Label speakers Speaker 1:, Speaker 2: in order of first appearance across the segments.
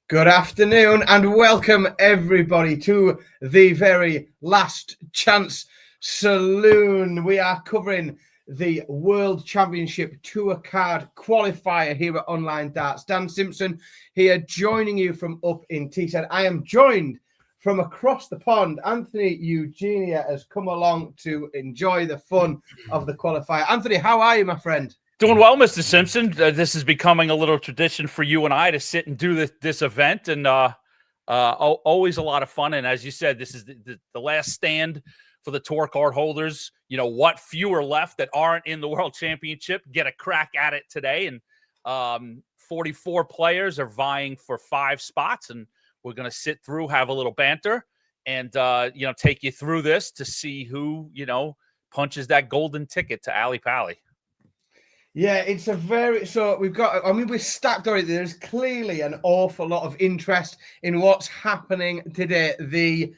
Speaker 1: Good afternoon and welcome everybody to the very last chance saloon. We are covering the World Championship Tour Card Qualifier here at Online Darts. Dan Simpson here joining you from up in Teesside. I am joined from across the pond. Anthony Eugenia has come along to enjoy the fun of the qualifier. Anthony, how are you, my friend?
Speaker 2: Doing well, Mr. Simpson. This is becoming a little tradition for you and I to sit and do this event, and always a lot of fun. And as you said, this is the last stand for the tour card holders. You know, what few are left that aren't in the World Championship get a crack at it today. And 44 players are vying for 5 spots, and we're going to sit through, have a little banter, and take you through this to see who punches that golden ticket to Ali Pally.
Speaker 1: Yeah, it's a very, so we've got, we're stacked already. There's clearly an awful lot of interest in what's happening today. The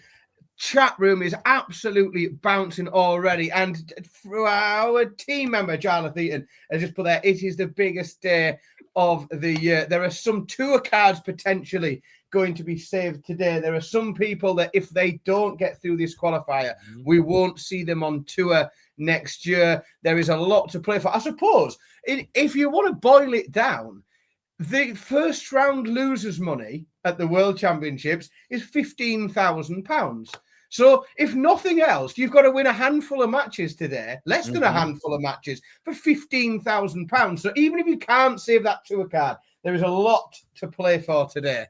Speaker 1: chat room is absolutely bouncing already. And through our team member, Jarlath Eaton, has just put there, it is the biggest day of the year. There are some tour cards potentially going to be saved today. There are some people that if they don't get through this qualifier, we won't see them on tour next year. There is a lot to play for. I suppose if you want to boil it down, the first round losers money at the World Championships is £15,000. So if nothing else, you've got to win a handful of matches today, less than a handful of matches for £15,000. So even if you can't save that tour card, there is a lot to play for today.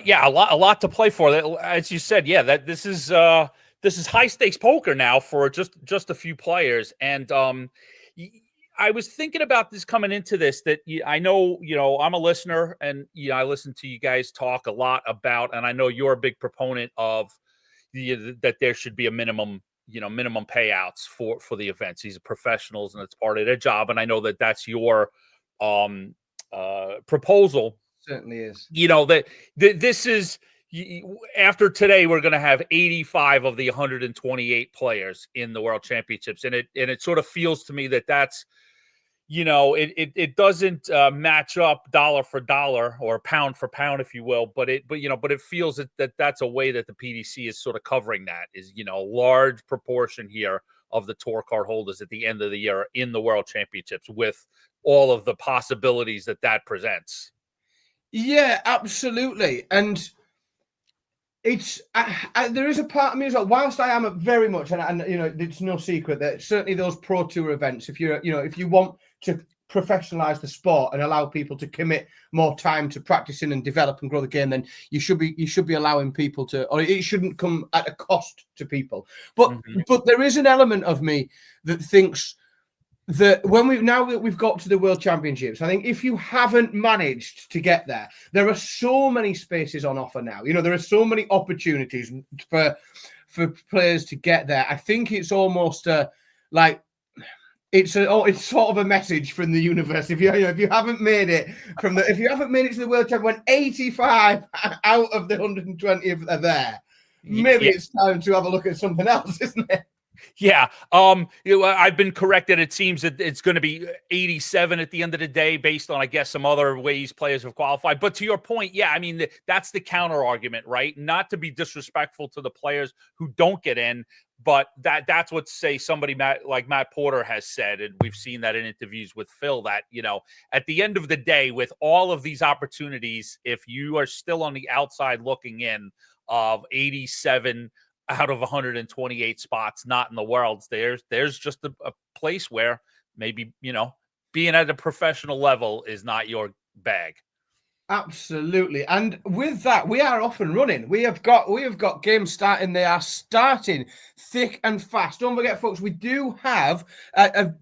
Speaker 2: Yeah, a lot to play for. As you said, yeah, that this is high stakes poker now for just a few players. And I was thinking about this coming into this, that I know, I'm a listener, and I listen to you guys talk a lot about, and I know you're a big proponent of that there should be a minimum payouts for the events. These are professionals and it's part of their job. And I know that that's your proposal.
Speaker 1: Certainly is.
Speaker 2: That this is, after today, we're going to have 85 of the 128 players in the World Championships. And it sort of feels to me that that's, it doesn't match up dollar for dollar or pound for pound, if you will, but it feels that that's a way that the PDC is sort of covering that is, a large proportion here of the tour card holders at the end of the year in the World Championships, with all of the possibilities that presents.
Speaker 1: Yeah, absolutely. And it's there is a part of me as well. Whilst I am very much, and it's no secret that certainly those Pro Tour events, if you want to professionalize the sport and allow people to commit more time to practicing and develop and grow the game, then you should be allowing people to, or it shouldn't come at a cost to people. But there is an element of me that thinks that now that we've got to the World Championships, I think if you haven't managed to get there, there are so many spaces on offer now. There are so many opportunities for players to get there. I think it's almost it's sort of a message from the universe. If you haven't made it to the World Championship, when 85 out of the 120 are there, maybe it's time to have a look at something else, isn't it?
Speaker 2: Yeah. I've been corrected. It seems that it's going to be 87 at the end of the day, based on, I guess, some other ways players have qualified. But to your point, yeah, I mean, that's the counter argument, right? Not to be disrespectful to the players who don't get in, but that's what, say, somebody like Matt Porter has said, and we've seen that in interviews with Phil, that, at the end of the day, with all of these opportunities, if you are still on the outside looking in of 87 out of 128 spots not in the Worlds, there's just a place where maybe being at a professional level is not your bag.
Speaker 1: Absolutely. And with that, we are off and running. We have got games starting. They are starting thick and fast. Don't forget, folks, we do have a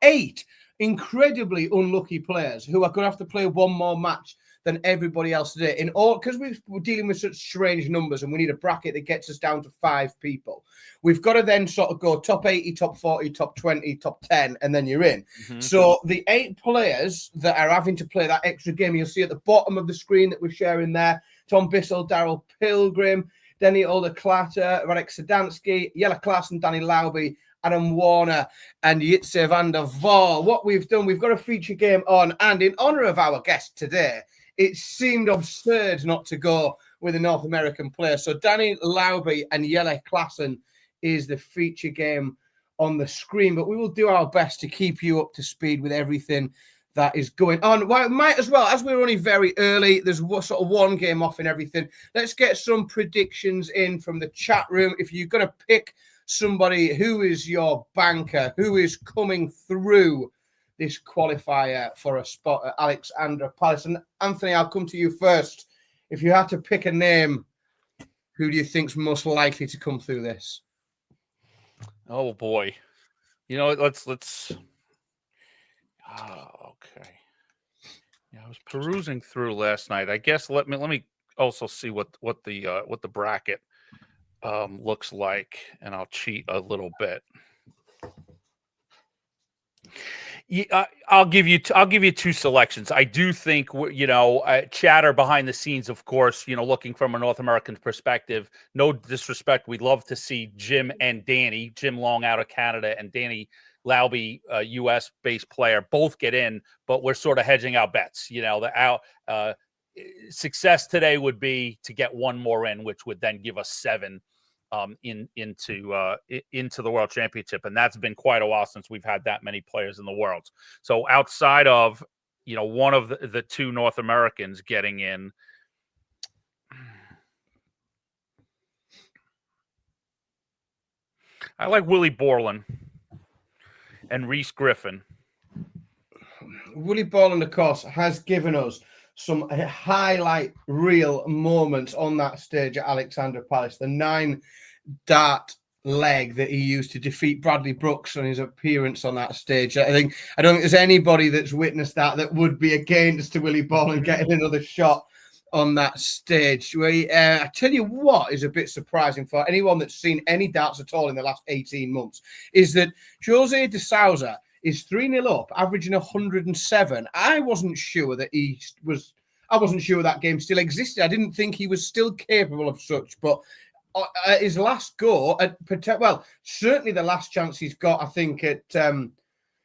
Speaker 1: 8 incredibly unlucky players who are going to have to play one more match than everybody else today. In all, because we're dealing with such strange numbers and we need a bracket that gets us down to 5 people. We've got to then sort of go top 80, top 40, top 20, top 10, and then you're in. So the 8 players that are having to play that extra game, you'll see at the bottom of the screen that we're sharing there: Tom Bissell, Daryl Pilgrim, Denny Older-Clatter, Radek Sadansky, Jelle Klaassen, Danny Lauby, Adam Warner, and Jitse van der Vaal. What we've done, we've got a feature game on, and in honor of our guest today, it seemed absurd not to go with a North American player. So Danny Lauby and Jelle Klassen is the feature game on the screen, but we will do our best to keep you up to speed with everything that is going on. Well, might as well, as we're only very early, there's sort of one game off and everything. Let's get some predictions in from the chat room. If you're going to pick somebody, who is your banker? Who is coming through this qualifier for a spot at Alexandra Palace? And Anthony, I'll come to you first. If you had to pick a name, who do you think's most likely to come through this?
Speaker 2: Oh boy, let's. Okay. Yeah, I was perusing through last night. I guess let me also see what the bracket looks like, and I'll cheat a little bit. Yeah, I'll give you two selections. I do think chatter behind the scenes, of course, looking from a North American perspective. No disrespect, we'd love to see Jim and Danny, Jim Long out of Canada and Danny Lauby, U.S.-based player, both get in, but we're sort of hedging our bets. Success today would be to get one more in, which would then give us 7 into the World Championship, and that's been quite a while since we've had that many players in the world. So outside of one of the 2 North Americans getting in, I like Willie Borland and Reese Griffin.
Speaker 1: Willie Borland, of course, has given us some highlight reel moments on that stage at Alexandra Palace. The 9-dart leg that he used to defeat Bradley Brooks on his appearance on that stage. I don't think there's anybody that's witnessed that would be against Willie Borland getting another shot on that stage. I tell you what is a bit surprising for anyone that's seen any darts at all in the last 18 months is that Jose de Souza is 3-0 up, averaging 107. I wasn't sure that that game still existed. I didn't think he was still capable of such, but his last go certainly the last chance he's got, I think, at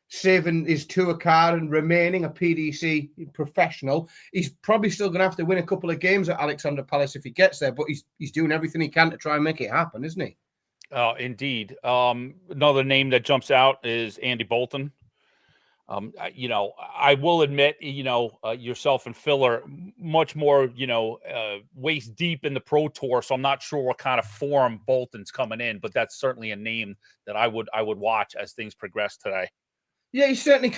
Speaker 1: saving his tour card and remaining a PDC professional. He's probably still going to have to win a couple of games at Alexandra Palace if he gets there, but he's doing everything he can to try and make it happen, isn't he?
Speaker 2: Indeed. Another name that jumps out is Andy Bolton. I will admit, yourself and Phil are much more, waist deep in the Pro Tour, so I'm not sure what kind of form Bolton's coming in, but that's certainly a name that I would watch as things progress today.
Speaker 1: Yeah, he certainly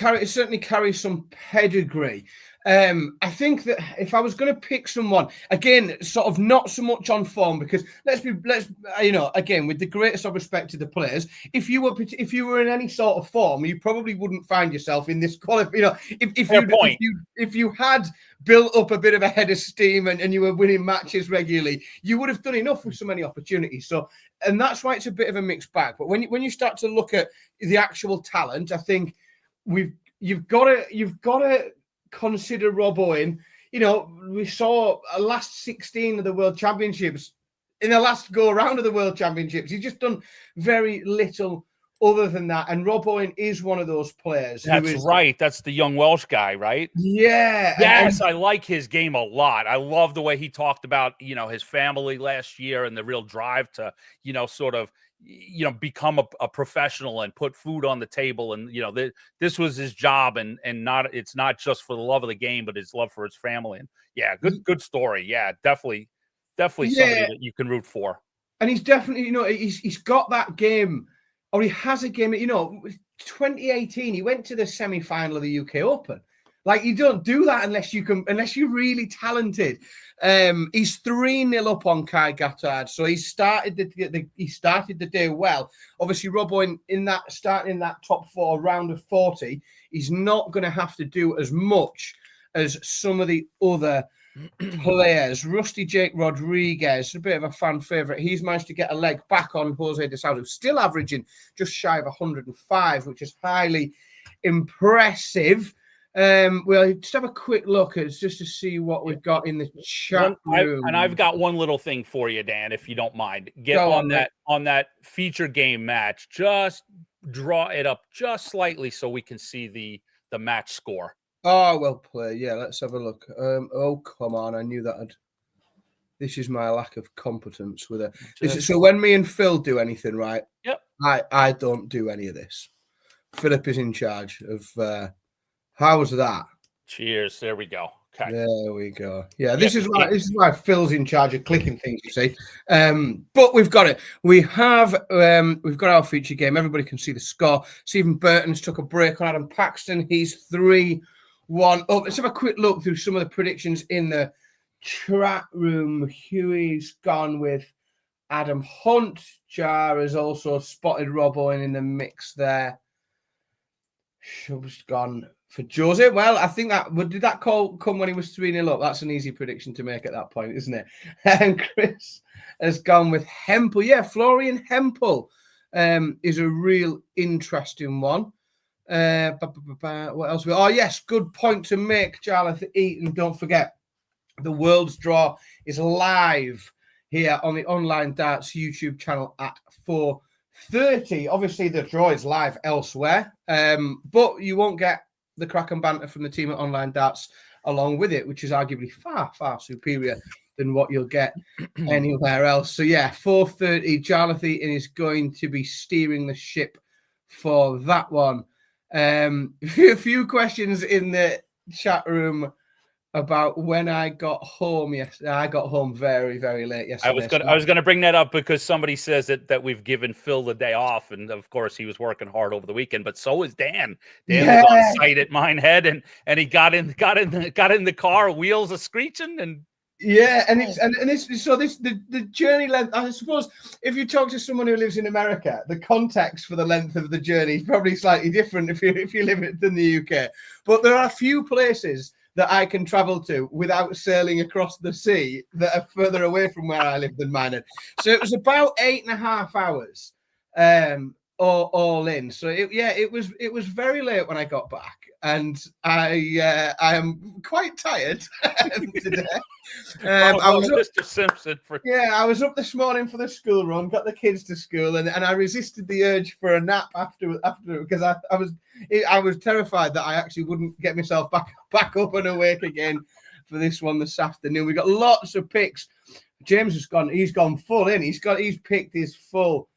Speaker 1: carries some pedigree. I think that if I was going to pick someone, again, sort of not so much on form, because again, with the greatest of respect to the players, if you were in any sort of form, you probably wouldn't find yourself in this qualifier. If you had built up a bit of a head of steam and you were winning matches regularly, you would have done enough with so many opportunities. So, and that's why it's a bit of a mixed bag. But when you start to look at the actual talent, I think you've got to consider Rob Owen. We saw a last 16 of the World Championships. In the last go around of the World Championships, he's just done very little other than that. And Rob Owen is one of those players.
Speaker 2: That's right. That's the young Welsh guy, right?
Speaker 1: Yeah.
Speaker 2: Yes, I like his game a lot. I love the way he talked about, his family last year and the real drive to, sort of, become a professional and put food on the table. And, this was his job and it's not just for the love of the game, but his love for his family. And yeah, good story. Yeah, definitely somebody that you can root for. And
Speaker 1: he's definitely, he's got that game, or he has a game, 2018, he went to the semi-final of the UK Open. Like, you don't do that unless you're really talented. He's 3-0 up on Kai Gattard, so he started the day well. Obviously, Rob Owen starting in that top 4 round of 40, he's not going to have to do as much as some of the other players. Rusty Jake Rodriguez, a bit of a fan favorite. He's managed to get a leg back on Jose de Souza, still averaging just shy of 105, which is highly impressive. We'll just have a quick look just to see what we've got in the chat room.
Speaker 2: I've got one little thing for you, Dan, if you don't mind. Get on that feature game match. Just draw it up just slightly so we can see the match score.
Speaker 1: Oh, well played. Yeah, let's have a look. Oh, come on. I knew that. This is my lack of competence with it. So when me and Phil do anything, right?
Speaker 2: Yep.
Speaker 1: I don't do any of this. Philip is in charge of. How's that?
Speaker 2: Cheers. There we go. Okay.
Speaker 1: There we go. Yeah, this is why Phil's in charge of clicking things, you see. But we've got it. We've got our feature game. Everybody can see the score. Stephen Burton's took a break on Adam Paxton. He's 3-1 up. Let's have a quick look through some of the predictions in the chat room. Huey's gone with Adam Hunt. Jar has also spotted Rob Owen in the mix there. Shub's gone for Jose. Well, I think did that call come when he was 3-0 up? That's an easy prediction to make at that point, isn't it? And Chris has gone with Hempel. Yeah, Florian Hempel is a real interesting one. What else? Oh, yes, good point to make, Jonathan Eaton. Don't forget, the World's Draw is live here on the Online Darts YouTube channel at 4:30. Obviously, the draw is live elsewhere, but you won't get the crack and banter from the team at Online Darts along with it, which is arguably far, far superior than what you'll get anywhere else. So, yeah, 4:30, Jonathan Eaton is going to be steering the ship for that one. A few questions in the chat room about when I got home yesterday. I got home very, very late yesterday.
Speaker 2: I was gonna bring that up because somebody says that we've given Phil the day off, and of course he was working hard over the weekend. But so is Dan. Dan was on site at Minehead, and he got in the car, wheels are screeching, and
Speaker 1: yeah, and the journey length. I suppose if you talk to someone who lives in America, the context for the length of the journey is probably slightly different if you live in the UK. But there are a few places that I can travel to without sailing across the sea that are further away from where I live than Minehead. So it was about 8.5 hours, all in. So it was very late when I got back, and I am quite tired today. I was up,
Speaker 2: Mr. Simpson
Speaker 1: I was up this morning for the school run, got the kids to school, and I resisted the urge for a nap after because I was terrified that I actually wouldn't get myself back up and awake again for this one this afternoon. We got lots of picks. James has gone. He's gone full in. He's picked his full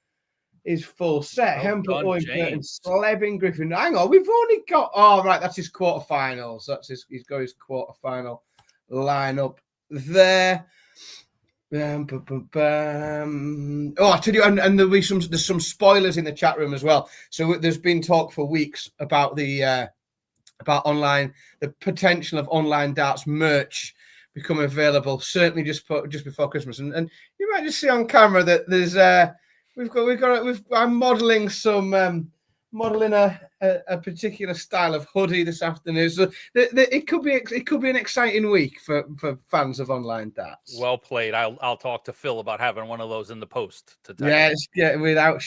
Speaker 1: set. Hempel, Owen, Burton, Slevin, Griffin. Hang on, we've only got. Oh right, that's his quarterfinals. He's got his quarterfinal lineup there. Oh, I tell you, and there's some spoilers in the chat room as well. So there's been talk for weeks about the potential of Online Darts merch become available. Certainly just before Christmas, and you might just see on camera that there's I'm modeling a particular style of hoodie this afternoon. So it could be an exciting week for fans of Online Darts.
Speaker 2: Well played. I'll talk to Phil about having one of those in the post today.
Speaker 1: Yes, without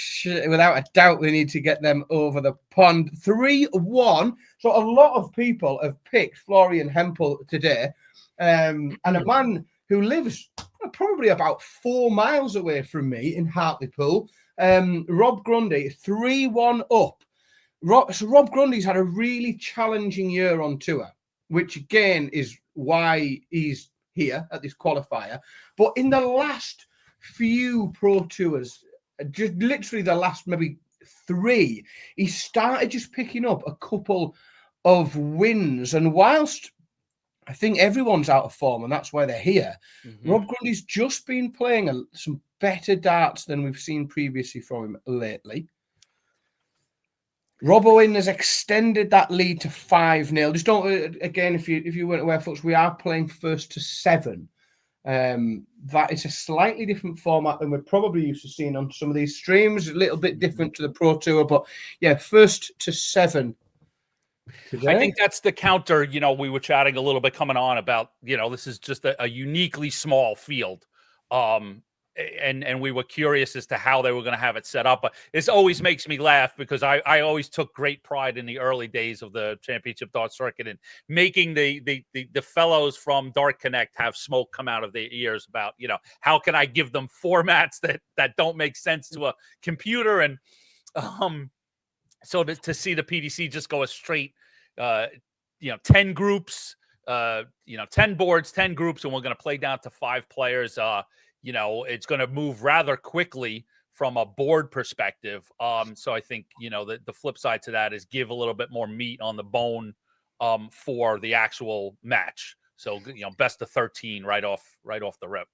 Speaker 1: a doubt, we need to get them over the pond. 3-1. So a lot of people have picked Florian Hempel today, and a man who lives probably about 4 miles away from me in Hartlepool. Rob Grundy, 3-1 up. Rob Grundy's had a really challenging year on tour, which again is why he's here at this qualifier. But in the last few Pro Tours, just literally the last maybe 3, he started just picking up a couple of wins. And whilst I think everyone's out of form, and that's why they're here, Rob Grundy's just been playing some better darts than we've seen previously from him lately. Rob Owen has extended that lead to 5-0. Just don't, again, if you weren't aware, folks, we are playing first to 7. That is a slightly different format than we're probably used to seeing on some of these streams. A little bit different to the Pro Tour, but yeah, first to 7. Today.
Speaker 2: I think that's the counter. We were chatting a little bit coming on about, this is just a uniquely small field. And we were curious as to how they were going to have it set up. But this always makes me laugh because I always took great pride in the early days of the Championship Dart Circuit and making the fellows from Dart Connect have smoke come out of their ears about, how can I give them formats that don't make sense to a computer? And so to see the PDC just go a straight 10 groups, 10 boards, 10 groups, and we're going to play down to 5 players. It's going to move rather quickly from a board perspective. So I think, the flip side to that is give a little bit more meat on the bone for the actual match. So, best of 13 right off the rip.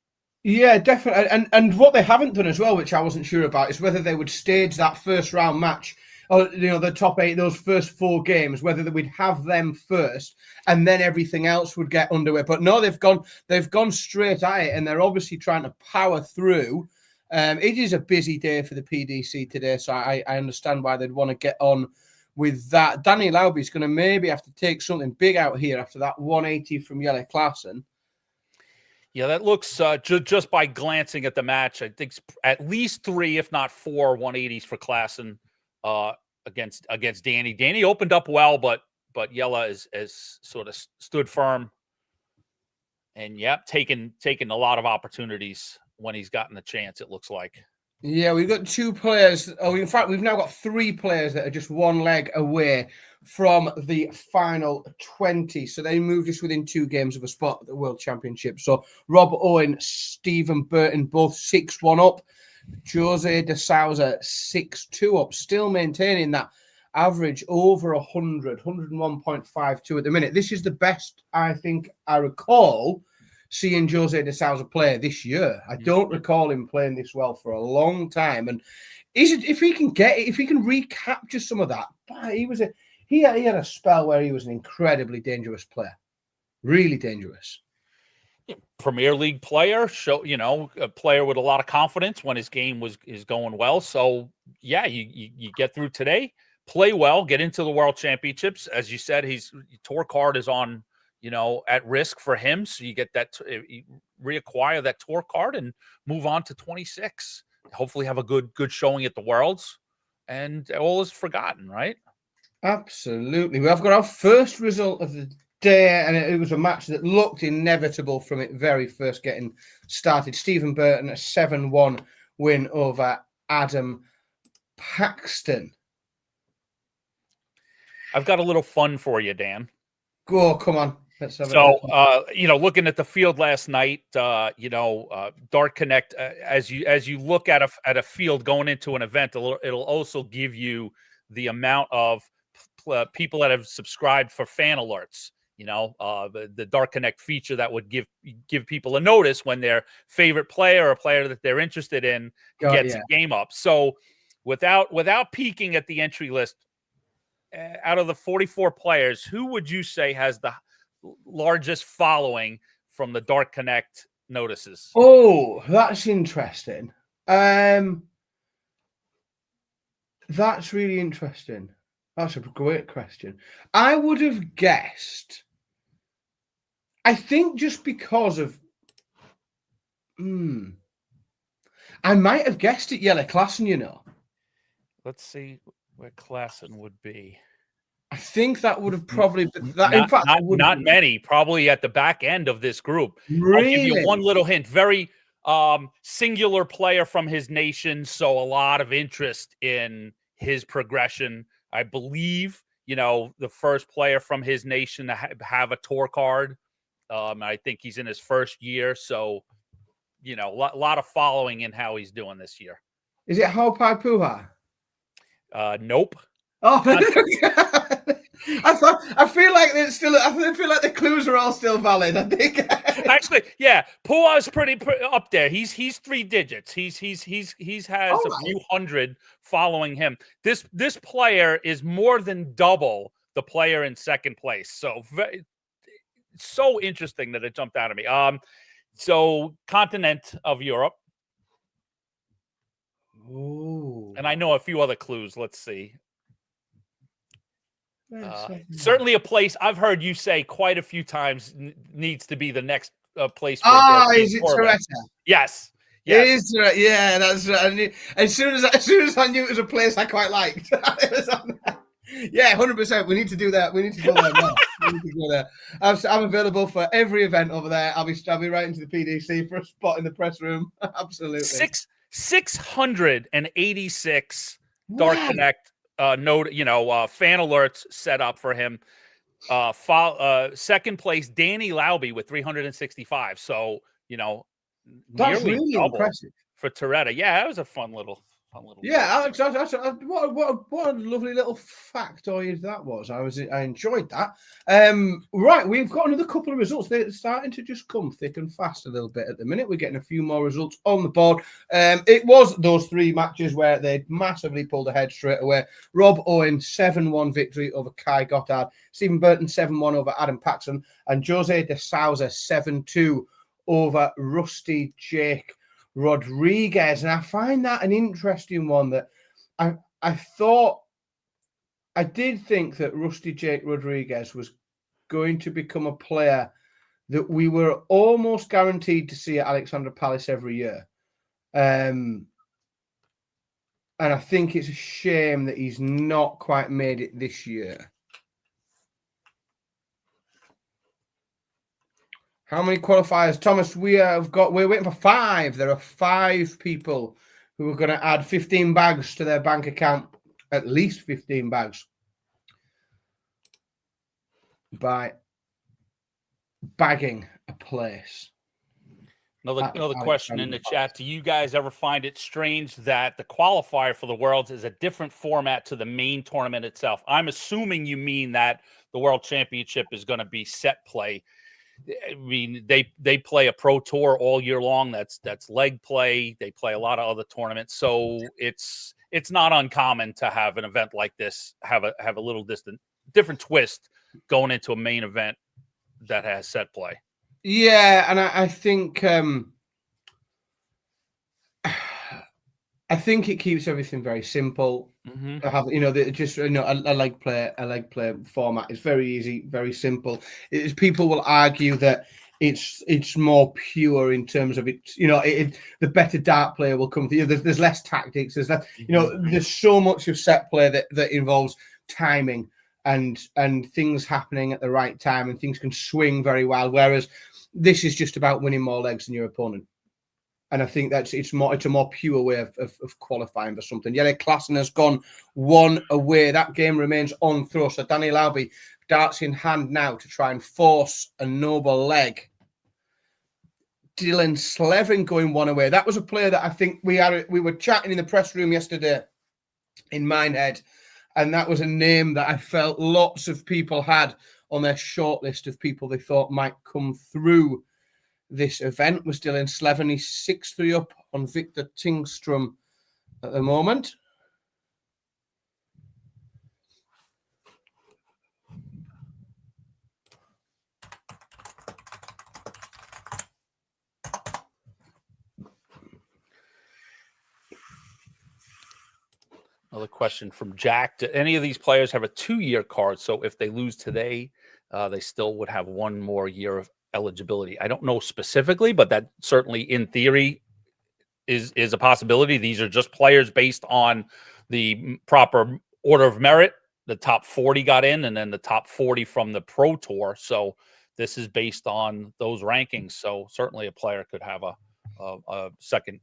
Speaker 1: Yeah, definitely. And what they haven't done as well, which I wasn't sure about, is whether they would stage that first round match, or the top 8, those first 4 games, whether they would have them first and then everything else would get underway. But no, they've gone straight at it, and they're obviously trying to power through. It is a busy day for the PDC today, so I understand why they'd want to get on with that. Danny Lauby's going to maybe have to take something big out here after that 180 from Jelle Klaassen.
Speaker 2: Yeah, that looks, just by glancing at the match, I think at least 3, if not 4 180s for Klaassen against Danny. Danny opened up well, but Jelle is sort of stood firm and, taken a lot of opportunities when he's gotten the chance, it looks like.
Speaker 1: Yeah, we've got 2 players. In fact, we've now got 3 players that are just 1 leg away from the final 20. So they moved us within 2 games of a spot at the World Championship. So Rob Owen, Stephen Burton, both 6-1 up. Jose de Souza, 6-2 up. Still maintaining that average over 100, 101.52 at the minute. This is the best, I think, I recall seeing Jose de Souza play this year. I don't recall him playing this well for a long time. And if he can recapture some of that, he had a spell where he was an incredibly dangerous player, really dangerous.
Speaker 2: Premier League player, a player with a lot of confidence when his game is going well. So you get through today, play well, get into the World Championships. As you said, his tour card is on, at risk for him. So you get that, reacquire that tour card and move on to 26. Hopefully have a good showing at the Worlds, and all is forgotten, right?
Speaker 1: Absolutely. We have got our first result of the day, and it was a match that looked inevitable from it very first getting started. Stephen Burton, a 7-1 win over Adam Paxton.
Speaker 2: I've got a little fun for you, Dan.
Speaker 1: Go, come on.
Speaker 2: So, looking at the field last night, Dart Connect, as you look at a field going into an event, it'll also give you the amount of people that have subscribed for fan alerts. The Dart Connect feature that would give people a notice when their favorite player or player that they're interested in gets a game up. So, without peeking at the entry list, out of the 44 players, who would you say has the largest following from the Dart Connect notices?
Speaker 1: Oh, that's interesting. That's really interesting. That's a great question. I would have guessed, I think just because of I might have guessed it, Jelle Klaassen,
Speaker 2: Let's see where Klaassen would be.
Speaker 1: I think that would have probably been that.
Speaker 2: Not,
Speaker 1: in fact,
Speaker 2: not many, probably at the back end of this group.
Speaker 1: Really?
Speaker 2: I'll give you one little hint. Very singular player from his nation, so a lot of interest in his progression. I believe, the first player from his nation to have a tour card. I think he's in his first year, so a lot of following in how he's doing this year.
Speaker 1: Is it Haupai Puha?
Speaker 2: Nope.
Speaker 1: Oh, I feel like the clues are all still valid. I think
Speaker 2: actually, yeah, Pua's pretty up there. He's 3 digits. He has a few hundred following him. This player is more than double the player in second place. So interesting that it jumped out of me. So continent of Europe.
Speaker 1: Ooh.
Speaker 2: And I know a few other clues. Let's see. Certainly a place I've heard you say quite a few times needs to be the next place.
Speaker 1: Is it Toretta?
Speaker 2: Yes.
Speaker 1: It is. Yeah, that's right. As soon as I knew it was a place I quite liked, it was on there. Yeah, 100%. We need to do that. We need to go there now. We need to go there. I'm available for every event over there. I'll be writing to the PDC for a spot in the press room. Absolutely.
Speaker 2: 686 Dart Connect fan alerts set up for him. Second place, Danny Lauby with 365. So,
Speaker 1: That's
Speaker 2: nearly
Speaker 1: really
Speaker 2: double
Speaker 1: impressive.
Speaker 2: for Toretta. Yeah, that was a fun little.
Speaker 1: Yeah, Alex, what a lovely little factoid that was. I enjoyed that. Right, we've got another couple of results. They're starting to just come thick and fast a little bit at the minute. We're getting a few more results on the board. It was those 3 matches where they massively pulled ahead straight away. Rob Owen 7-1 victory over Kai Goddard. Stephen Burton 7-1 over Adam Paxson, and Jose de Souza 7-2 over Rusty Jake Rodriguez. And I find that an interesting one that I did think that Rusty Jake Rodriguez was going to become a player that we were almost guaranteed to see at Alexandra Palace every year. And I think it's a shame that he's not quite made it this year. How many qualifiers, Thomas? We're waiting for 5. There are 5 people who are going to add 15 bags to their bank account, at least 15 bags, by bagging a place.
Speaker 2: Another question in the chat. Do you guys ever find it strange that the qualifier for the Worlds is a different format to the main tournament itself? I'm assuming you mean that the World Championship is going to be set play. I mean, they play a pro tour all year long. That's leg play. They play a lot of other tournaments, so it's not uncommon to have an event like this have a little different twist going into a main event that has set play.
Speaker 1: Yeah, and I think it keeps everything very simple.
Speaker 2: Mm-hmm.
Speaker 1: I have, a leg play format is very easy, very simple. People will argue that it's more pure in terms of it. The better dart player will come through. There's less tactics. There's that. There's so much of set play that involves timing and things happening at the right time, and things can swing very well. Whereas this is just about winning more legs than your opponent. And I think it's a more pure way of qualifying for something. Yele Klassen has gone 1 away. That game remains on throw. So Danny Lauby, darts in hand now to try and force a noble leg. Dylan Slevin going 1 away. That was a player that I think we were chatting in the press room yesterday in Minehead, and that was a name that I felt lots of people had on their shortlist of people they thought might come through this event. Was Dylan Slevin. He's 6-3 up on Victor Tingstrom at the moment.
Speaker 2: Another question from Jack. Do any of these players have a 2-year card? So if they lose today, they still would have 1 more year of eligibility. I don't know specifically, but that certainly in theory is a possibility. These are just players based on the proper order of merit. The top 40 got in, and then the top 40 from the Pro Tour. So this is based on those rankings. So certainly a player could have a second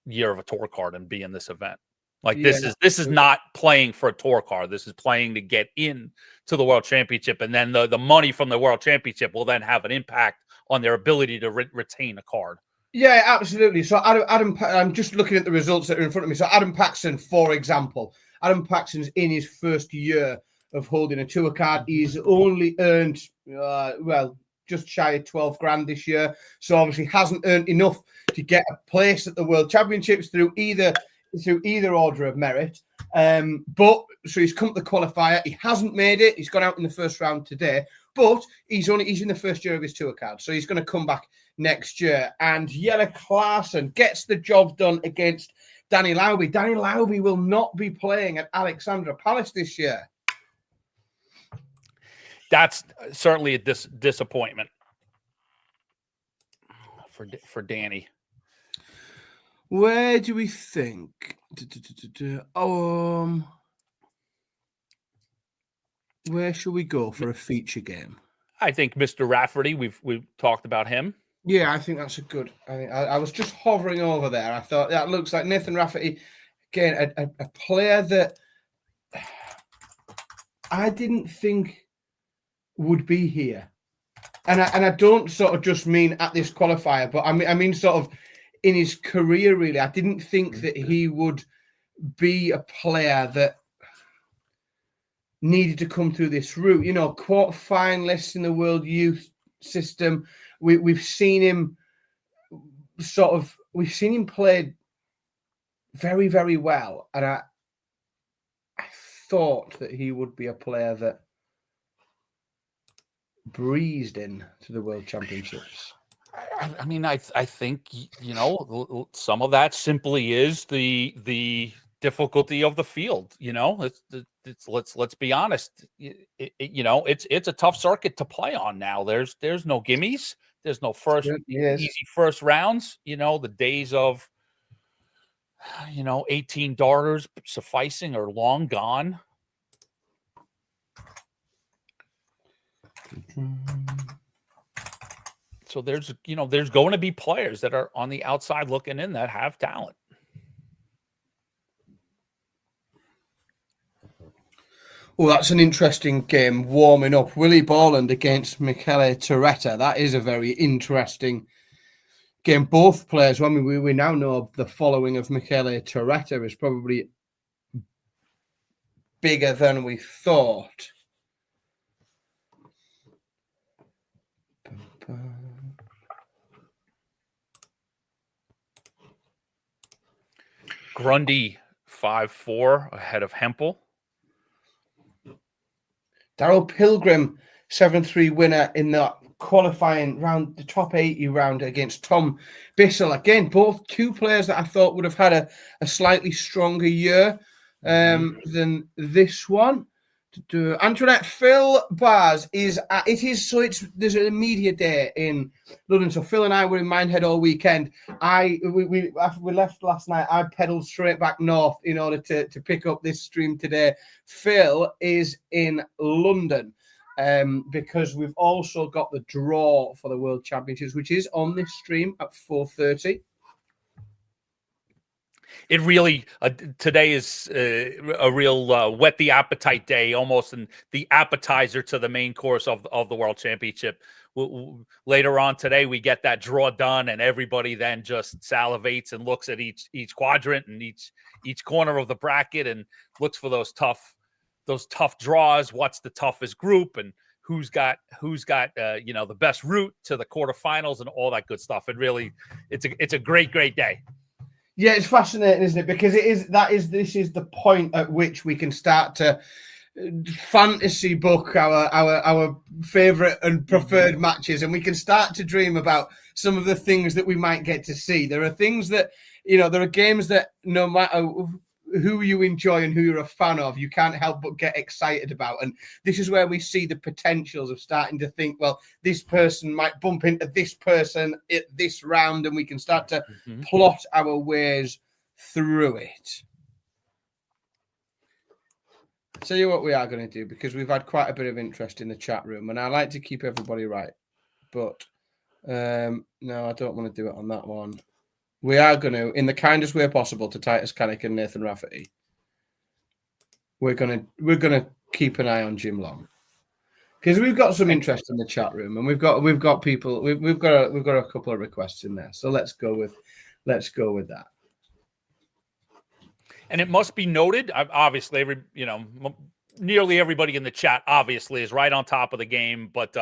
Speaker 2: year of a tour card and be in this event. This is not playing for a tour card. This is playing to get in to the World Championship, and then the money from the World Championship will then have an impact on their ability to retain a card.
Speaker 1: Yeah, absolutely. So Adam, I'm just looking at the results that are in front of me. So Adam Paxson, for example, Adam Paxson's in his first year of holding a tour card. He's only earned just shy of 12 grand this year. So obviously hasn't earned enough to get a place at the World Championships through either order of merit. But so he's come to the qualifier. He hasn't made it. He's gone out in the first round today, but he's in the first year of his tour card. So he's going to come back next year. And Jelle Klassen gets the job done against Danny Lauby. Danny Lauby will not be playing at Alexandra Palace this year.
Speaker 2: That's certainly a disappointment for Danny.
Speaker 1: Where do we think? Where should we go for a feature game?
Speaker 2: I think Mr. Rafferty. We've talked about him.
Speaker 1: Yeah, I think that's a good. I was just hovering over there. I thought that looks like Nathan Rafferty again, a player that I didn't think would be here. And I don't sort of just mean at this qualifier, but I mean sort of in his career, really. I didn't think that he would be a player that needed to come through this route. You know, quarter-finalists in the World Youth system. We've seen him play very, very well. And I thought that he would be a player that breezed in to the World Championships.
Speaker 2: I mean, I think, you know, some of that simply is the difficulty of the field. You know, let's be honest. You know, it's a tough circuit to play on now. There's no gimmies. There's no easy first rounds. You know, the days of 18 darters sufficing are long gone. So there's going to be players that are on the outside looking in that have talent.
Speaker 1: Well, that's an interesting game warming up. Willie Borland against Michele Torretta. That is a very interesting game. Both players, I mean, we now know the following of Michele Torretta is probably bigger than we thought.
Speaker 2: Grundy 5-4 ahead of Hempel.
Speaker 1: Darrell Pilgrim 7-3 winner in the qualifying round, the top 80 round against Tom Bissell. Again, both two players that I thought would have had a slightly stronger year than this one. Antoinette, Phil Bars there's a media day in London. So Phil and I were in Minehead all weekend. We left last night. I pedalled straight back north in order to pick up this stream today. Phil is in London because we've also got the draw for the World Championships, which is on this stream at 4:30.
Speaker 2: It really today is a real whet the appetite day, almost, and the appetizer to the main course of the World Championship. Later on today, we get that draw done, and everybody then just salivates and looks at each quadrant and each corner of the bracket and looks for those tough draws. What's the toughest group, and who's got the best route to the quarterfinals and all that good stuff. It's a great day.
Speaker 1: Yeah, it's fascinating, isn't it? Because this is the point at which we can start to fantasy book our favorite and preferred matches, and we can start to dream about some of the things that we might get to see. There are things that, there are games that no matter who you enjoy and who you're a fan of, you can't help but get excited about. And this is where we see the potentials of starting to think, well, this person might bump into this person at this round, and we can start to plot our ways through it. I'll tell you what we are going to do, because we've had quite a bit of interest in the chat room, and I like to keep everybody right. But no, I don't want to do it on that one. We are going to, in the kindest way possible, to Titus Canick and Nathan Rafferty, we're going to keep an eye on Jim Long, because we've got some interest in the chat room, and we've got people, we've got a couple of requests in there. So let's go with that. And
Speaker 2: it must be noted, obviously, nearly everybody in the chat obviously is right on top of the game, but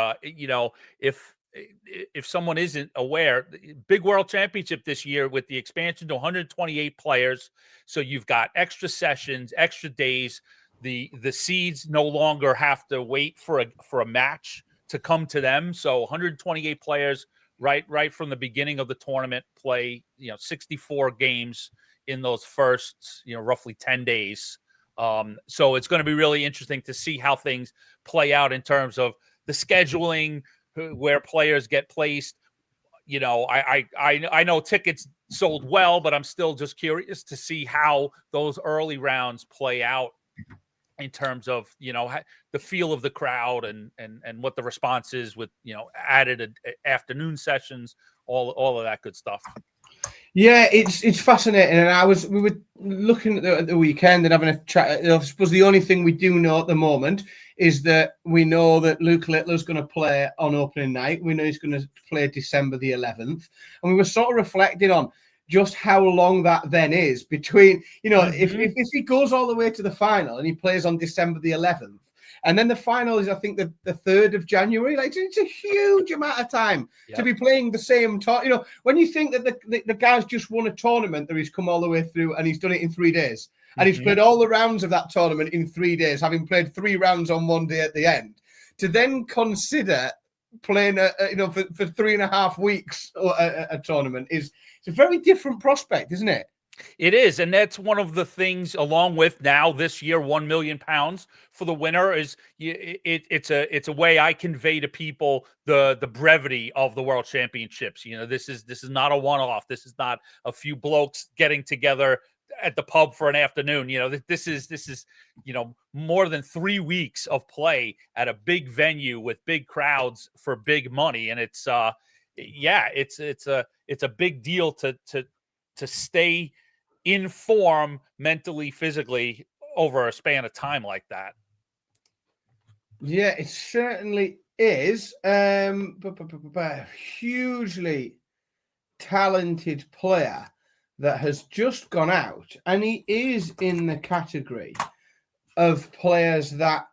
Speaker 2: if someone isn't aware, big World Championship this year with the expansion to 128 players. So you've got extra sessions, extra days. The seeds no longer have to wait for a match to come to them. So 128 players right from the beginning of the tournament play, 64 games in those first, roughly 10 days. So it's going to be really interesting to see how things play out in terms of the scheduling, where players get placed. I know tickets sold well, but I'm still just curious to see how those early rounds play out in terms of, the feel of the crowd and what the response is with, added afternoon sessions, all of that good stuff.
Speaker 1: Yeah, it's fascinating, and we were looking at the weekend and having a chat. I suppose the only thing we do know at the moment is that we know that Luke Littler's going to play on opening night. We know he's going to play December the 11th, and we were sort of reflecting on just how long that then is between, if he goes all the way to the final and he plays on December the 11th. And then the final is, I think, the 3rd of January. Like, it's a huge amount of time to be playing the same tournament. When you think that the guy's just won a tournament that he's come all the way through and he's done it in 3 days, and he's played all the rounds of that tournament in 3 days, having played 3 rounds on one day at the end, to then consider playing for 3.5 weeks a tournament it's a very different prospect, isn't it?
Speaker 2: It is, and that's one of the things. Along with now this year, £1 million for the winner is it's a way I convey to people the brevity of the World Championships. This is not a one-off. This is not a few blokes getting together at the pub for an afternoon. This is more than 3 weeks of play at a big venue with big crowds for big money, and it's a big deal to stay in form mentally, physically over a span of time like that.
Speaker 1: Yeah, it certainly is. Hugely talented player that has just gone out, and he is in the category of players that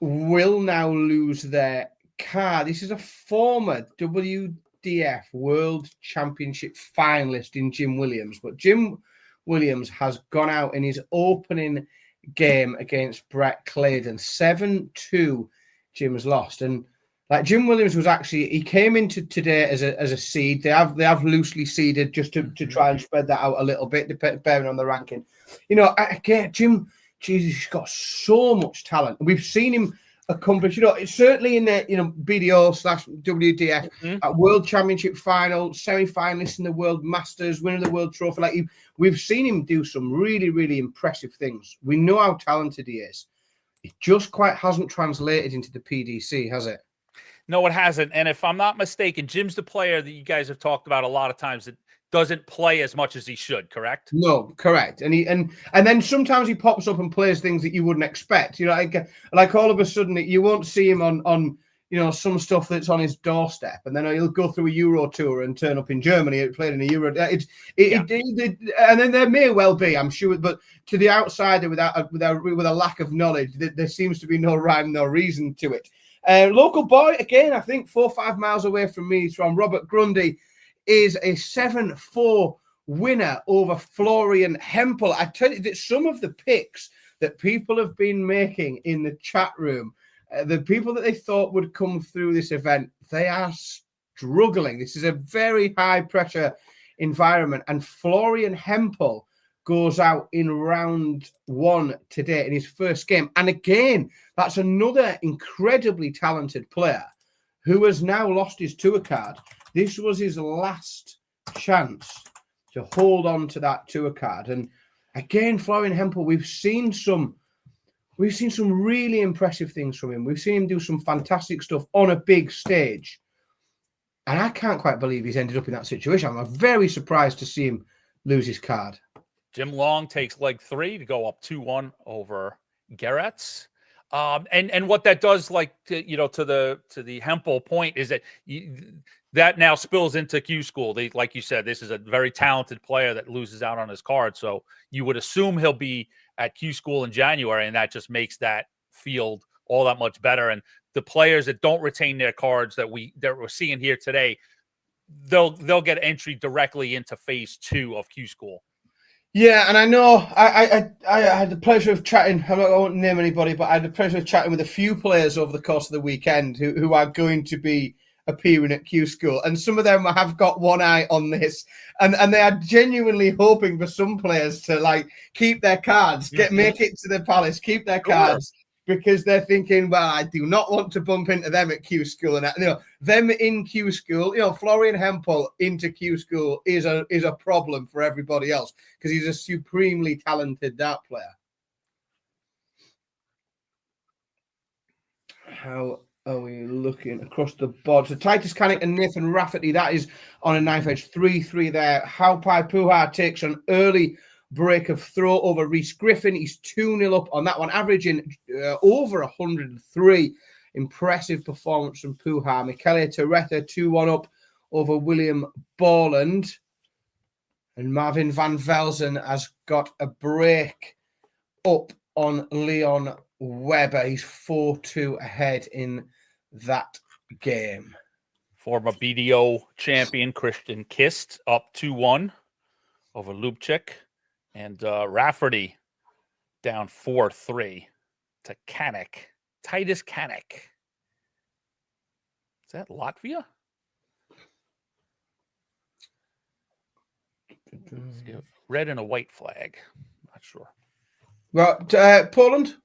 Speaker 1: will now lose their card. This is a former WDF World Championship finalist in Jim Williams, but Jim Williams has gone out in his opening game against Brett Claydon. 7-2 Jim's lost. And like, Jim Williams was he came into today as a seed. They have loosely seeded just to try and spread that out a little bit, depending on the ranking. Again, Jim, Jesus, he's got so much talent. We've seen him accomplish, it's certainly in the BDO/WDF World Championship final, semi-finalist in the World Masters, winning the World Trophy. We've seen him do some really, really impressive things. We know how talented he is. It just quite hasn't translated into the PDC, has it?
Speaker 2: No, it hasn't. And if I'm not mistaken, Jim's the player that you guys have talked about a lot of times that doesn't play as much as he should, correct?
Speaker 1: No, correct. And then sometimes he pops up and plays things that you wouldn't expect. Like all of a sudden you won't see him on some stuff that's on his doorstep, and then he'll go through a Euro tour and turn up in Germany, playing in a Euro. And then there may well be, I'm sure, but to the outsider with a lack of knowledge, there seems to be no rhyme, no reason to it. Local boy, again, I think 4 or 5 miles away from me, he's from Robert Grundy, is a 7-4 winner over Florian Hempel. I tell you that some of the picks that people have been making in the chat room, the people that they thought would come through this event, they are struggling. This is a very high pressure environment, and Florian Hempel goes out in round 1 today in his first game. And again, that's another incredibly talented player who has now lost his tour card. This was his last chance to hold on to that tour card. And again, Florian Hempel, we've seen some really impressive things from him. We've seen him do some fantastic stuff on a big stage. And I can't quite believe he's ended up in that situation. I'm very surprised to see him lose his card.
Speaker 2: Jim Long takes leg 3 to go up 2-1 over Geretz. And what that does, like, to the Hempel point, is that that now spills into Q School. Like you said, this is a very talented player that loses out on his card. So you would assume he'll be at Q School in January, and that just makes that field all that much better. And the players that don't retain their cards that we're seeing here today, they'll get entry directly into phase 2 of Q School.
Speaker 1: Yeah, and I know I had the pleasure of chatting. I won't name anybody, but I had the pleasure of chatting with a few players over the course of the weekend who are going to be appearing at Q School, and some of them have got one eye on this, and they are genuinely hoping for some players to keep their cards, make it to the Palace, keep their cards, because they're thinking, well, I do not want to bump into them at Q School, and them in Q School, Florian Hempel into Q School is a problem for everybody else because he's a supremely talented dart player. How are we looking? looking across the board. So Titus Canick and Nathan Rafferty, that is on a knife edge 3-3 there. Haupai Puha takes an early break of throw over Reese Griffin. He's 2-0 up on that one, averaging over 103. Impressive performance from Puha. Michele Terretha 2-1 up over William Borland. And Marvin van Velzen has got a break up on Leon Webber. He's 4-2 ahead in that game.
Speaker 2: Former BDO champion Christian Kist up 2-1 over Lubchik. And Rafferty down 4-3 to Canick. Titus Canick. Is that Latvia? Red and a white flag. Not sure.
Speaker 1: Well, Poland?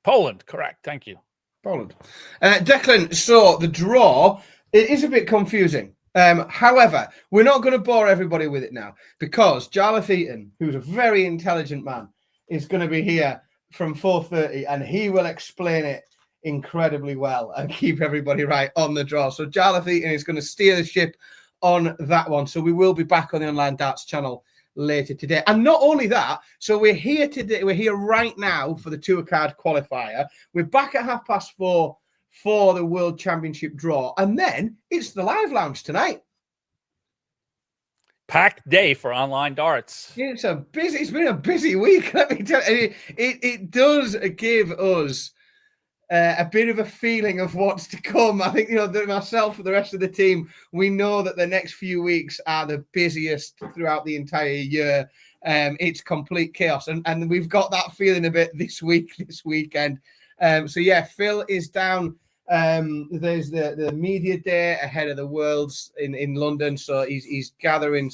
Speaker 2: Poland, correct. Thank you.
Speaker 1: Poland. Declan, so the draw, it is a bit confusing. However, we're not going to bore everybody with it now because Jarlath Eaton, who's a very intelligent man, is going to be here from 4:30 and he will explain it incredibly well and keep everybody right on the draw. So Jarlath Eaton is going to steer the ship on that one. So we will be back on the Online Darts channel later today. And not only that, so we're here today, we're here right now for the tour card qualifier. We're back at 4:30 for the World Championship draw. And then it's the live lounge tonight.
Speaker 2: Packed day for Online Darts.
Speaker 1: It's been a busy week, let me tell you. It does give us a bit of a feeling of what's to come. I think, myself and the rest of the team, we know that the next few weeks are the busiest throughout the entire year. It's complete chaos. And we've got that feeling a bit this weekend. So yeah, Phil is down. There's the media day ahead of the Worlds in London. So he's gathering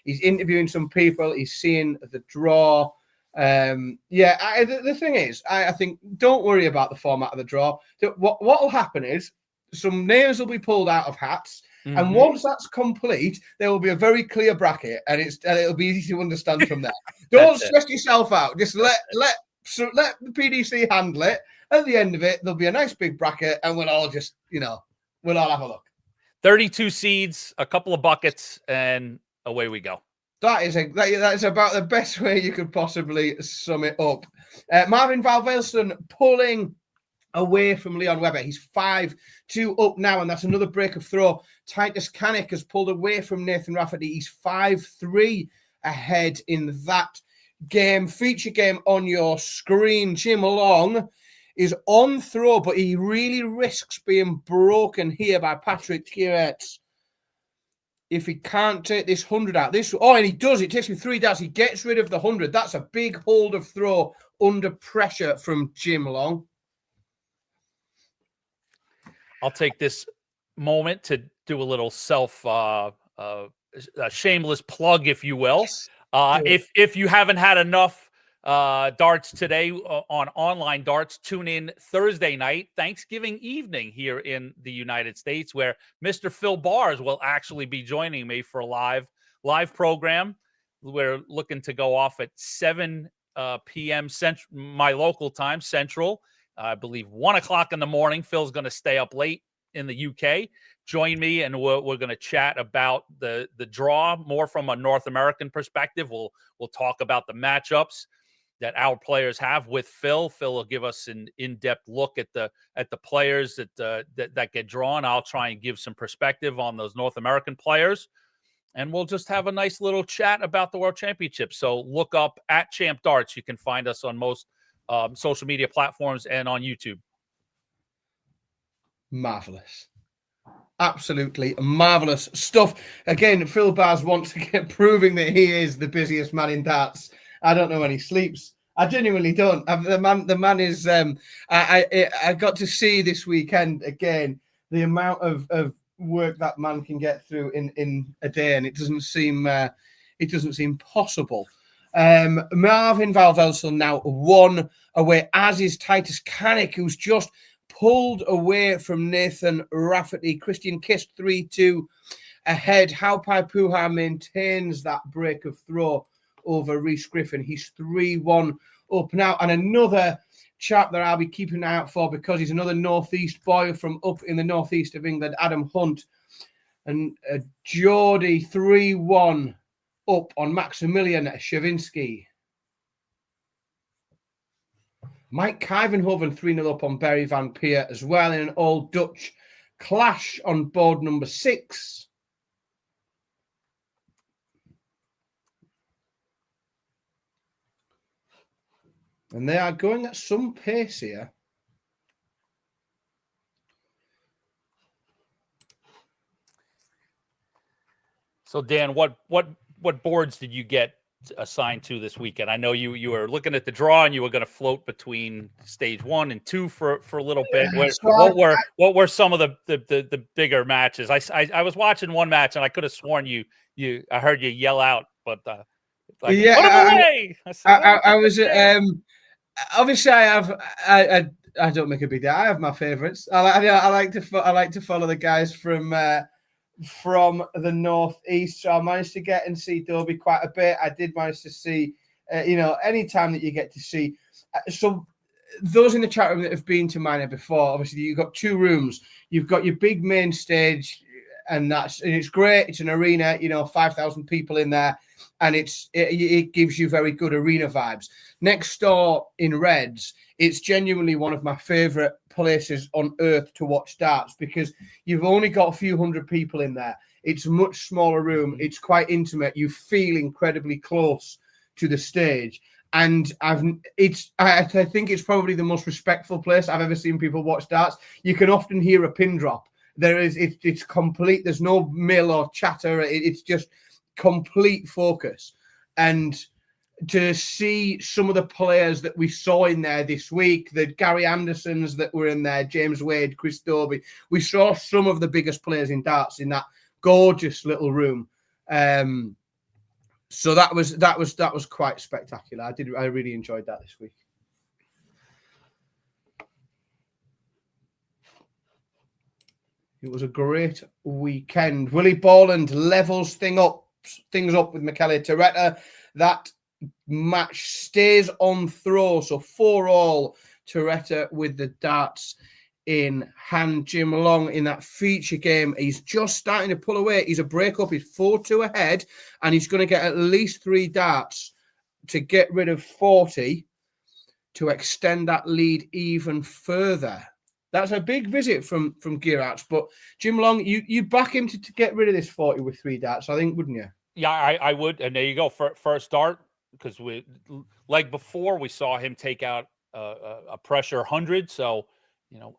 Speaker 1: he's interviewing some people. He's seeing the draw. The thing is, I think don't worry about the format of the draw. What will happen is some names will be pulled out of hats, and once that's complete, there will be a very clear bracket, and it'll be easy to understand from there. Don't stress yourself out. Just let the PDC handle it. At the end of it, there'll be a nice big bracket, and we'll all just we'll all have a look.
Speaker 2: 32 seeds, a couple of buckets, and away we go.
Speaker 1: That is about the best way you could possibly sum it up. Marvin van Velzen pulling away from Leon Webber. He's 5-2 up now, and that's another break of throw. Titus Canick has pulled away from Nathan Rafferty. He's 5-3 ahead in that game. Feature game on your screen. Jim Long is on throw, but he really risks being broken here by Patrick Tierets. If he can't take this 100 out, and he does. It takes him 3 darts. He gets rid of the 100. That's a big hold of throw under pressure from Jim Long.
Speaker 2: I'll take this moment to do a little shameless plug, if you will. If you haven't had enough darts today on Online Darts, tune in Thursday night, Thanksgiving evening here in the United States, where Mr. Phil Bars will actually be joining me for a live program. We're looking to go off at 7 p.m. my local time, Central. I believe 1 o'clock in the morning. Phil's going to stay up late in the UK. Join me, and we're going to chat about the draw more from a North American perspective. We'll talk about the matchups that our players have with Phil. Phil will give us an in-depth look at the players that get drawn. I'll try and give some perspective on those North American players, and we'll just have a nice little chat about the World Championship. So look up at Champ Darts. You can find us on most social media platforms and on YouTube.
Speaker 1: Marvelous. Absolutely marvelous stuff. Again, Phil Bars wants to get proving that he is the busiest man in darts. I don't know when he sleeps. I genuinely don't. The man is. I got to see this weekend again the amount of work that man can get through in a day, and it doesn't seem possible. Marvin van Velzen now 1 away, as is Titus Canick, who's just pulled away from Nathan Rafferty. Christian Kist 3-2 ahead. Haupai Puha maintains that break of throw over Reese Griffin. He's 3-1 up now, and another chap that I'll be keeping an eye out for because he's another Northeast boy from up in the northeast of England, Adam Hunt. And Geordie 3-1 up on Maximilian Shavinsky. Mike Kijvenhoven 3-0 up on Barry Van Peer as well in an all Dutch clash on board number 6. And they are going at some pace here.
Speaker 2: So Dan, what boards did you get assigned to this weekend? I know you were looking at the draw and you were going to float between stage 1 and 2 for a little bit. What were some of the bigger matches? I was watching one match and I could have sworn I heard you yell out, but put him away.
Speaker 1: I was obviously I don't make a big deal. I have my favorites. I like to follow the guys from the northeast, so I managed to get and see Dobie quite a bit. I did manage to see, any time that you get to see. So those in the chat room that have been to Minor before, obviously you've got 2 rooms. You've got your big main stage, and it's great. It's an arena, 5,000 people in there, and it gives you very good arena vibes. Next door in Reds, it's genuinely one of my favorite places on earth to watch darts because you've only got a few hundred people in there. It's a much smaller room. It's quite intimate. You feel incredibly close to the stage. And I think it's probably the most respectful place I've ever seen people watch darts. You can often hear a pin drop. It's complete. There's no mill or chatter. It's just complete focus. And to see some of the players that we saw in there this week, the Gary Andersons that were in there, James Wade, Chris Dobie, we saw some of the biggest players in darts in that gorgeous little room. So that was quite spectacular. I really enjoyed that this week. It was a great weekend. Willie Borland levels things up with Michele Torretta. That match stays on throw. So 4-all Torretta with the darts in hand. Jim Long in that feature game. He's just starting to pull away. He's a break-up. He's 4-2 ahead, and he's going to get at least 3 darts to get rid of 40 to extend that lead even further. That's a big visit from Geararts, but Jim Long, you back him to get rid of this 40 with 3 darts, I think, wouldn't you?
Speaker 2: Yeah, I would. And there you go. First dart, because like before, we saw him take out a pressure 100. So,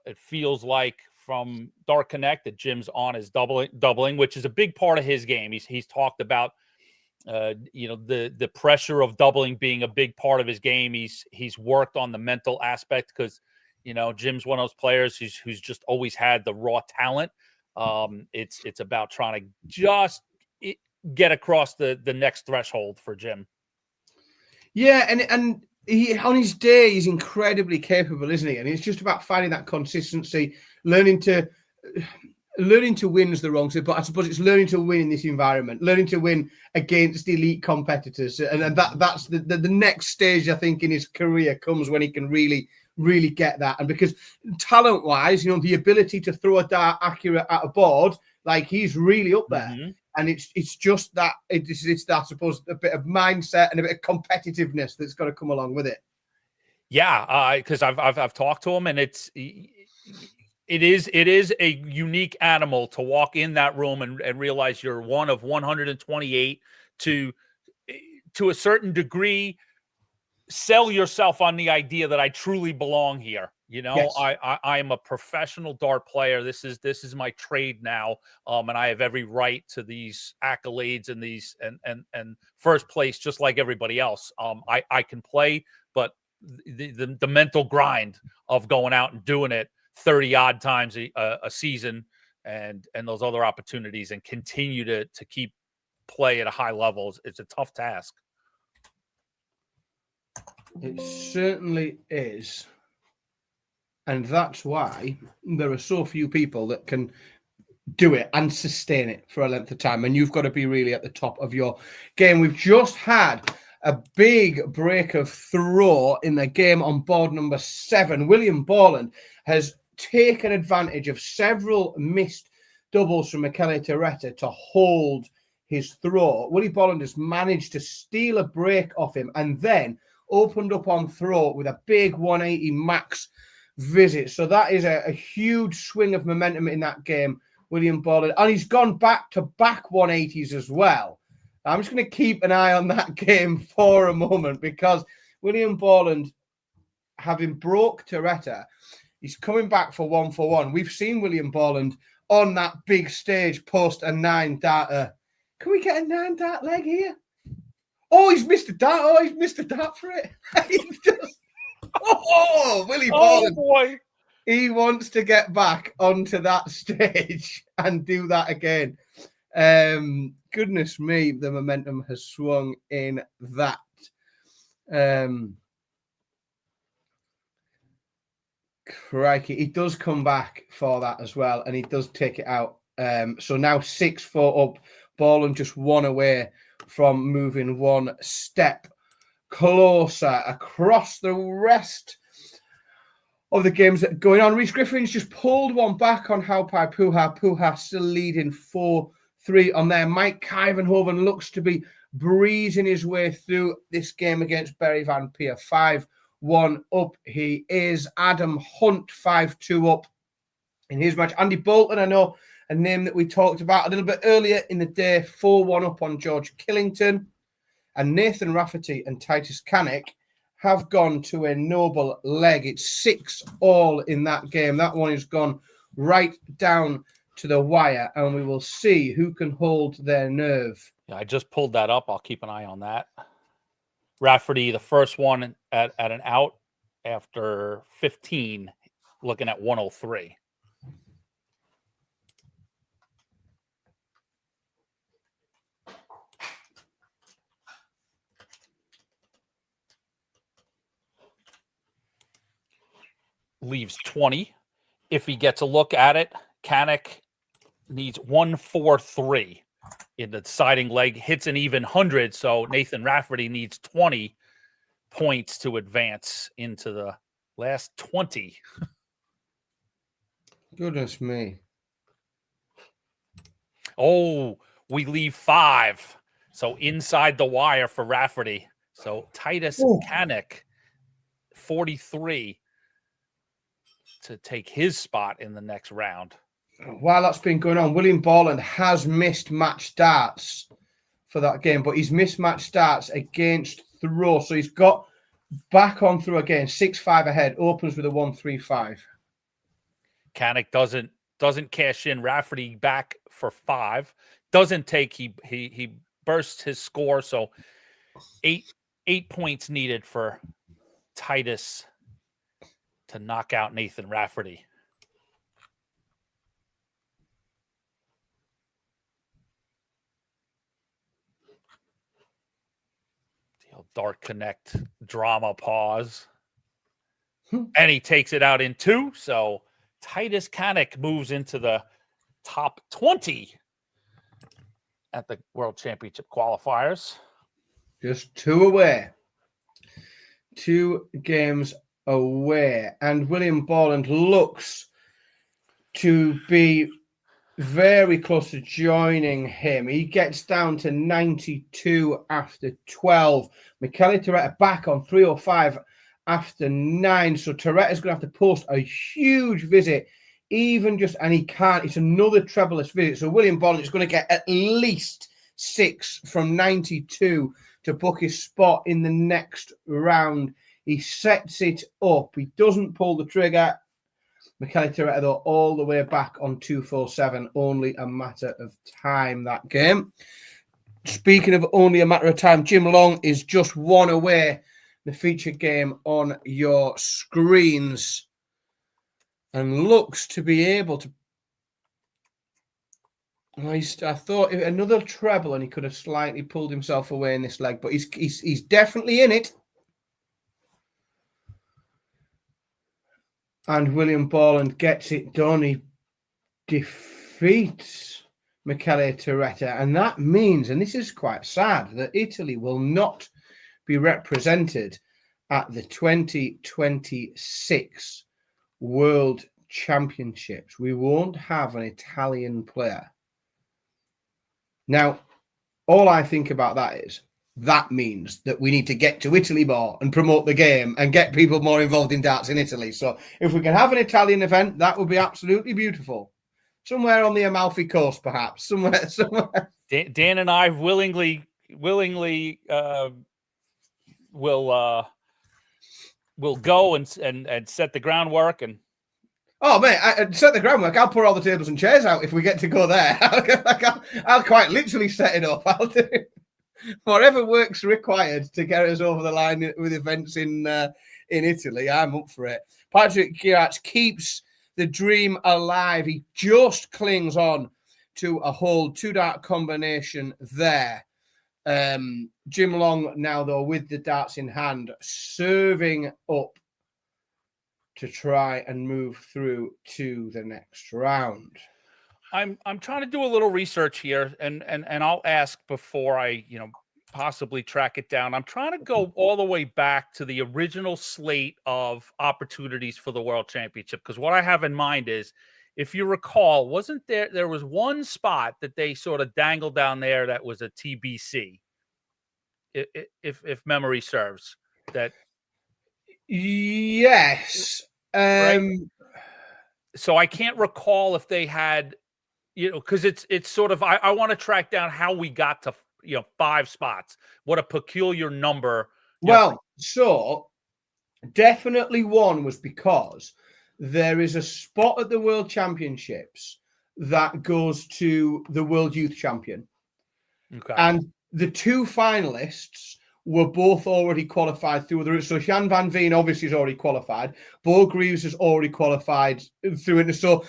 Speaker 2: it feels like from Dart Connect that Jim's on his doubling, which is a big part of his game. He's talked about, the pressure of doubling being a big part of his game. He's worked on the mental aspect because, Jim's one of those players who's just always had the raw talent. It's about trying to just get across the next threshold for Jim.
Speaker 1: Yeah, and he on his day he's incredibly capable, isn't he? And it's just about finding that consistency, learning to win is the wrong thing, but I suppose it's learning to win in this environment, learning to win against elite competitors, and that's the next stage I think in his career comes when he can really get that. And because talent wise, the ability to throw a dart accurate at a board, like he's really up there. Mm-hmm. And it's just that it's that, I suppose, a bit of mindset and a bit of competitiveness that's got to come along with it.
Speaker 2: Yeah, because I've talked to him, and it is a unique animal to walk in that room and realize you're one of 128 to a certain degree. Sell yourself on the idea that I truly belong here. Yes. I am a professional dart player. This is my trade now. And I have every right to these accolades and these and first place, just like everybody else. I can play, but the mental grind of going out and doing it 30 odd times a season and those other opportunities and continue to keep play at a high level. It's a tough task.
Speaker 1: It certainly is. And that's why there are so few people that can do it and sustain it for a length of time. And you've got to be really at the top of your game. We've just had a big break of throw in the game on board number 7. William Borland has taken advantage of several missed doubles from Michele Torretta to hold his throw. Willie Borland has managed to steal a break off him and then opened up on throw with a big 180 max visit. So that is a huge swing of momentum in that game, William Borland. And he's gone back to back 180s as well. I'm just going to keep an eye on that game for a moment because William Borland, having broke Torretta, he's coming back for 1-for-1. We've seen William Borland on that big stage post a 9-darter. Can we get a 9-dart leg here? Oh, he's missed a dart. Oh, he's missed a dart for it. He's just... Oh, Willie Borland.
Speaker 2: Oh, boy.
Speaker 1: He wants to get back onto that stage and do that again. Goodness me, the momentum has swung in that. Crikey, he does come back for that as well, and he does take it out. So now 6-4 up. Borland just one away from moving one step closer across the rest of the games that are going on. Rhys Griffin's just pulled one back on Haupai Puha. Puha still leading 4-3 on there. Mike Kyvenhoven looks to be breezing his way through this game against Barry Van Peer. 5-1 up he is. Adam Hunt 5-2 up in his match. Andy Bolton, I know, a name that we talked about a little bit earlier in the day, 4-1 up on George Killington. And Nathan Rafferty and Titus Kanek have gone to a noble leg. It's 6-all in that game. That one has gone right down to the wire, and we will see who can hold their nerve.
Speaker 2: Yeah, I just pulled that up. I'll keep an eye on that. Rafferty, the first one at an out after 15, looking at 103. Leaves 20. If he gets a look at it, Kanek needs 143 in the deciding leg, hits an even 100. So Nathan Rafferty needs 20 points to advance into the last 20.
Speaker 1: Goodness me.
Speaker 2: Oh, we leave 5. So inside the wire for Rafferty. So Titus Kanek, 43. To take his spot in the next round.
Speaker 1: While that's been going on, William Borland has missed match darts for that game, but he's missed match starts against throw. So he's got back on through again, 6-5 ahead, opens with a 1-3-5.
Speaker 2: Kanek doesn't cash in. Rafferty back for 5. Doesn't take, he bursts his score. So 8 points needed for Titus to knock out Nathan Rafferty. The old Dark Connect drama pause. And he takes it out in 2. So Titus Kanek moves into the top 20 at the World Championship qualifiers.
Speaker 1: Just 2 away. 2 games away, and William Borland looks to be very close to joining him. He gets down to 92 after 12. Michele Torretta back on 305 after 9. So Torretta's going to have to post a huge visit, even just, and he can't. It's another trebleless visit. So William Borland is going to get at least 6 from 92 to book his spot in the next round. He sets it up. He doesn't pull the trigger. Michele Torretta, though, all the way back on 247. Only a matter of time, that game. Speaking of only a matter of time, Jim Long is just 1 away. The featured game on your screens. And looks to be able to... I thought another treble and he could have slightly pulled himself away in this leg. But he's definitely in it. And William Borland gets it done. He defeats Michele Torretta. And that means, and this is quite sad, that Italy will not be represented at the 2026 World Championships. We won't have an Italian player. Now, all I think about that is that means that we need to get to Italy more and promote the game and get people more involved in darts in Italy. So if we can have an Italian event, that would be absolutely beautiful. Somewhere on the Amalfi Coast, perhaps. Somewhere.
Speaker 2: Dan and I willingly will go and set the groundwork and.
Speaker 1: Oh, mate, I set the groundwork. I'll put all the tables and chairs out if we get to go there. I'll quite literally set it up. I'll do whatever work's required to get us over the line with events in Italy. I'm up for it. Patrick Girats keeps the dream alive. He just clings on to a hold, 2-dart combination there. Jim Long now, though, with the darts in hand, serving up to try and move through to the next round.
Speaker 2: I'm trying to do a little research here, and I'll ask before I possibly track it down. I'm trying to go all the way back to the original slate of opportunities for the World Championship, because what I have in mind is, if you recall, wasn't there was one spot that they sort of dangled down there that was a TBC, if memory serves. That
Speaker 1: yes.
Speaker 2: Right? So I can't recall if they had, because it's sort of, I want to track down how we got to 5 spots. What a peculiar number.
Speaker 1: Well, so definitely one was because there is a spot at the World Championships that goes to the World Youth Champion.
Speaker 2: Okay.
Speaker 1: And the 2 finalists were both already qualified through the route. So Jan van Veen obviously is already qualified. Bo Greaves has already qualified through it. So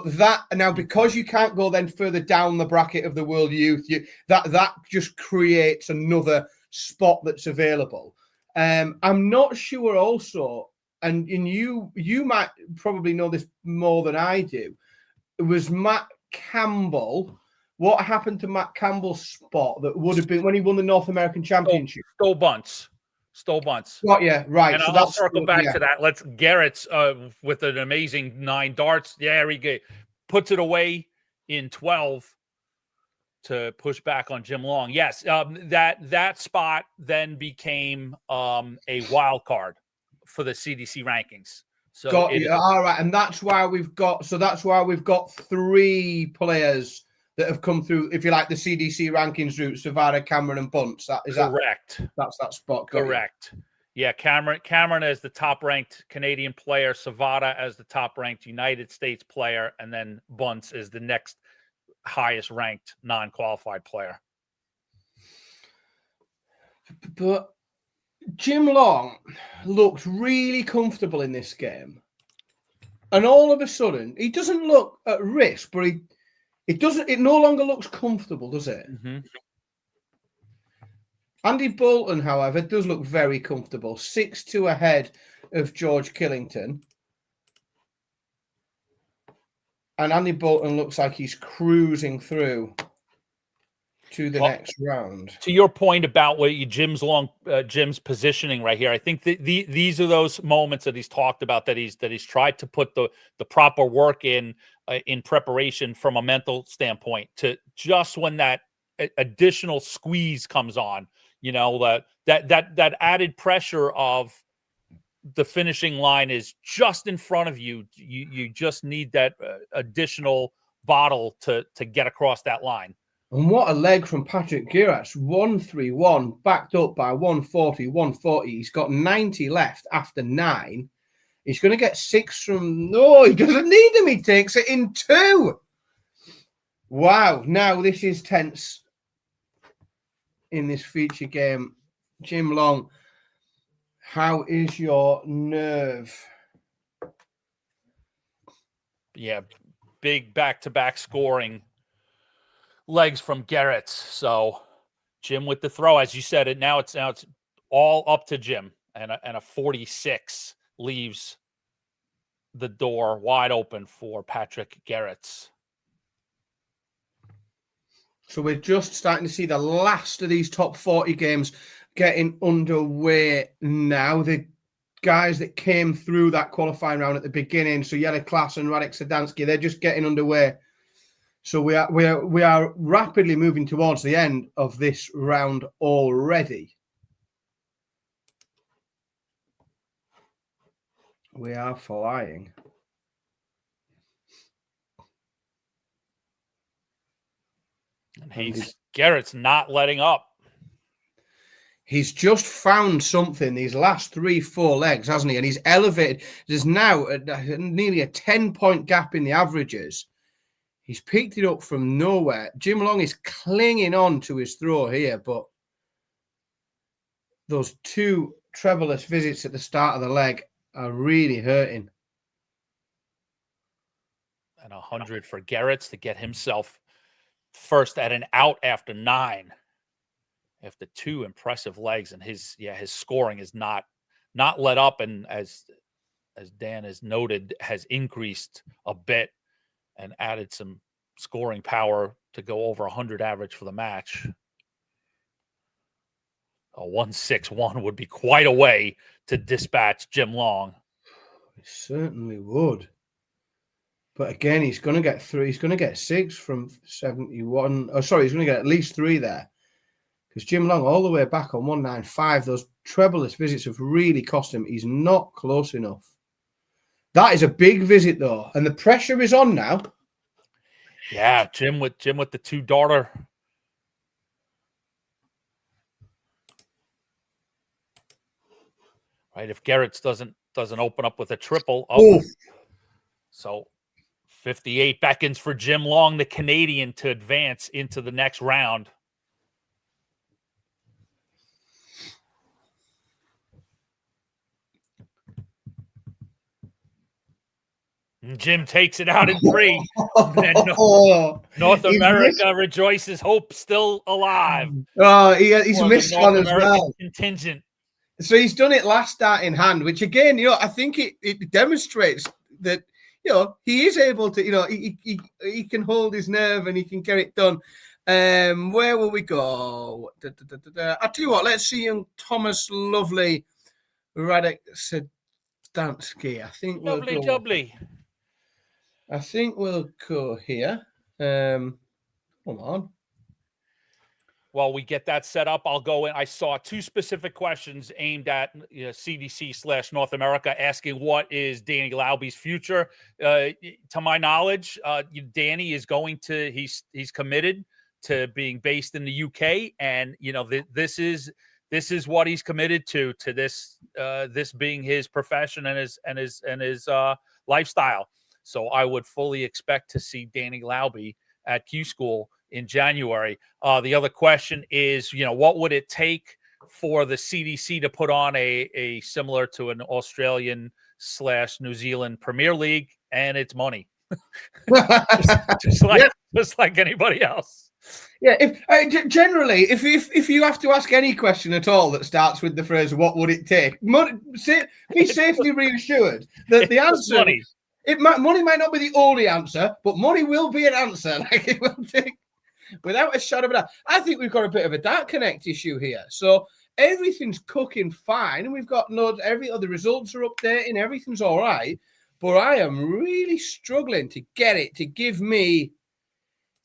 Speaker 1: that now, because you can't go then further down the bracket of the World Youth, that just creates another spot that's available. I'm not sure also, and you might probably know this more than I do. It was Matt Campbell. What happened to Matt Campbell's spot that would have been when he won the North American Championship?
Speaker 2: Stowe bunts.
Speaker 1: Well, yeah, right.
Speaker 2: And
Speaker 1: so
Speaker 2: I'll circle back to that. Let's Garrett's with an amazing 9 darts. Yeah, he puts it away in 12 to push back on Jim Long. Yes, that spot then became a wild card for the CDC rankings. So
Speaker 1: all right, and that's why we've got 3 players that have come through, if you like, the CDC rankings route: Savada, Cameron, and Bunce. Is
Speaker 2: correct?
Speaker 1: That's that spot.
Speaker 2: Correct. Yeah, Cameron as the top-ranked Canadian player, Savada as the top-ranked United States player, and then Bunce is the next highest-ranked non-qualified player.
Speaker 1: But Jim Long looked really comfortable in this game, and all of a sudden, he doesn't look at risk, but it no longer looks comfortable, does it?
Speaker 2: Mm-hmm.
Speaker 1: Andy Bolton, however, does look very comfortable. 6-2 ahead of George Killington. And Andy Bolton looks like he's cruising through to the next round.
Speaker 2: To your point about Jim's positioning right here, I think these are those moments that he's talked about, that he's tried to put the proper work in preparation from a mental standpoint, to just when that additional squeeze comes on, that added pressure of the finishing line is just in front of you. You just need that additional bottle to get across that line.
Speaker 1: And what a leg from Patrick Girats. 131, backed up by 140, 140. He's got 90 left after 9. He's going to get 6 from... No, he doesn't need him. He takes it in 2. Wow. Now this is tense in this feature game. Jim Long, how is your nerve?
Speaker 2: Yeah, big back-to-back scoring legs from Garrett's. So Jim with the throw, as you said it. Now it's all up to Jim, and a 46 leaves the door wide open for Patrick Garrett's.
Speaker 1: So we're just starting to see the last of these top 40 games getting underway now. The guys that came through that qualifying round at the beginning, so Jelle Klaas and Radek Sedansky, they're just getting underway. So we are rapidly moving towards the end of this round already. We are flying.
Speaker 2: And Garrett's not letting up.
Speaker 1: He's just found something these last 3-4 legs, hasn't he? And he's elevated. There's now nearly a 10-point gap in the averages. He's picked it up from nowhere. Jim Long is clinging on to his throw here, but those 2 trebleless visits at the start of the leg are really hurting.
Speaker 2: And 100 for Garrett's to get himself first at an out after 9. After 2 impressive legs, and his scoring is not let up, and as Dan has noted, has increased a bit and added some scoring power to go over 100 average for the match. A 161 would be quite a way to dispatch Jim Long.
Speaker 1: It certainly would. But again, he's going to get 3. He's going to get 6 from 71. Oh, sorry, he's going to get at least 3 there. Because Jim Long, all the way back on 195, those trebleless visits have really cost him. He's not close enough. That is a big visit, though. And the pressure is on now.
Speaker 2: Yeah, Jim with the 2 darter. Right, if Garrett's doesn't open up with a triple. Oh. So 58 beckons for Jim Long, the Canadian, to advance into the next round. Jim takes it out in 3. North America rejoices, hope still alive.
Speaker 1: Oh, he's missed one as well.
Speaker 2: Contingent.
Speaker 1: So he's done it last start in hand, which again, I think it demonstrates that, he is able to, he can hold his nerve and he can get it done. Where will we go? I'll tell you what, let's see young Thomas Lovely Radek Sedansky. I think I think we'll go here. Hold on.
Speaker 2: While we get that set up, I'll go in. I saw 2 specific questions aimed at CDC / North America, asking what is Danny Lauby's future. To my knowledge, Danny is going to. He's committed to being based in the UK, and this is what he's committed to this this being his profession and his lifestyle. So I would fully expect to see Danny Lauby at Q School in January. The other question is, what would it take for the CDC to put on a similar to an Australian / New Zealand Premier League? And it's money, just like anybody else.
Speaker 1: Yeah. Generally, if you have to ask any question at all that starts with the phrase "what would it take," be safely reassured that the answer.
Speaker 2: Money.
Speaker 1: Money might not be the only answer, but money will be an answer. Like it will take, without a shadow of a doubt. I think we've got a bit of a Dark Connect issue here. So everything's cooking fine, and we've got the results are updating, everything's all right. But I am really struggling to get it to give me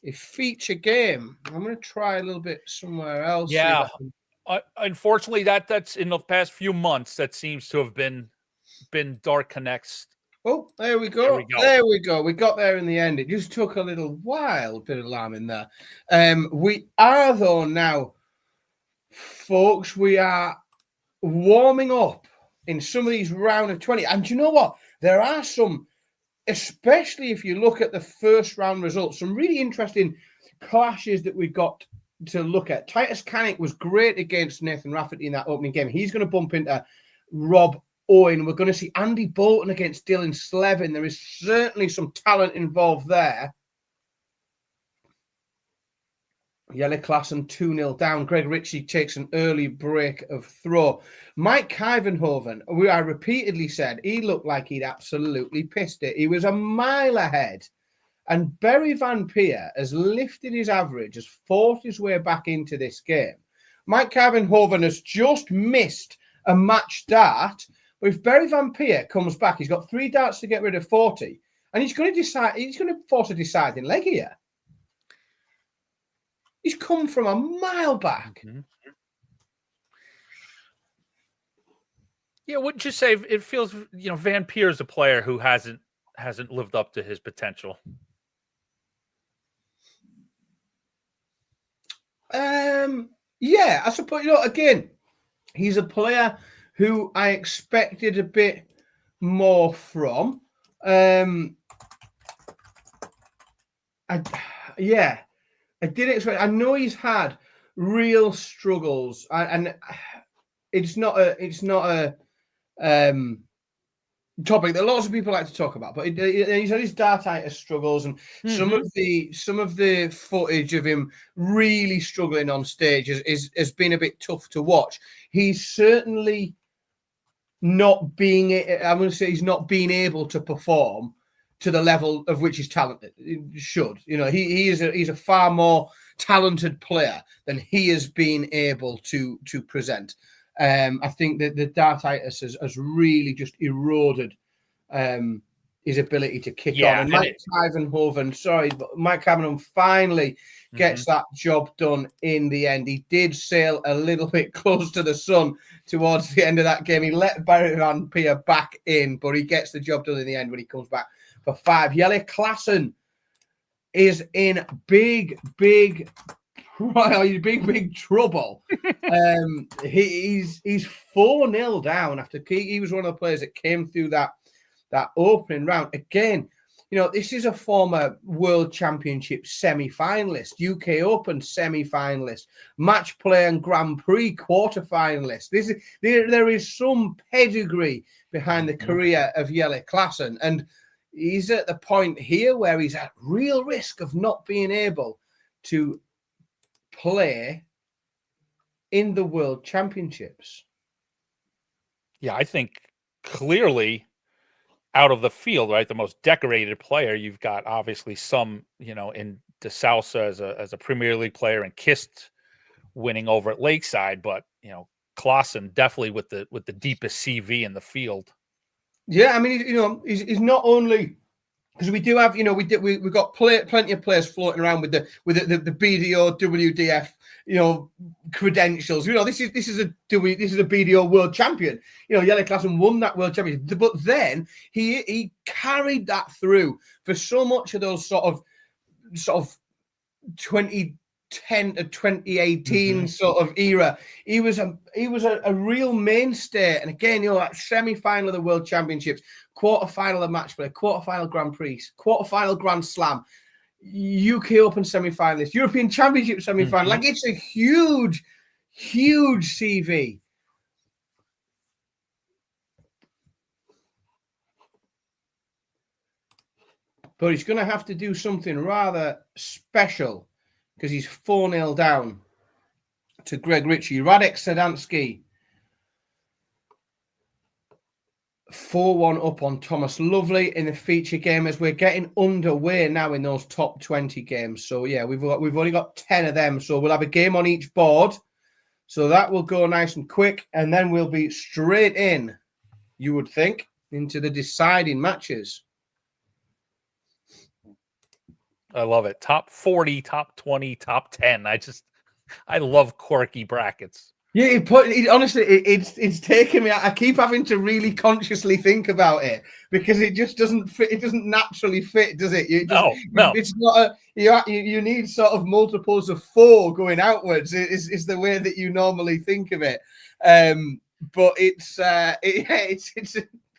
Speaker 1: a feature game. I'm going to try a little bit somewhere else.
Speaker 2: Yeah. Unfortunately, that's in the past few months that seems to have been Dark Connects.
Speaker 1: Oh, there we go. There we go. We got there in the end. It just took a little while, bit of lambing there. We are, though, now, folks, we are warming up in some of these round of 20. And do you know what? There are some, especially if you look at the first round results, some really interesting clashes that we got to look at. Titus Canick was great against Nathan Rafferty in that opening game. He's going to bump into Rob Owen. We're going to see Andy Bolton against Dylan Slevin. There is certainly some talent involved there. Jelle Klassen 2-0 down. Greg Ritchie takes an early break of throw. Mike Kyvenhoven, I repeatedly said he looked like he'd absolutely pissed it. He was a mile ahead. And Barry Van Peer has lifted his average, has fought his way back into this game. Mike Carvenhoven has just missed a match dart. But if Barry Van Peer comes back, he's got 3 darts to get rid of 40. And he's going to force a deciding leg here. He's come from a mile back.
Speaker 2: Mm-hmm. Yeah, wouldn't you say it feels, Van Peer is a player who hasn't lived up to his potential?
Speaker 1: Yeah, I suppose, again, he's a player who I expected a bit more from. I did expect. I know he's had real struggles, and it's not a topic that lots of people like to talk about. But he's had his dartitis struggles, and some of the footage of him really struggling on stage has been a bit tough to watch. He's certainly not being. I'm going to say he's not being able to perform to the level of which he's talented. Should he's a far more talented player than he has been able to present. I think that the dartitis has really just eroded his ability to kick on. And Mike Carvenhoven finally gets that job done in the end. He did sail a little bit close to the sun towards the end of that game. He let Barry Van Peer back in, but he gets the job done in the end when he comes back for 5. Jelle Klassen is in big trouble. He's 4-0 down after he was one of the players that came through that opening round. Again, this is a former World Championship semi-finalist, UK Open semi-finalist, Match Play and Grand Prix quarter-finalist. There is some pedigree behind the career of Jelle Klassen, and he's at the point here where he's at real risk of not being able to play in the World Championships.
Speaker 2: Yeah, I think clearly out of the field, right, the most decorated player. You've got obviously some, in De Sousa as a Premier League player, and Kist winning over at Lakeside, but Klassen definitely with the deepest CV in the field.
Speaker 1: Yeah, I mean, he's not only, because we do have, we've got plenty of players floating around with the BDO WDF, credentials. This is a BDO world champion. Jelle Klassen won that world championship, but then he carried that through for so much of those sort of 2010 to 2018 sort of era. He was a real mainstay. And again, that semi-final of the World Championships, quarter-final of Match Play, quarter-final Grand Prix, quarter-final Grand Slam, UK Open semi-finalist, European Championship semi-final. Like, it's a huge CV. But he's going to have to do something rather special, because he's 4-0 down to Greg Ritchie. Radek Sedansky 4-1 up on Thomas Lovely in the feature game, as we're getting underway now in those top 20 games. So yeah, we've only got 10 of them, so we'll have a game on each board. So that will go nice and quick, and then we'll be straight in, you would think, into the deciding matches.
Speaker 2: I love it. Top 40, top 20, top 10. I love quirky brackets.
Speaker 1: Yeah, honestly, it's taken me. I keep having to really consciously think about it, because it just doesn't fit. It doesn't naturally fit, does it?
Speaker 2: No.
Speaker 1: It's not you need sort of multiples of 4 going outwards. Is the way that you normally think of it. But it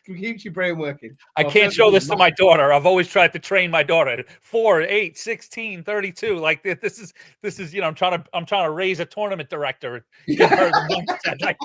Speaker 1: keeps your brain working.
Speaker 2: I can't show this to my daughter. I've always tried to train my daughter. 4, 8, 16, 32. Like, this is I'm trying to raise a tournament director. Give her the like,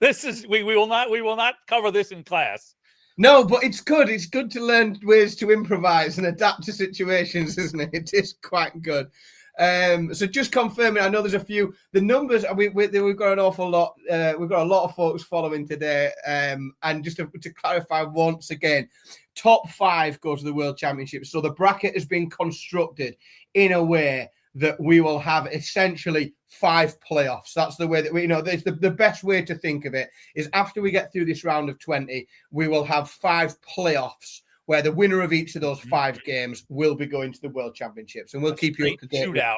Speaker 2: this is we will not cover this in class.
Speaker 1: No, but it's good. It's good to learn ways to improvise and adapt to situations, isn't it? It is quite good. So just confirming, I know there's a few. The numbers, we've got an awful lot. We've got a lot of folks following today. And just to clarify once again, top 5 go to the World Championships. So the bracket has been constructed in a way that we will have essentially 5 playoffs. That's the way that we, the best way to think of it is after we get through this round of 20, we will have 5 playoffs where the winner of each of those 5 games will be going to the World Championships, and we'll keep you up to date.
Speaker 2: Shootout.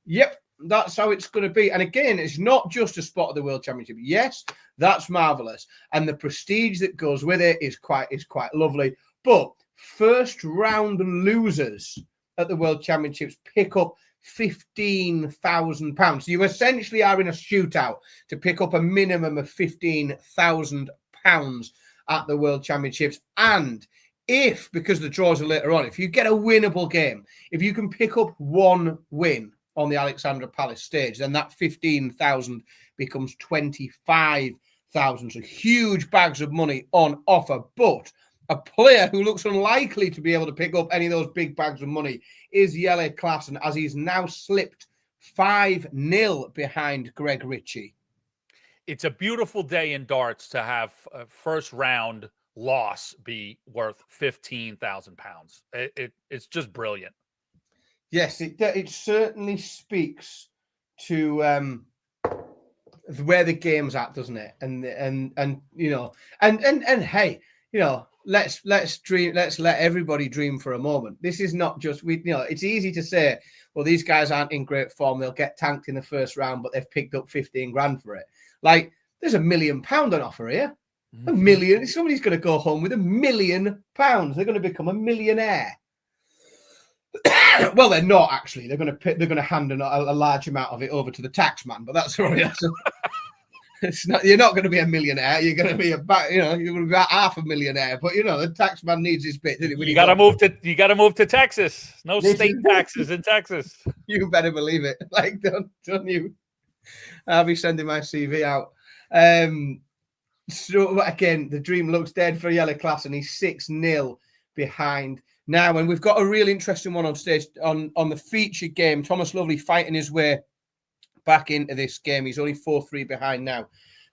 Speaker 1: Yep, that's how it's going to be. And again, it's not just a spot at the World Championship. Yes, that's marvelous, and the prestige that goes with it is quite lovely. But first round losers at the World Championships pick up £15,000. So you essentially are in a shootout to pick up a minimum of £15,000 at the World Championships. And if, because the draws are later on, if you get a winnable game, if you can pick up 1 win on the Alexandra Palace stage, then that 15,000 becomes 25,000. So huge bags of money on offer. But a player who looks unlikely to be able to pick up any of those big bags of money is Jelle Klaassen, as he's now slipped 5-0 behind Greg Ritchie.
Speaker 2: It's a beautiful day in darts to have a first round loss be worth £15,000. It's just brilliant.
Speaker 1: Yes, it certainly speaks to where the game's at, doesn't it? And hey, let's dream. Let's let everybody dream for a moment. This is not just it's easy to say, well, these guys aren't in great form. They'll get tanked in the first round, but they've picked up 15 grand for it. Like, there's £1 million on offer here. $1 million. Somebody's going to go home with £1 million. They're going to become a millionaire. Well, they're not actually. They're going to hand a large amount of it over to the tax man. But that's all right. It's not. You're not going to be a millionaire. You're going to be you're going to be about half a millionaire. But the tax man needs his bit.
Speaker 2: You got to move to Texas. No state taxes in Texas.
Speaker 1: You better believe it. Like, don't you? I'll be sending my CV out. So again, the dream looks dead for Jelle Klaassen. He's 6-0 behind now, and we've got a really interesting one on stage on the featured game. Thomas Lovely fighting his way back into this game. He's only 4-3 behind now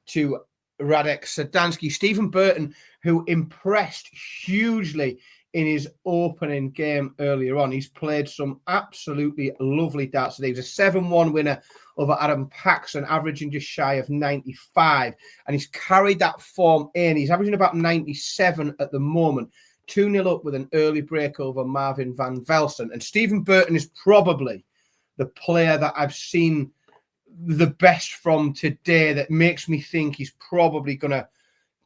Speaker 1: to Radek Sadansky. Stephen Burton, who impressed hugely in his opening game earlier on. He's played some absolutely lovely darts today. He was a 7-1 winner over Adam Paxson, averaging just shy of 95. And he's carried that form in. He's averaging about 97 at the moment. 2-0 up with an early break over Marvin van Velsen. And Stephen Burton is probably the player that I've seen the best from today that makes me think he's probably going to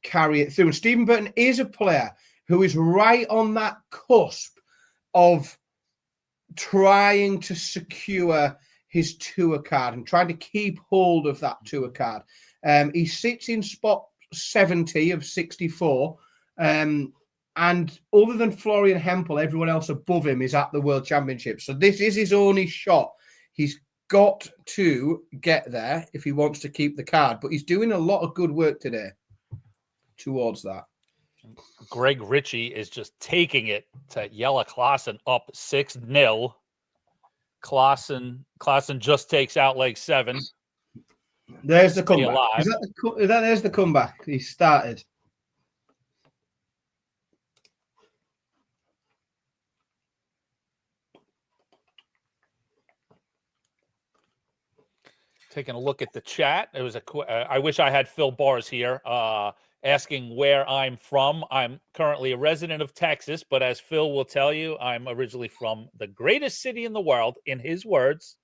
Speaker 1: carry it through. And Stephen Burton is a player who is right on that cusp of trying to secure his tour card and trying to keep hold of that tour card. He sits in spot 70 of 64. And other than Florian Hempel, everyone else above him is at the World Championship. So this is his only shot. He's got to get there if he wants to keep the card. But he's doing a lot of good work today towards that.
Speaker 2: Greg Ritchie is just taking it to Jelle Klaassen up 6-0. Klaassen just takes out leg 7.
Speaker 1: There's the comeback. There's the comeback. He started.
Speaker 2: Taking a look at the chat. It was I wish I had Phil Bars here asking where I'm from. I'm currently a resident of Texas, but as Phil will tell you, I'm originally from the greatest city in the world, in his words.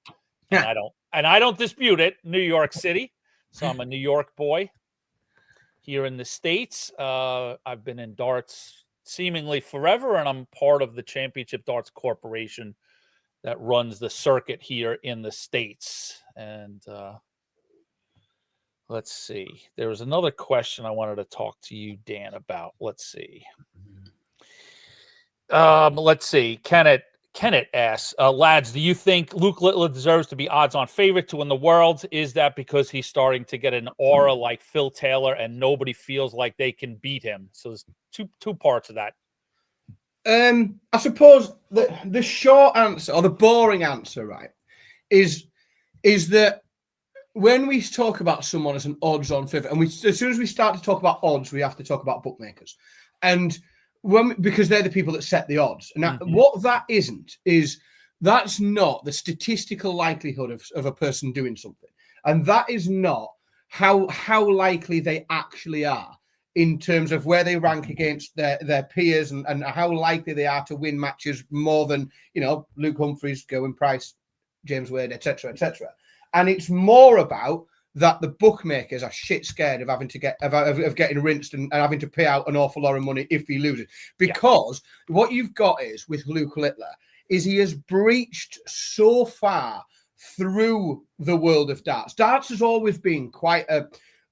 Speaker 2: And I don't dispute it, New York City. So I'm a New York boy here in the States. I've been in darts seemingly forever, and I'm part of the Championship Darts Corporation that runs the circuit here in the States. And let's see. There was another question I wanted to talk to you, Dan, about. Let's see. Kenneth asks, lads, do you think Luke Littler deserves to be odds-on favorite to win the World? Is that because he's starting to get an aura like Phil Taylor and nobody feels like they can beat him? So there's two parts of that.
Speaker 1: I suppose the short answer, or the boring answer, right, is that when we talk about someone as an odds-on favorite, and as soon as we start to talk about odds, we have to talk about bookmakers, and because they're the people that set the odds. Now, what that isn't is That's not the statistical likelihood of a person doing something. And that is not how likely they actually are in terms of where they rank against their peers and how likely they are to win matches more than, Luke Humphries, Gerwyn Price, James Wade, etc., etc. And it's more about that the bookmakers are shit scared of having to of getting rinsed and having to pay out an awful lot of money if he loses. Because what you've got is with Luke Littler is he has breached so far through the world of darts. Darts has always been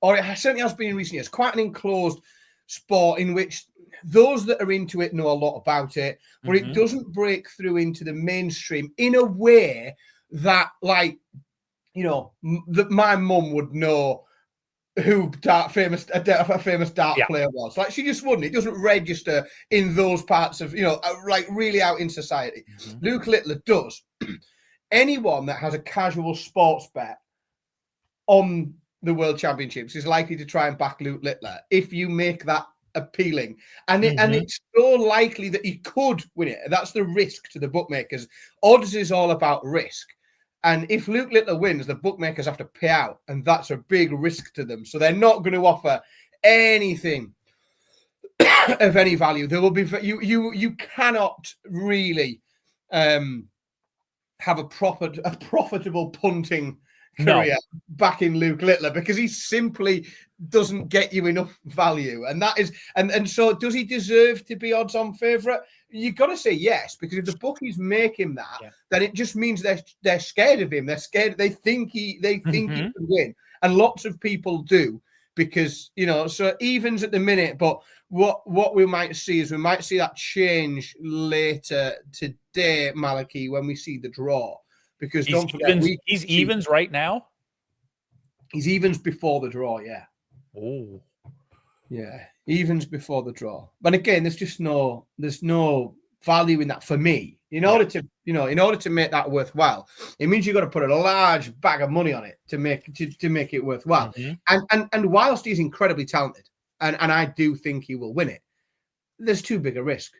Speaker 1: or it certainly has been in recent years, quite an enclosed sport in which those that are into it know a lot about it, but it doesn't break through into the mainstream in a way that, like, that my mum would know who a famous dart player was. Like, she just wouldn't. It doesn't register in those parts of, like really out in society. Luke Littler does. Anyone that has a casual sports bet on the World Championships is likely to try and back Luke Littler if you make that appealing. And it's so likely that he could win it. That's the risk to the bookmakers. Odds is all about risk. And if Luke Littler wins, the bookmakers have to pay out, and that's a big risk to them. So they're not going to offer anything of any value. There will be you cannot really have a profitable punting career back in Luke Littler because he simply doesn't get you enough value. And that is and so does he deserve to be odds on favourite? You got to say yes, because if the bookies make him that, then it just means they're scared of him. They're scared. They think he can win, and lots of people do because So evens at the minute, but what we might see is that change later today, Malachy, when we see the draw. Because don't forget,
Speaker 2: he's evens right now.
Speaker 1: He's evens before the draw. Yeah.
Speaker 2: Oh.
Speaker 1: Yeah, evens before the draw. But again, there's no value in that for me. In order to make that worthwhile, it means you've got to put a large bag of money on it to make it worthwhile. And whilst he's incredibly talented, and I do think he will win it, there's too big a risk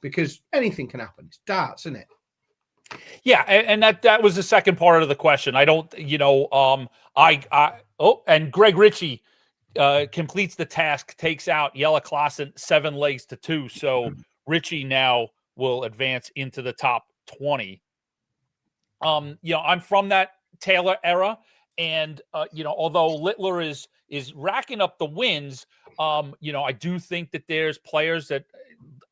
Speaker 1: because anything can happen. It's darts, isn't it?
Speaker 2: Yeah, and that was the second part of the question. I don't, and Greg Ritchie completes the task, takes out Jelle Klaassen 7 legs to 2. So Ritchie now will advance into the top 20. I'm from that Taylor era, and although Littler is racking up the wins, I do think that there's players that,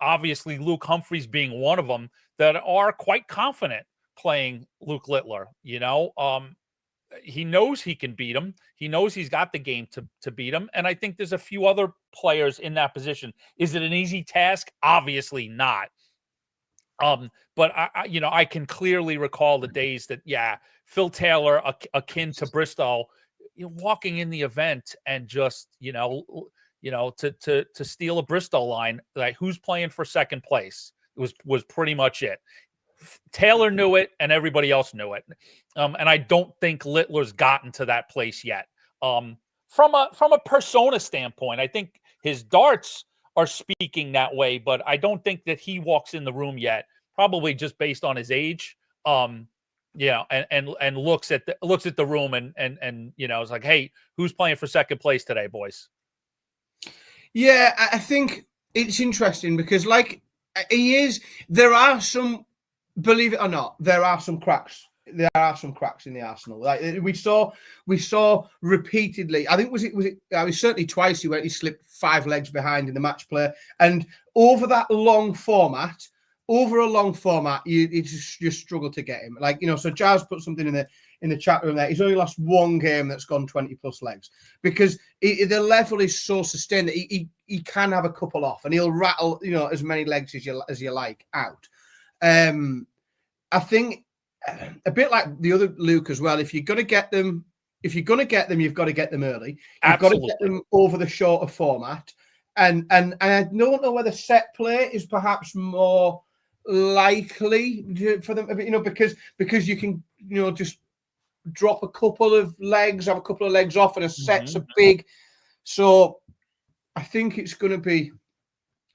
Speaker 2: obviously Luke Humphries being one of them, that are quite confident playing Luke Littler. He knows he can beat him. He knows he's got the game to beat him. And I think there's a few other players in that position. Is it an easy task? Obviously not. But I can clearly recall the days that, Phil Taylor, akin to Bristol, walking in the event and just, to steal a Bristol line, like who's playing for second place was pretty much it. Taylor knew it, and everybody else knew it. And I don't think Littler's gotten to that place yet. From a persona standpoint, I think his darts are speaking that way, but I don't think that he walks in the room yet. Probably just based on his age. And looks at the room and it's like, hey, who's playing for second place today, boys?
Speaker 1: Yeah, I think it's interesting because, like, there are some, believe it or not, there are some cracks. There are some cracks in the arsenal. Like we saw repeatedly. I think was it certainly twice he slipped 5 legs behind in the match play, and over a long format, you just struggle to get him. Like, so Jazz put something in the chat room there. He's only lost 1 game that's gone 20 plus legs because the level is so sustained that he can have a couple off and he'll rattle, as many legs as you like out. I think a bit like the other Luke as well. If you're going to get them, you've got to get them early. You've got to get them over the shorter format. And I don't know whether set play is perhaps more likely for them, because you can, just drop a couple of legs, have a couple of legs off, and a set's a big. So I think it's going to be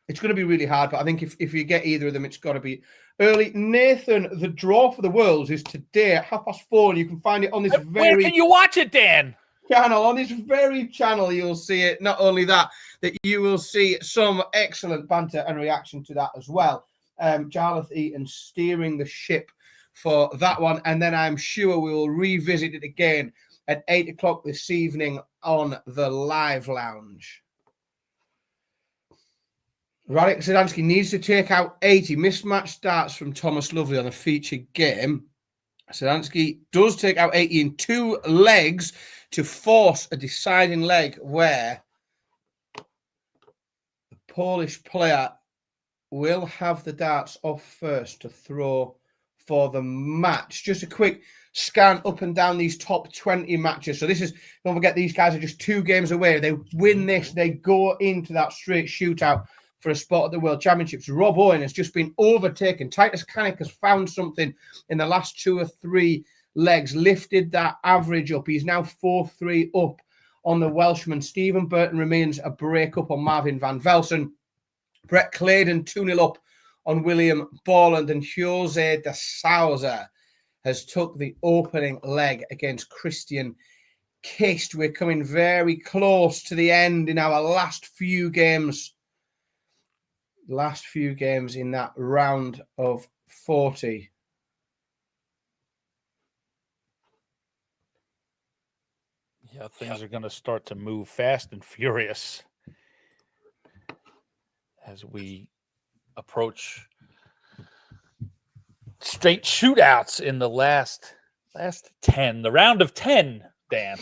Speaker 1: really hard. But I think if you get either of them, it's got to be early. Nathan, the draw for the Worlds is today at 4:30, and you can find it on this
Speaker 2: Where can you watch it, Dan?
Speaker 1: Channel. On this very channel, you'll see it. Not only that you will see some excellent banter and reaction to that as well. Jarlath Eaton steering the ship for that one, and then I'm sure we will revisit it again at 8 o'clock this evening on the Live Lounge. Radek Zadansky needs to take out 80. Mismatch starts from Thomas Lovely on a featured game. Zadansky does take out 80 in 2 legs to force a deciding leg where the Polish player will have the darts off first to throw for the match. Just a quick scan up and down these top 20 matches. So this is, don't forget, these guys are just 2 games away. They win this, they go into that straight shootout for a spot at the World Championships. Rob Owen has just been overtaken. Titus Kanik has found something in the last 2 or 3 legs, lifted that average up. He's now 4-3 up on the Welshman. Stephen Burton remains a break up on Marvin van Velsen. Brett Claydon 2-0 up on William Borland, and Jose de Souza has took the opening leg against Christian Kist. We're coming very close to the end in our last few games. Last few games in that round of 40.
Speaker 2: Yeah, things are going to start to move fast and furious as we approach straight shootouts in the last 10, the round of 10, Dan.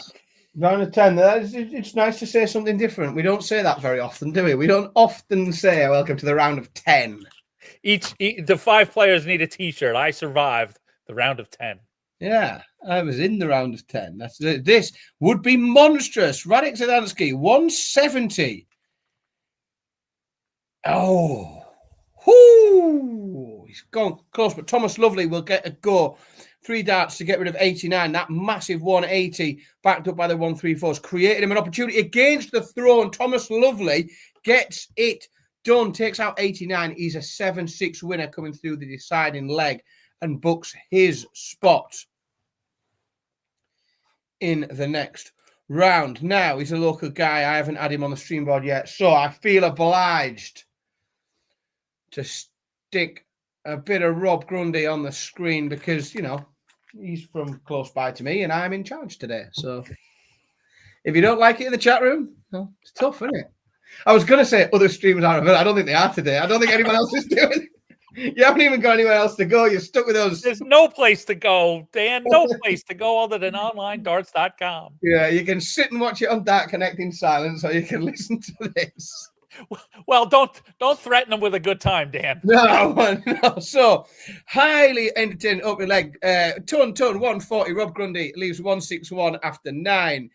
Speaker 1: Round of 10. It's nice to say something different. We don't say that very often, do we? We don't often say welcome to the round of 10.
Speaker 2: The 5 players need a t-shirt. I survived the round of 10.
Speaker 1: Yeah, I was in the round of 10. This would be monstrous. Radek Zadansky, 170. Oh, whoo! He's gone close, but Thomas Lovely will get a go. 3 darts to get rid of 89. That massive 180 backed up by the 134s created him an opportunity against the throw, and Thomas Lovely gets it done. Takes out 89. He's a 7-6 winner coming through the deciding leg and books his spot in the next round. Now, he's a local guy. I haven't had him on the stream board yet, so I feel obliged to stick a bit of Rob Grundy on the screen because, you know, he's from close by to me and I'm in charge today. So if you don't like it in the chat room, well, it's tough, isn't it? I was going to say other streamers are, but I don't think they are today. I don't think anyone else is doing it. You haven't even got anywhere else to go. You're stuck with us.
Speaker 2: There's no place to go, Dan. No place to go other than onlinedarts.com.
Speaker 1: Yeah, you can sit and watch it on Dart Connect in silence, or you can listen to this.
Speaker 2: Well, don't threaten them with a good time, Dan.
Speaker 1: No. So, highly entertaining opening leg. Ton, 140. Rob Grundy leaves 161 after 9.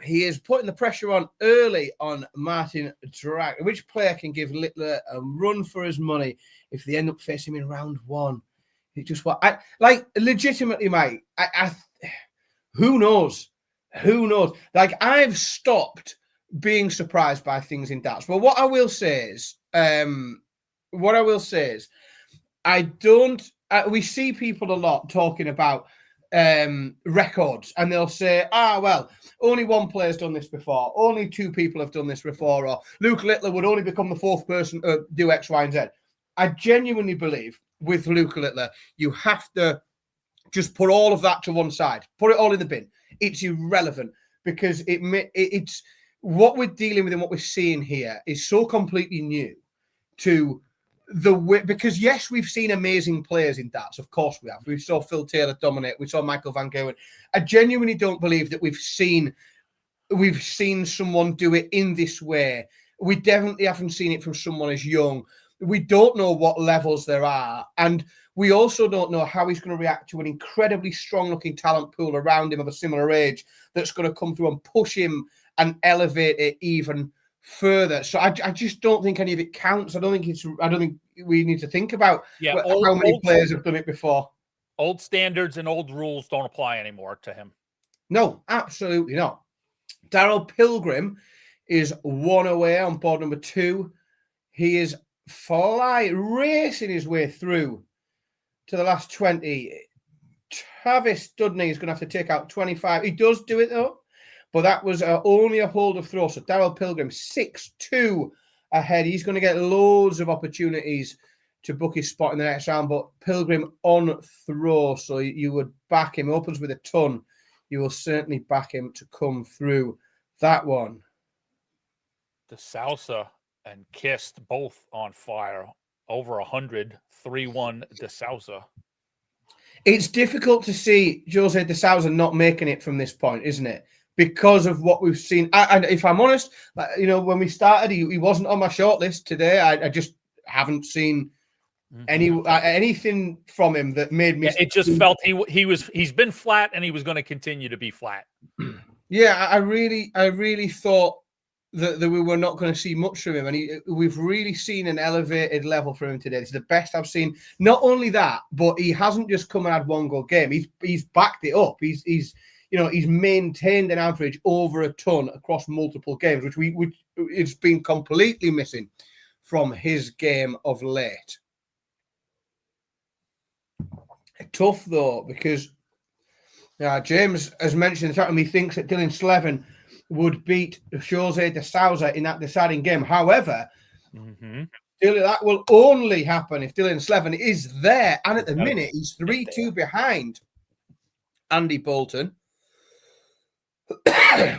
Speaker 1: He is putting the pressure on early on Martin Drag. Which player can give Littler a run for his money if they end up facing him in round 1? It's just what I like. Legitimately, mate. Who knows? Who knows? Like, I've stopped being surprised by things in darts. But what I will say is, I don't. We see people a lot talking about records, and they'll say, well, only 1 player's done this before, only 2 people have done this before, or Luke Littler would only become the 4th person to do X, Y, and Z. I genuinely believe with Luke Littler, you have to just put all of that to one side, put it all in the bin. It's irrelevant because it's what we're dealing with and what we're seeing here is so completely new to the way, because yes, we've seen amazing players in darts. Of course we have. We saw Phil Taylor dominate. We saw Michael Van Gerwen. I genuinely don't believe that we've seen someone do it in this way. We definitely haven't seen it from someone as young. We don't know what levels there are. And we also don't know how he's going to react to an incredibly strong-looking talent pool around him of a similar age that's going to come through and push him and elevate it even further. So I just don't think any of it counts. I don't think we need to think about how many players have done it before.
Speaker 2: Old standards and old rules don't apply anymore to him.
Speaker 1: No, absolutely not. Daryl Pilgrim is 1 away on board number 2. He is racing his way through to the last 20. Travis Dudney is going to have to take out 25. He does do it, though, but that was only a hold of throw. So Darrell Pilgrim, 6-2 ahead. He's going to get loads of opportunities to book his spot in the next round, but Pilgrim on throw, so you would back him. Opens with a ton. You will certainly back him to come through that one.
Speaker 2: The Salsa and Kist both on fire. Over 100, 3-1 De Sousa.
Speaker 1: It's difficult to see Jose De Sousa not making it from this point, isn't it? Because of what we've seen. And if I'm honest, when we started, he wasn't on my shortlist today. I just haven't seen anything from him that made me.
Speaker 2: Yeah, it just felt he's been flat, and he was going to continue to be flat.
Speaker 1: Yeah, I really thought that we were not going to see much from him, and we've really seen an elevated level from him today. It's the best I've seen. Not only that, but he hasn't just come and had one good game. He's backed it up. He's maintained an average over a ton across multiple games, which it's been completely missing from his game of late. Tough though, because James has mentioned that he thinks that Dylan Slevin would beat Jose De Sousa in that deciding game. However, that will only happen if Dylan Slevin is there, and at the minute he's 3-2 behind Andy Bolton.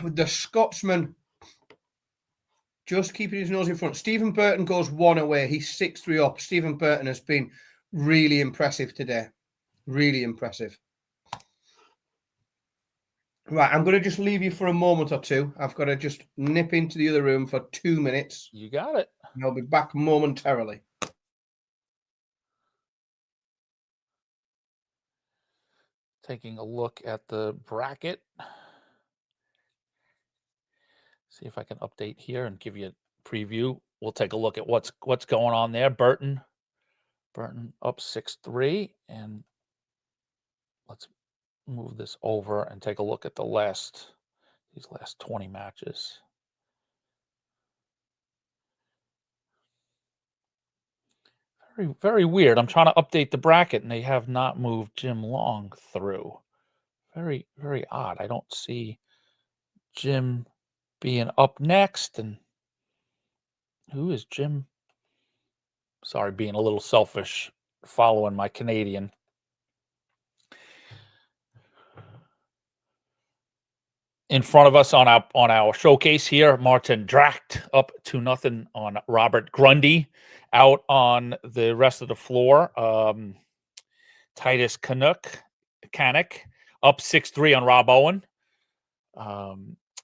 Speaker 1: With the Scotsman just keeping his nose in front. Stephen Burton goes one away. He's 6-3 up. Stephen Burton has been really impressive today. Really impressive. Right, I'm going to just leave you for a moment or two. I've got to just nip into the other room for 2 minutes.
Speaker 2: You got it.
Speaker 1: And I'll be back momentarily.
Speaker 2: Taking a look at the bracket. See if I can update here and give you a preview. We'll take a look at what's going on there. Burton up 6-3, and let's move this over and take a look at these last 20 matches. Very, very weird. I'm trying to update the bracket, and they have not moved Jim Long through. Very, very odd. I don't see Jim being up next. And who is Jim? Sorry, being a little selfish, following my Canadian. In front of us on our showcase here, Martin Dracht up 2-0 on Robert Grundy. Out on the rest of the floor, Titus Canuck up 6-3 on Rob Owen.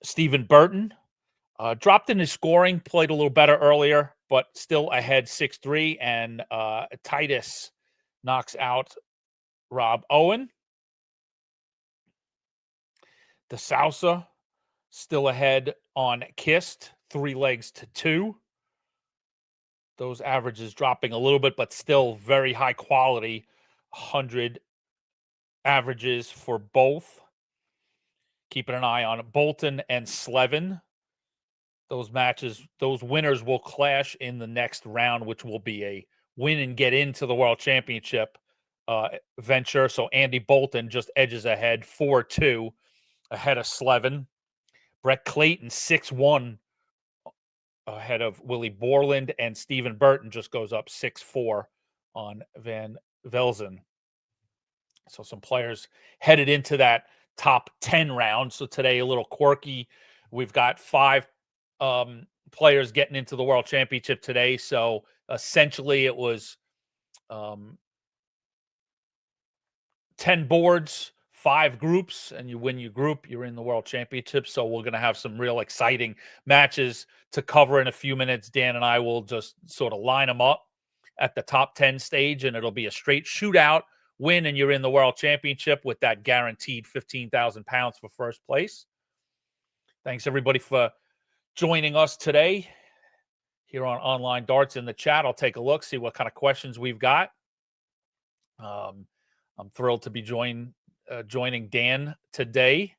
Speaker 2: Stephen Burton dropped in his scoring, played a little better earlier, but still ahead 6-3. And Titus knocks out Rob Owen. The Sousa still ahead on Kist, 3 legs to 2. Those averages dropping a little bit, but still very high quality. 100 averages for both. Keeping an eye on Bolton and Slevin. Those winners will clash in the next round, which will be a win and get into the World Championship venture. So Andy Bolton just edges ahead 4-2 ahead of Slevin. Brett Clayton 6-1 ahead of Willie Borland, and Stephen Burton just goes up 6-4 on Van Velzen. So some players headed into that top 10 round. So today a little quirky. We've got 5 players getting into the World Championship today. So essentially it was 10 boards, 5 groups, and you win your group, you're in the World Championship. So we're going to have some real exciting matches to cover in a few minutes. Dan and I will just sort of line them up at the top 10 stage, and it'll be a straight shootout, win, and you're in the World Championship with that guaranteed £15,000 for first place. Thanks, everybody, for joining us today here on Online Darts in the chat. I'll take a look, see what kind of questions we've got. I'm thrilled to be joining Dan today.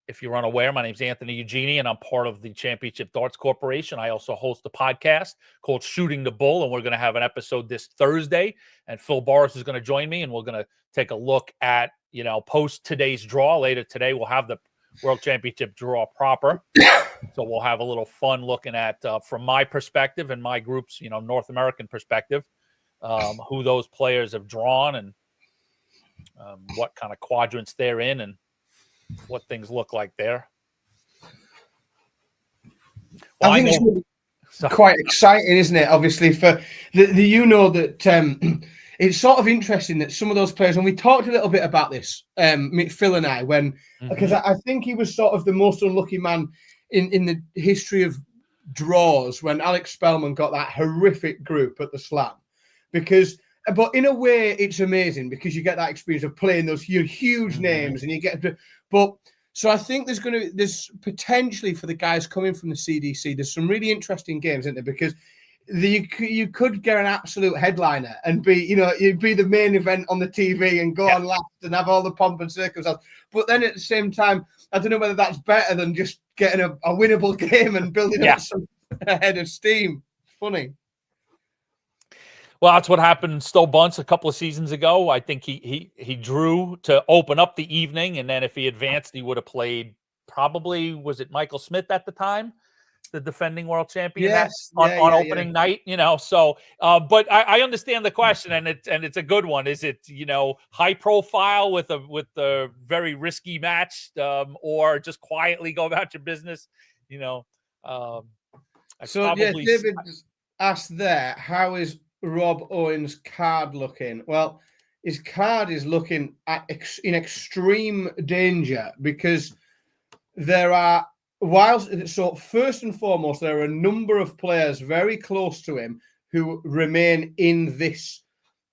Speaker 2: if you're unaware, my name's Anthony Eugenie, and I'm part of the Championship Darts Corporation. I also host a podcast called Shooting the Bull, and we're going to have an episode this Thursday. And Phil Boris is going to join me, and we're going to take a look at, post today's draw. Later today, we'll have the World Championship draw proper. So we'll have a little fun looking at, from my perspective and my group's, North American perspective, who those players have drawn and what kind of quadrants they're in and what things look like there. Well,
Speaker 1: I think it's quite exciting, isn't it? Obviously, for that it's sort of interesting that some of those players, and we talked a little bit about this, Phil and I, because I think he was sort of the most unlucky man in the history of draws when Alex Spellman got that horrific group at the Slam. But in a way, it's amazing because you get that experience of playing those huge names, and you get. But so I think there's potentially for the guys coming from the CDC, there's some really interesting games, isn't there? Because you could get an absolute headliner and be, you'd be the main event on the TV and go on last and have all the pomp and circumstance. But then at the same time, I don't know whether that's better than just getting a winnable game and building up some ahead of steam. Funny.
Speaker 2: Well, that's what happened in Stowe Bunce a couple of seasons ago. I think he drew to open up the evening, and then if he advanced, he would have played probably, was it Michael Smith at the time, the defending world champion on opening night? So but I understand the question, and it's a good one. Is it high profile with a very risky match, or just quietly go about your business?
Speaker 1: David asked there, how is Rob Owen's card looking? Well, his card is looking in extreme danger because so first and foremost, there are a number of players very close to him who remain in this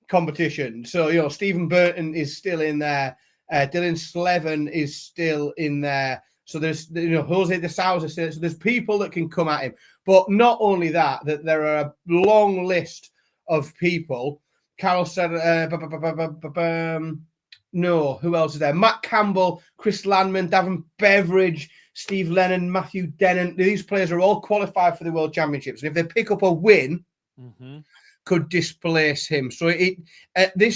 Speaker 1: competition. So, Stephen Burton is still in there. Dylan Slevin is still in there. So there's, Jose de Souza. So there's people that can come at him. But not only that there are a long list of people. Carol said, no, who else is there? Matt Campbell, Chris Landman, Davin Beveridge, Steve Lennon, Matthew Dennant. These players are all qualified for the World Championships. And if they pick up a win, could displace him. So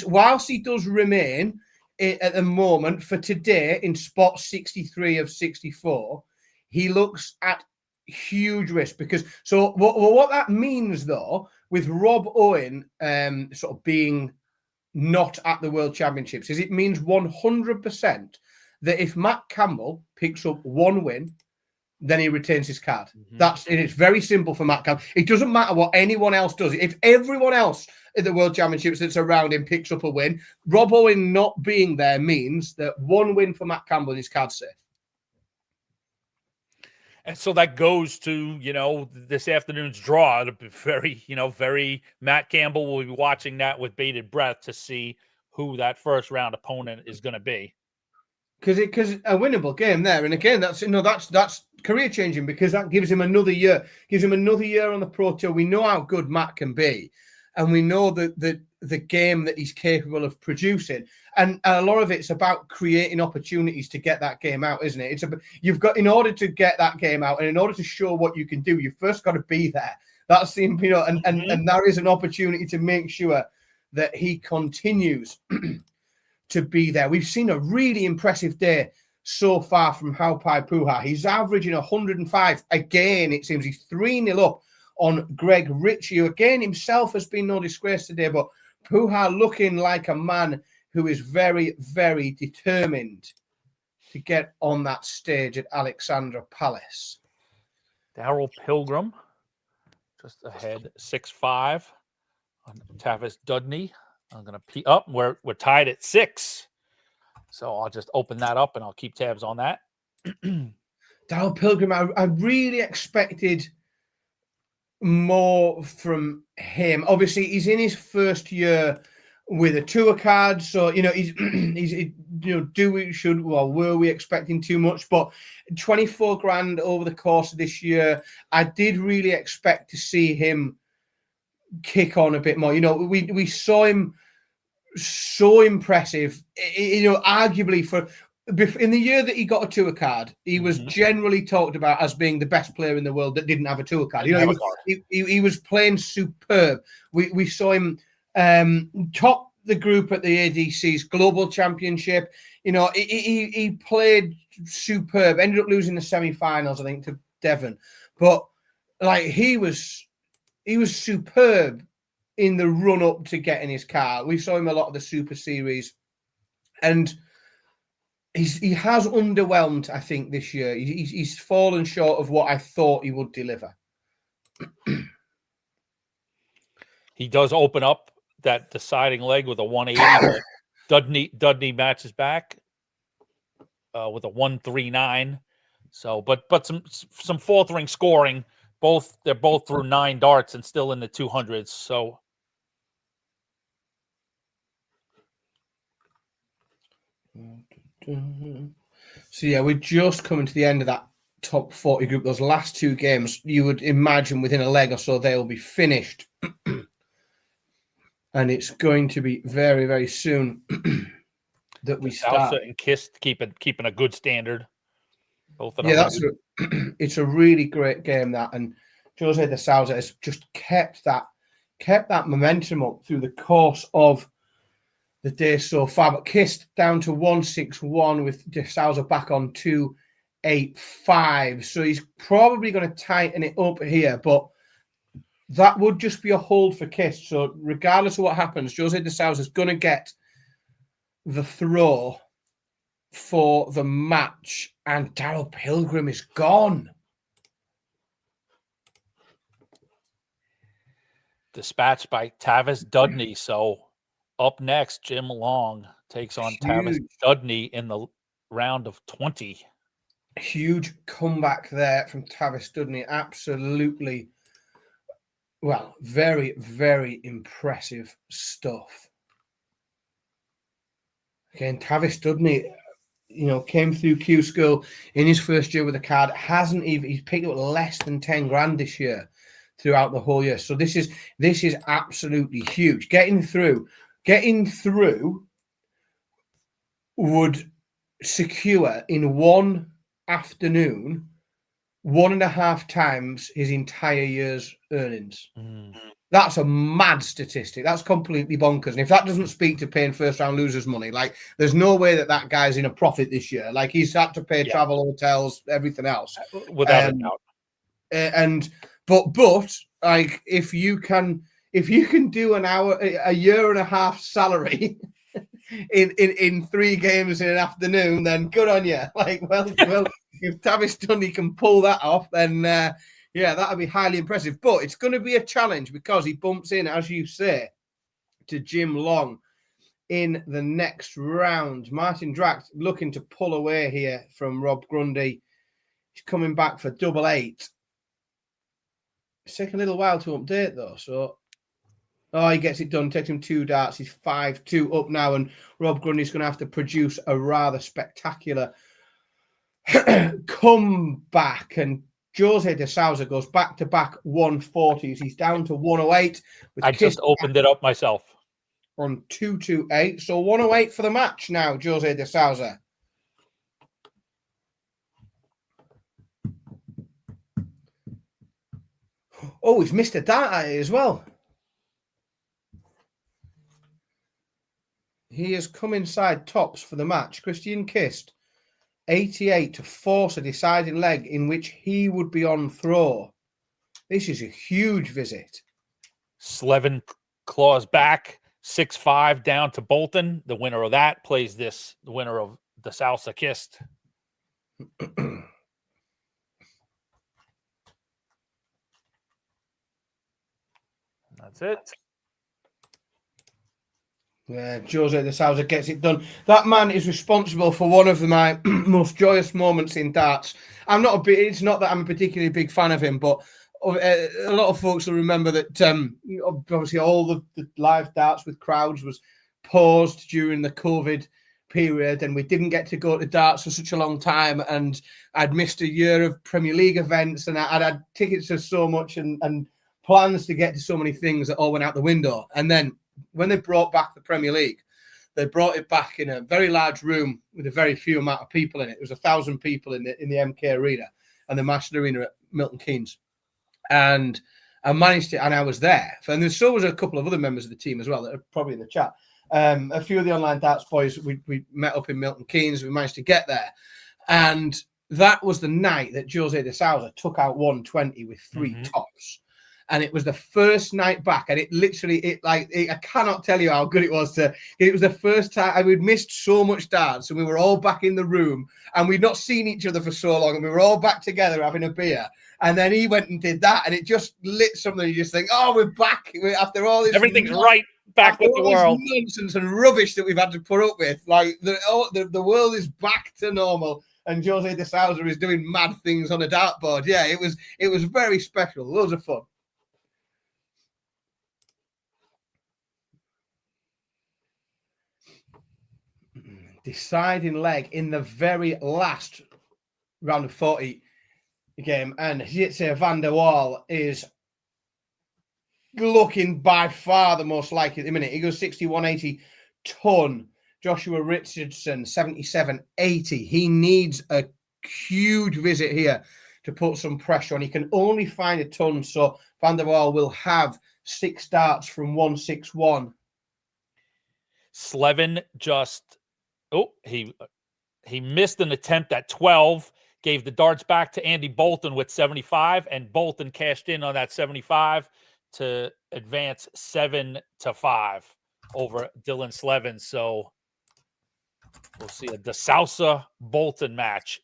Speaker 1: whilst he does remain at the moment for today in spot 63 of 64, he looks at huge risk because what that means though, with Rob Owen sort of being not at the World Championships, is it means 100% that if Matt Campbell picks up one win, then he retains his card. It's very simple for Matt Campbell. It doesn't matter what anyone else does. If everyone else at the World Championships that's around him picks up a win, Rob Owen not being there means that one win for Matt Campbell and his card's safe.
Speaker 2: And so that goes to, this afternoon's draw. It'll be very Matt Campbell will be watching that with bated breath to see who that first round opponent is going to be.
Speaker 1: Because a winnable game there. And again, that's career changing because that gives him another year. Gives him another year on the Pro Tour. We know how good Matt can be. And we know that the game that he's capable of producing. And a lot of it's about creating opportunities to get that game out, isn't it? In order to get that game out and in order to show what you can do, you've first got to be there. That's the, and there is an opportunity to make sure that he continues to be there. We've seen a really impressive day so far from Haupai Puha. He's averaging 105. Again, it seems he's 3-0 up on Greg Ritchie, who again himself has been no disgrace today, but Puha looking like a man who is very, very determined to get on that stage at Alexandra Palace.
Speaker 2: Darryl Pilgrim just ahead 6-5 on Tavis Dudney. I'm going to up. We're tied at 6. So I'll just open that up and I'll keep tabs on that.
Speaker 1: Darryl Pilgrim, I really expected more from him. Obviously, he's in his first year with a tour card, so he's were we expecting too much? But 24 grand over the course of this year, I did really expect to see him kick on a bit more. We saw him so impressive, arguably for in the year that he got a tour card, he was generally talked about as being the best player in the world that didn't have a tour card. He was playing superb. We saw him top the group at the ADC's Global Championship. He played superb. Ended up losing the semi-finals, I think, to Devon. But like he was superb in the run-up to getting his car. We saw him a lot of the Super Series, and he has underwhelmed, I think, this year. He's fallen short of what I thought he would deliver.
Speaker 2: He does open up that deciding leg with a 180. Dudney matches back with a 139. So, but some faltering scoring. They're both through 9 darts and still in the 200s. So.
Speaker 1: So yeah, we're just coming to the end of that top 40 group. Those last 2 games, you would imagine within a leg or so they'll be finished. And it's going to be very, very soon that we start.
Speaker 2: Salsa and Kist keeping a good standard. Both of
Speaker 1: them. It's a really great game, that, and Jose de Sousa has just kept that momentum up through the course of the day so far. But Kist down to 161 with de Sousa back on 285. So he's probably going to tighten it up here, but that would just be a hold for Kist. So regardless of what happens, Jose de Sousa is going to get the throw for the match, and Darryl Pilgrim is gone.
Speaker 2: Dispatched by Tavis Dudney. So up next, Jim Long takes on Tavis Dudney in the round of 20.
Speaker 1: Huge comeback there from Tavis Dudney. Absolutely. Well, very, very impressive stuff. Again, Tavis Dudney, came through Q School in his first year with a card. He's picked up less than 10 grand this year throughout the whole year. So this is absolutely huge. Getting through would secure in one afternoon 1.5 times his entire year's earnings. That's a mad statistic. That's completely bonkers. And if that doesn't speak to paying first round losers money, like there's no way that guy's in a profit this year. Like he's had to pay travel, hotels, everything else.
Speaker 2: Without a doubt.
Speaker 1: But like if you can do a year and a half salary in 3 games in an afternoon, then good on you. Like, well, if Tavis Dudney can pull that off, then that would be highly impressive. But it's going to be a challenge because he bumps in, as you say, to Jim Long in the next round. Martin Dracht looking to pull away here from Rob Grundy. He's coming back for 888. It's taking a little while to update though, so he gets it done. Takes him 2 darts. He's 5-2 up now, and Rob Grundy's going to have to produce a rather spectacular comeback. And Jose de Sousa goes back-to-back 140s. He's down to 108.
Speaker 2: I just opened it up myself.
Speaker 1: On 228. So 108 for the match now, Jose de Sousa. Oh, he's missed a dart at it as well. He has come inside tops for the match. Christian Kist, 88 to force a deciding leg in which he would be on throw. This is a huge visit.
Speaker 2: Slevin claws back, 6-5 down to Bolton. The winner of that plays the winner of the Salsa Kist. That's it.
Speaker 1: Yeah, Jose de Sousa gets it done. That man is responsible for one of my most joyous moments in darts. It's not that I'm a particularly big fan of him, but a lot of folks will remember that obviously all the live darts with crowds was paused during the COVID period, and we didn't get to go to darts for such a long time. And I'd missed a year of Premier League events, and I'd had tickets to so much and plans to get to so many things that all went out the window. And then when they brought back the Premier League, they brought it back in a very large room with a very few amount of people in it. It was 1,000 people in the MK Arena and the Master Arena at Milton Keynes. And I managed to, and I was there. And there still was a couple of other members of the team as well that are probably in the chat. A few of the online darts boys, we met up in Milton Keynes. We managed to get there. And that was the night that Jose de Sousa took out 120 with 3 tops. And it was the first night back. And it literally, I cannot tell you how good it was it was the first time we'd missed so much darts and we were all back in the room and we'd not seen each other for so long and we were all back together having a beer. And then he went and did that and it just lit something. You just think, oh, we're back after all this.
Speaker 2: Everything's right back with the world.
Speaker 1: Nonsense and rubbish that we've had to put up with. Like the world is back to normal. And Jose de Sousa is doing mad things on a dartboard. Yeah, it was very special. Loads of fun. Deciding leg in the very last round of 40 game, and Jitse van der Waal is looking by far the most likely at the minute. He goes 61.80 ton. Joshua Richardson 77.80. He needs a huge visit here to put some pressure on. He can only find a ton, so van der Waal will have 6 darts from 161.
Speaker 2: Slevin just he missed an attempt at 12, gave the darts back to Andy Bolton with 75, and Bolton cashed in on that 75 to advance 7-5 over Dylan Slevin. So we'll see a de Sousa Bolton match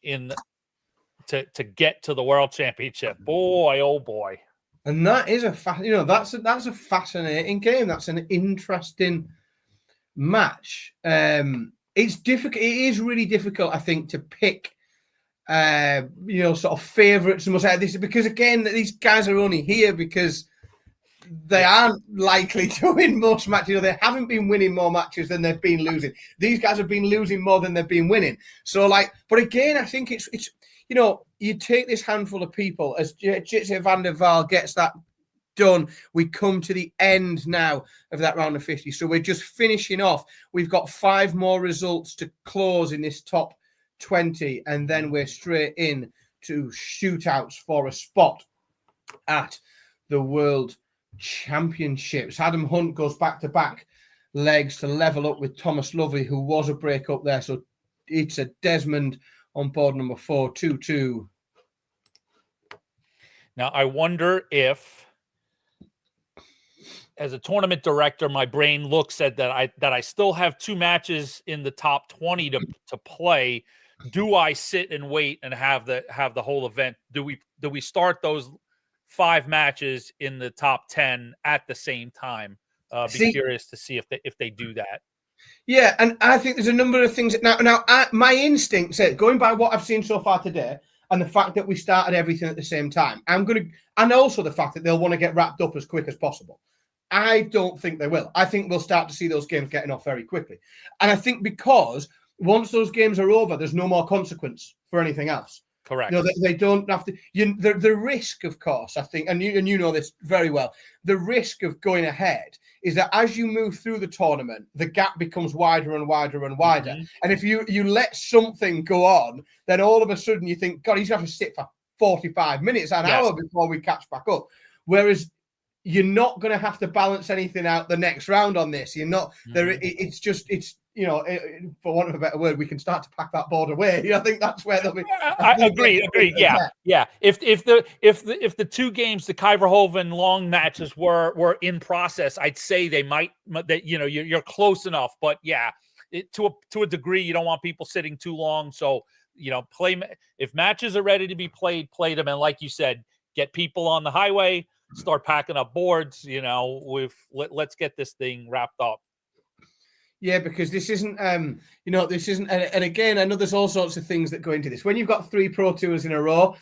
Speaker 2: to get to the World Championship. Boy, oh boy!
Speaker 1: And that is that's a fascinating game. That's an interesting match. It's difficult. It is really difficult, I think, to pick, sort of favourites and most like this, because again, these guys are only here because they aren't likely to win most matches. They haven't been winning more matches than they've been losing. These guys have been losing more than they've been winning. So, but again, I think it's you take this handful of people as Jitse van der Waal gets that done. We come to the end now of that round of 50. So we're just finishing off. We've got 5 more results to close in this top 20. And then we're straight in to shootouts for a spot at the World Championships. Adam Hunt goes back-to-back legs to level up with Thomas Lovely, who was a break up there. So it's a Desmond on board number 4, 2-2.
Speaker 2: Now, I wonder if, as a tournament director, my brain looks at that I still have 2 matches in the top 20 to play. Do I sit and wait and have the whole event? Do we start those 5 matches in the top 10 at the same time? Be curious to see if they do that.
Speaker 1: Yeah, and I think there's a number of things now. My instinct says, going by what I've seen so far today, and the fact that we started everything at the same time, and also the fact that they'll want to get wrapped up as quick as possible. I don't think they will. I think we'll start to see those games getting off very quickly. And I think because once those games are over, there's no more consequence for anything else.
Speaker 2: Correct.
Speaker 1: They don't have to. The risk, of course, I think, and you know this very well, the risk of going ahead is that as you move through the tournament, the gap becomes wider and wider and wider. Mm-hmm. And if you let something go on, then all of a sudden you think, God, he's going to have to sit for 45 minutes, an hour before we catch back up. Whereas you're not going to have to balance anything out the next round on this. You're not there. It's for want of a better word, we can start to pack that board away. I think that's where they'll be.
Speaker 2: I agree. Yeah. If the 2 games, the Kyverhoven long matches were in process, I'd say they might. That you're close enough, but yeah, to a degree, you don't want people sitting too long. So play if matches are ready to be played, play them, and like you said, get people on the highway. Start packing up boards, let's get this thing wrapped up.
Speaker 1: Yeah, because this isn't, and again, I know there's all sorts of things that go into this. When you've got 3 Pro Tours in a row,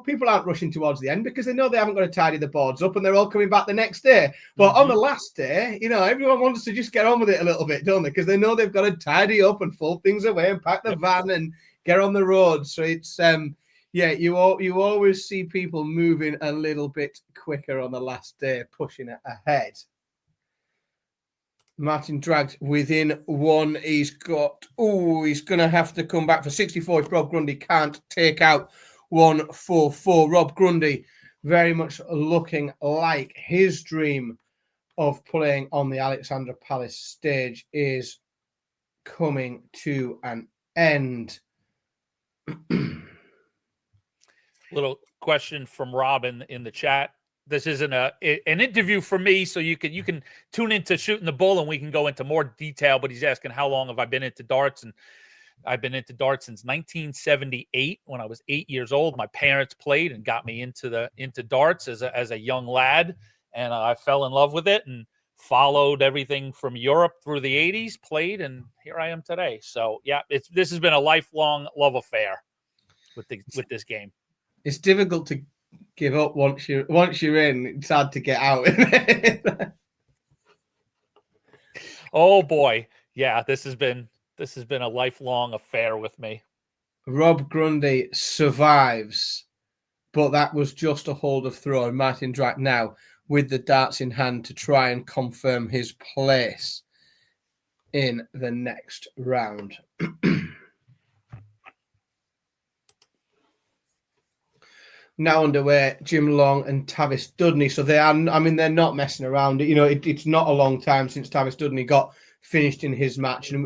Speaker 1: people aren't rushing towards the end because they know they haven't got to tidy the boards up and they're all coming back the next day. But on the last day, everyone wants to just get on with it a little bit, don't they? Because they know they've got to tidy up and fold things away and pack the van and get on the road. So it's, you always see people moving a little bit quicker on the last day, pushing it ahead. Martin dragged within one. He's going to have to come back for 64 if Rob Grundy can't take out 144. Rob Grundy very much looking like his dream of playing on the Alexandra Palace stage is coming to an end.
Speaker 2: Little question from Robin in the chat. This isn't an interview for me, so you can tune into Shooting the Bull and we can go into more detail. But he's asking how long have I been into darts, and I've been into darts since 1978 when I was 8 years old. My parents played and got me into darts as a young lad, and I fell in love with it and followed everything from Europe through the 80s. Played, and here I am today. So yeah, this has been a lifelong love affair with this game.
Speaker 1: It's difficult to give up once you're in. It's hard to get out.
Speaker 2: Oh boy, yeah, this has been a lifelong affair with me.
Speaker 1: Rob Grundy survives, but that was just a hold of throw. And Martin Drack now with the darts in hand to try and confirm his place in the next round. Now underway, Jim Long and Tavis Dudney. So they're not messing around. You know, it's not a long time since Tavis Dudney got finished in his match. And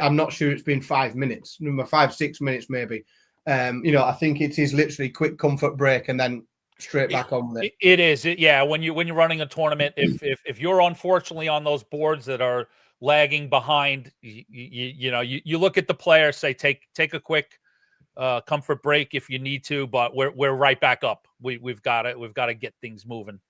Speaker 1: I'm not sure it's been 5 minutes, 5-6 minutes maybe. I think it is literally quick comfort break and then straight back on with it.
Speaker 2: It is. When you're running a tournament, if you're unfortunately on those boards that are lagging behind, you look at the player, say take a quick comfort break if you need to, but we're right back up. We've got to get things moving.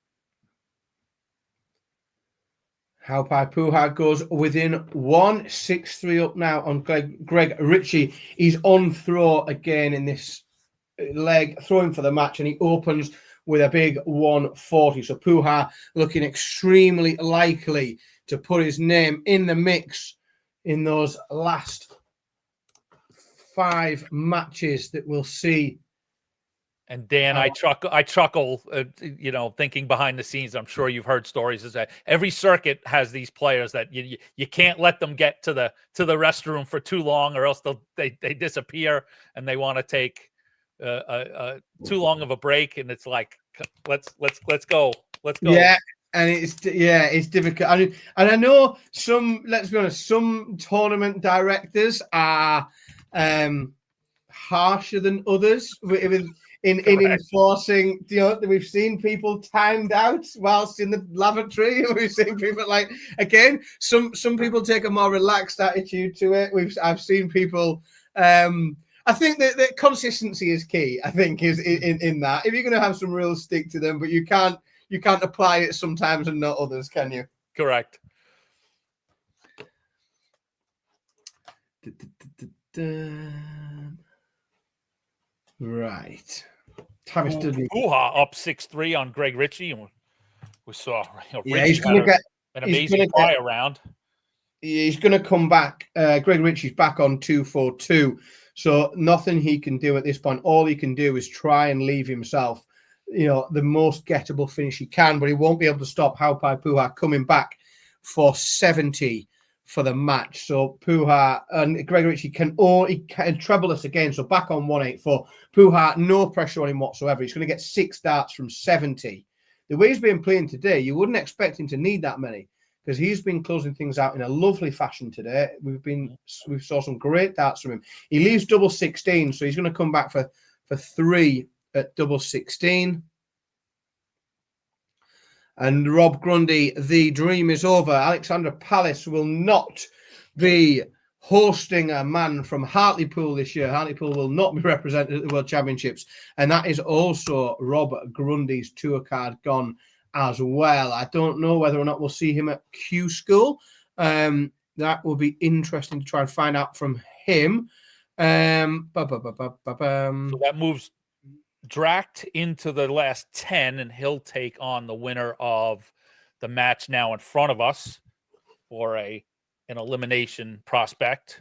Speaker 1: Halpai Puha goes within 1, 6-3 up now on Greg Ritchie. He's on throw again in this leg, throwing for the match, and he opens with a big 140. So Puha looking extremely likely to put his name in the mix in those last 5 matches that we'll see.
Speaker 2: And Dan, I chuckle, thinking behind the scenes. I'm sure you've heard stories is that every circuit has these players that you can't let them get to the restroom for too long, or else they disappear and they want to take too long of a break. And it's like, let's go.
Speaker 1: Yeah. And it's difficult. And I know let's be honest, some tournament directors are harsher than others in enforcing. We've seen people timed out whilst in the lavatory. We've seen people some people take a more relaxed attitude to it. I've seen people. I think that consistency is key. I think is in that. If you're going to have some rules, stick to them. But you can't apply it sometimes and not others, can you?
Speaker 2: Correct.
Speaker 1: Right. Tavis Dudley.
Speaker 2: Up 6-3 on Greg Ritchie, and we saw
Speaker 1: he's going to get
Speaker 2: an amazing fly around.
Speaker 1: He's going to come back. Greg Ritchie's back on 2-4-2, so nothing he can do at this point. All he can do is try and leave himself, the most gettable finish he can, but he won't be able to stop Halpai Puha coming back for 70 for the match. So Puha and Greg Ritchie can treble us again. So back on 184. Puha, no pressure on him whatsoever. He's going to get 6 darts from 70. The way he's been playing today, you wouldn't expect him to need that many, because he's been closing things out in a lovely fashion today. We saw some great darts from him. He leaves double 16, so he's going to come back for 3 at double 16. And Rob Grundy, the dream is over. Alexandra Palace will not be hosting a man from Hartlepool this year. Hartlepool will not be represented at the World Championships. And that is also Rob Grundy's tour card gone as well. I don't know whether or not we'll see him at Q School. That will be interesting to try and find out from him. So
Speaker 2: that moves Dract into the last 10, and he'll take on the winner of the match now in front of us for an elimination prospect.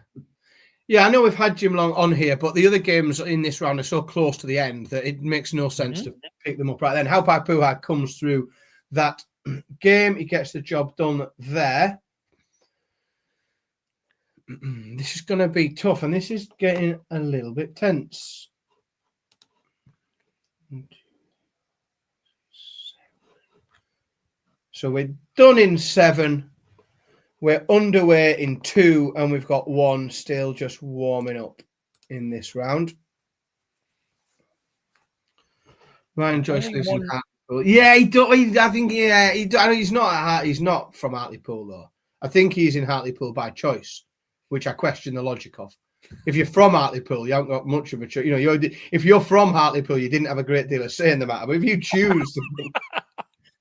Speaker 1: Yeah, I know we've had Jim Long on here, but the other games in this round are so close to the end that it makes no sense to pick them up right then. Halpai Puha comes through that game. He gets the job done there. This is going to be tough, and this is getting a little bit tense. So we're done in 7. We're underway in 2, and we've got 1 still just warming up in this round. Ryan Joyce lives in Hartlepool. Yeah, I think he's not. He's not from Hartlepool though. I think he's in Hartlepool by choice, which I question the logic of. If you're from Hartlepool, you haven't got much of a choice. If you're from Hartlepool, you didn't have a great deal of say in the matter. But if you choose to,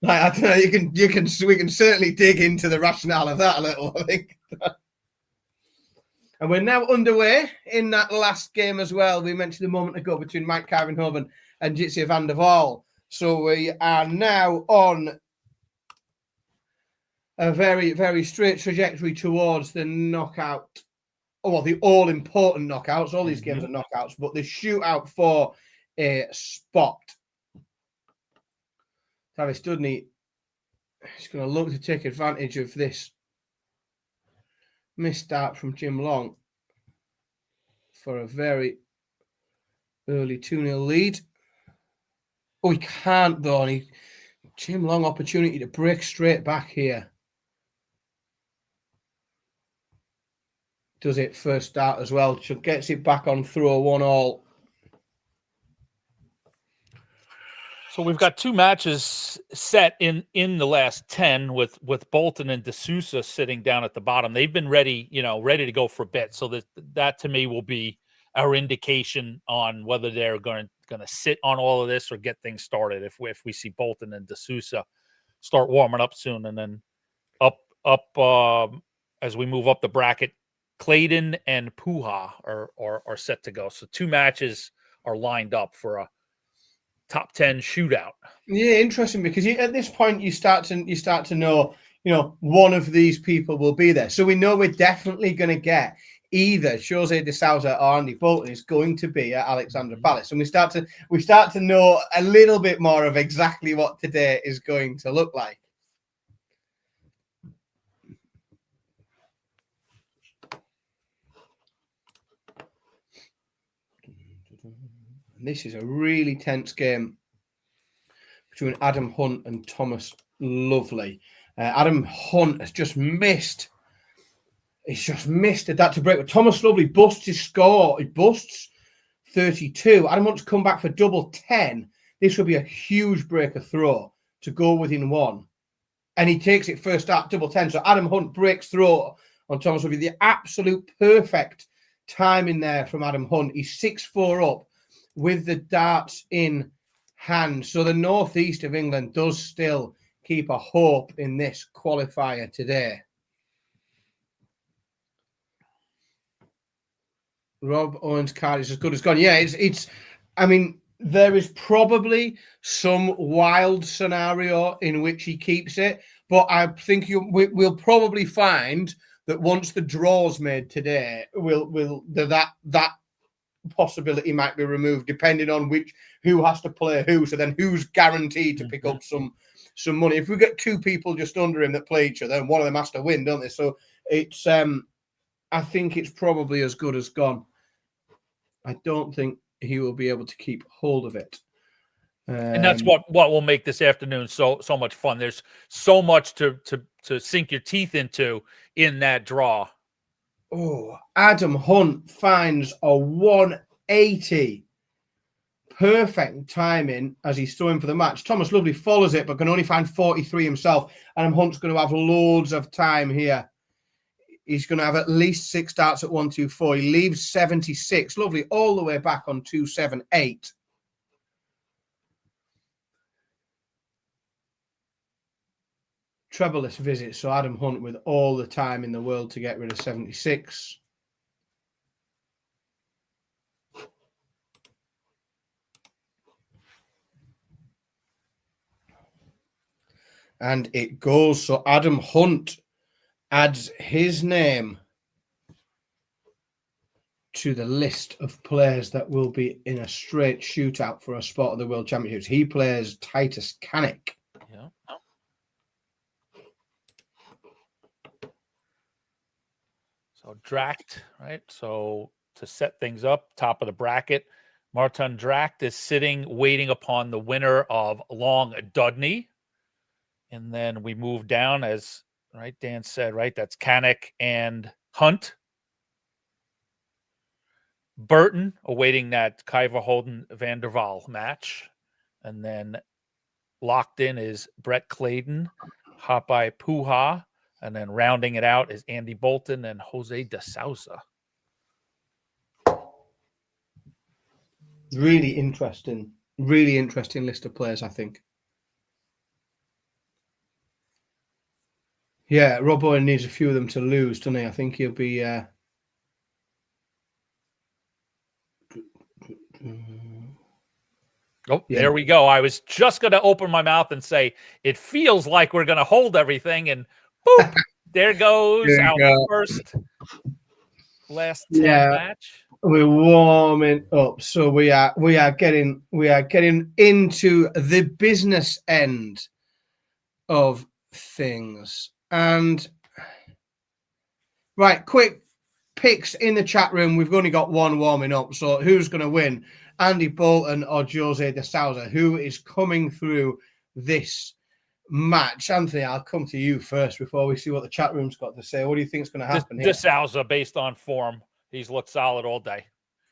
Speaker 1: like, I don't know, we can certainly dig into the rationale of that a little, I think. And we're now underway in that last game as well. We mentioned a moment ago between Mike Kyrenhoven and Jitsi van der Waal. So we are now on a very, very straight trajectory towards the knockout. Well, the all-important knockouts. All these games are knockouts, but the shootout for a spot. Travis Dudney is going to look to take advantage of this misstart from Jim Long for a very early 2-0 lead. Oh, he can't, though. Jim Long opportunity to break straight back here. Does it first start as well. So gets it back on throw 1-1.
Speaker 2: So we've got 2 matches set in the last 10 with Bolton and D'Souza sitting down at the bottom. They've been ready to go for a bit. So that to me will be our indication on whether they're going to sit on all of this or get things started. If we see Bolton and D'Souza start warming up soon, and then up as we move up the bracket, Clayton and Puha are set to go. So 2 matches are lined up for a top 10 shootout. Yeah,
Speaker 1: interesting, because at this point you start to know, one of these people will be there. So we know we're definitely going to get either Jose de Souza or Andy Bolton is going to be at Alexandra Palace, and we start to know a little bit more of exactly what today is going to look like. And this is a really tense game between Adam Hunt and Thomas Lovely. Adam Hunt has just missed. He's just missed that to break. But Thomas Lovely busts his score. He busts 32. Adam Hunt's come back for double 10. This will be a huge break of throw to go within 1. And he takes it first start, double 10. So Adam Hunt breaks throw on Thomas Lovely. The absolute perfect timing there from Adam Hunt. He's 6-4 up with the darts in hand. So the northeast of England does still keep a hope in this qualifier today. Rob Owens' card is as good as gone. Yeah, it's. I mean, there is probably some wild scenario in which he keeps it, but I think we'll probably find that once the draw's made today, that possibility might be removed depending on who has to play who. So then who's guaranteed to pick up some money? If we get 2 people just under him that play each other, then one of them has to win, don't they? So it's. I think it's probably as good as gone. I don't think he will be able to keep hold of it.
Speaker 2: And that's what will make this afternoon so much fun. There's so much to sink your teeth into in that draw.
Speaker 1: Oh, Adam Hunt finds a 180. Perfect timing as he's throwing for the match. Thomas Lovely follows it, but can only find 43 himself. Adam Hunt's going to have loads of time here. He's going to have at least 6 darts at 124. He leaves 76. Lovely all the way back on 278. Trebleless visit. So Adam Hunt with all the time in the world to get rid of 76. And it goes. So Adam Hunt adds his name to the list of players that will be in a straight shootout for a spot at the World Championships. He plays Titus Canick.
Speaker 2: Yeah. So Dract, right? So to set things up, top of the bracket, Martin Dract is sitting, waiting upon the winner of Long Dudney. And then we move down, as right Dan said, right? That's Kanek and Hunt. Burton awaiting that Kyver Holden Van der Waal match. And then locked in is Brett Clayton, Hapai Puha. And then rounding it out is Andy Bolton and Jose de Souza.
Speaker 1: Really interesting list of players, I think. Yeah, Rob Owen needs a few of them to lose, doesn't he? I think he'll be...
Speaker 2: Oh, yeah. There we go. I was just going to open my mouth and say, it feels like we're going to hold everything, and boop, there goes our first last 10 match.
Speaker 1: We're warming up, so we are getting into the business end of things. And right, quick picks in the chat room. We've only got one warming up, so who's going to win? Andy Bolton or Jose de Souza? Who is coming through this match? Anthony, I'll come to you first before we see what the chat room's got to say. What do you think is going to happen here?
Speaker 2: De Souza, based on form, he's looked solid all day.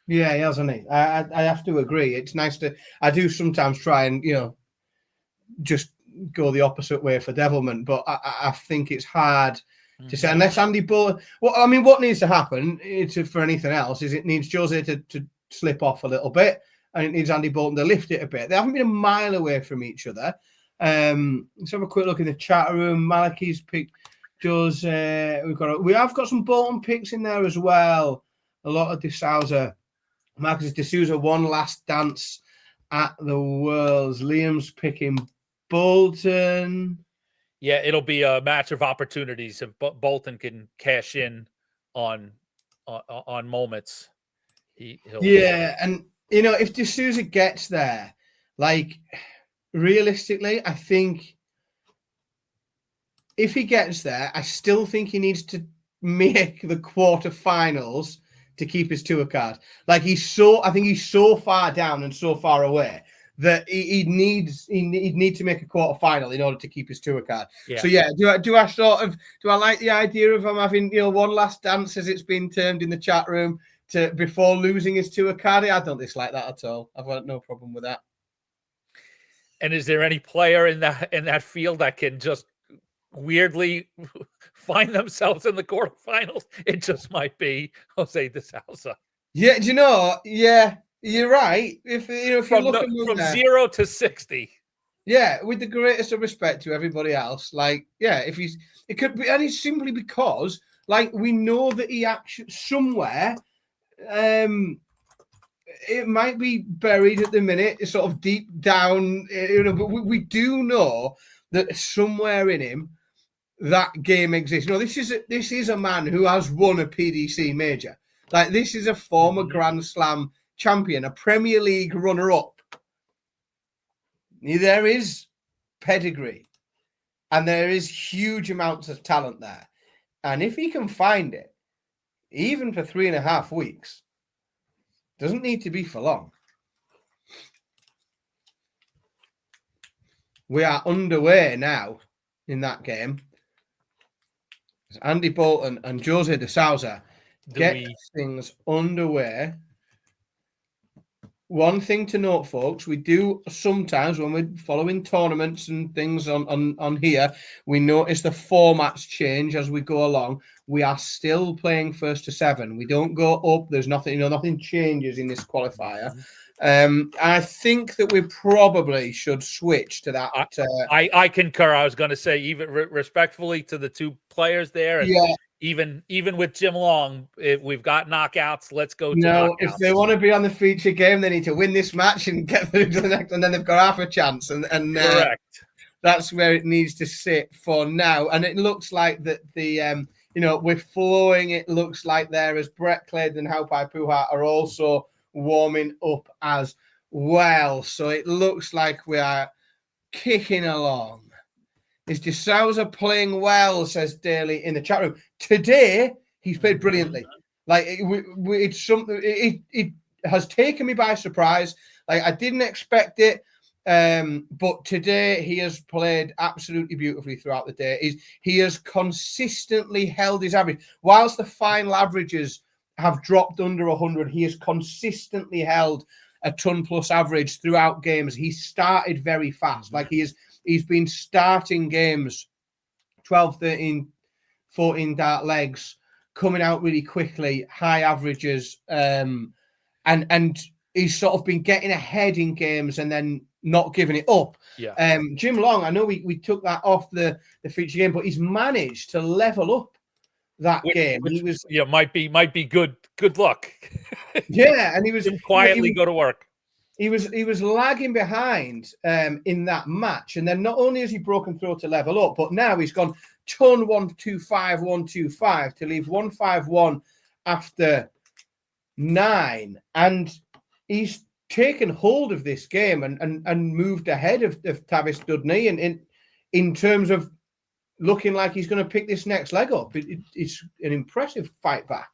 Speaker 1: Yeah, he hasn't he? I have to agree. It's nice to. I do sometimes try and just go the opposite way for Devilment, but I think it's hard to say unless Andy Bolton. Well, I mean, what needs to happen for anything else is it needs Jose to slip off a little bit, and it needs Andy Bolton to lift it a bit. They haven't been a mile away from each other. Let's have a quick look in the chat room. Malachi's picked Jose. We have got some Bolton picks in there as well. A lot of de Souza. Marcus de Souza, one last dance at the Worlds. Liam's picking Bolton.
Speaker 2: Yeah, it'll be a match of opportunities if Bolton can cash in on moments.
Speaker 1: And if de Souza gets there, like realistically, I think if he gets there, I still think he needs to make the quarterfinals to keep his tour card. Like I think he's so far down and so far away that he'd need to make a quarterfinal in order to keep his tour card. Yeah. So yeah, do I like the idea of him having one last dance, as it's been termed in the chat room, before losing his tour card? I don't dislike that at all. I've got no problem with that.
Speaker 2: And is there any player in that field that can just weirdly find themselves in the quarterfinals? It just might be Jose de Souza.
Speaker 1: Yeah, yeah, you're right. If you're looking
Speaker 2: from 0 to 60.
Speaker 1: Yeah, with the greatest of respect to everybody else, it could be, and it's simply because we know that he actually somewhere. It might be buried at the minute, sort of deep down, but we do know that somewhere in him that game exists. This is a man who has won a PDC major. This is a former Grand Slam champion, a Premier League runner-up. There is pedigree, and there is huge amounts of talent there. And if he can find it, even for 3.5 weeks, doesn't need to be for long. We are underway now in that game. Andy Bolton and Jose de Souza get things underway. One thing to note, folks, we do sometimes when we're following tournaments and things on here, we notice the formats change as we go along. We are still playing 1st to 7. We don't go up. There's nothing, nothing changes in this qualifier. I think that we probably should switch to that.
Speaker 2: I concur. I was going to say, even respectfully to the two players there. And
Speaker 1: yeah.
Speaker 2: Even with Jim Long, we've got knockouts. Let's go to
Speaker 1: knockouts.
Speaker 2: If
Speaker 1: they want to be on the feature game, they need to win this match and get through to the next, and then they've got half a chance. And
Speaker 2: correct.
Speaker 1: That's where it needs to sit for now. And it looks like that we're flowing. It looks like there as Brett Clayton and Hapai Puha are also warming up as well. So it looks like we are kicking along. Is de Souza playing well, says Daly in the chat room. Today, He's played brilliantly. Like it's something. It has taken me by surprise. Like I didn't expect it. But today he has played absolutely beautifully throughout the day. He has consistently held his average. Whilst the final averages have dropped under 100, he has consistently held a ton plus average throughout games. He started very fast. Like he's been starting games 12, 13, 14 dart legs, coming out really quickly, high averages, and he's sort of been getting ahead in games and then not giving it up.
Speaker 2: Yeah.
Speaker 1: Jim Long, I know we took that off the feature game, but he's managed to level up that game.
Speaker 2: Which,
Speaker 1: he was
Speaker 2: might be good luck.
Speaker 1: Yeah, and he was
Speaker 2: quietly go to work.
Speaker 1: He was lagging behind in that match, and then not only has he broken through to level up, but now he's gone ton 125, 125 to leave 151 after 9, and he's taken hold of this game and moved ahead of Tavis Dudney, and in terms of looking like he's going to pick this next leg up. It's an impressive fight back.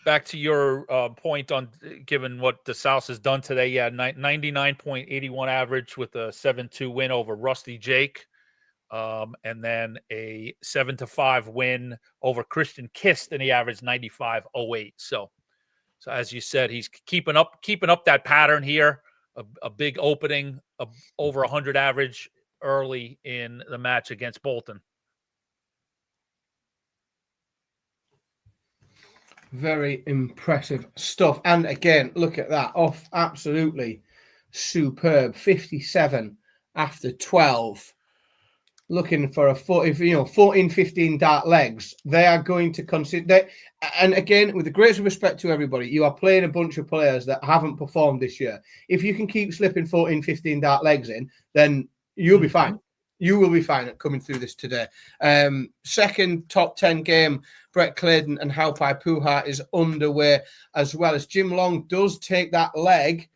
Speaker 2: Back to your point on given what the South has done today, 99.81 average with a 7-2 win over Rusty Jake, and then a 7-5 win over Christian Kist, and he averaged 95.08. So as you said, he's keeping up that pattern here. A big opening, over 100 average early in the match against Bolton.
Speaker 1: Very impressive stuff. And again, look at that. Off absolutely superb. 57 after 12. Looking for a 14, 15 dart legs. They are going to consider. And again, with the greatest respect to everybody, you are playing a bunch of players that haven't performed this year. If you can keep slipping 14, 15 dart legs in, then you'll be fine. You will be fine at coming through this today. Second top 10 game, Brett Claydon and Haupai Puha is underway, as well as Jim Long does take that leg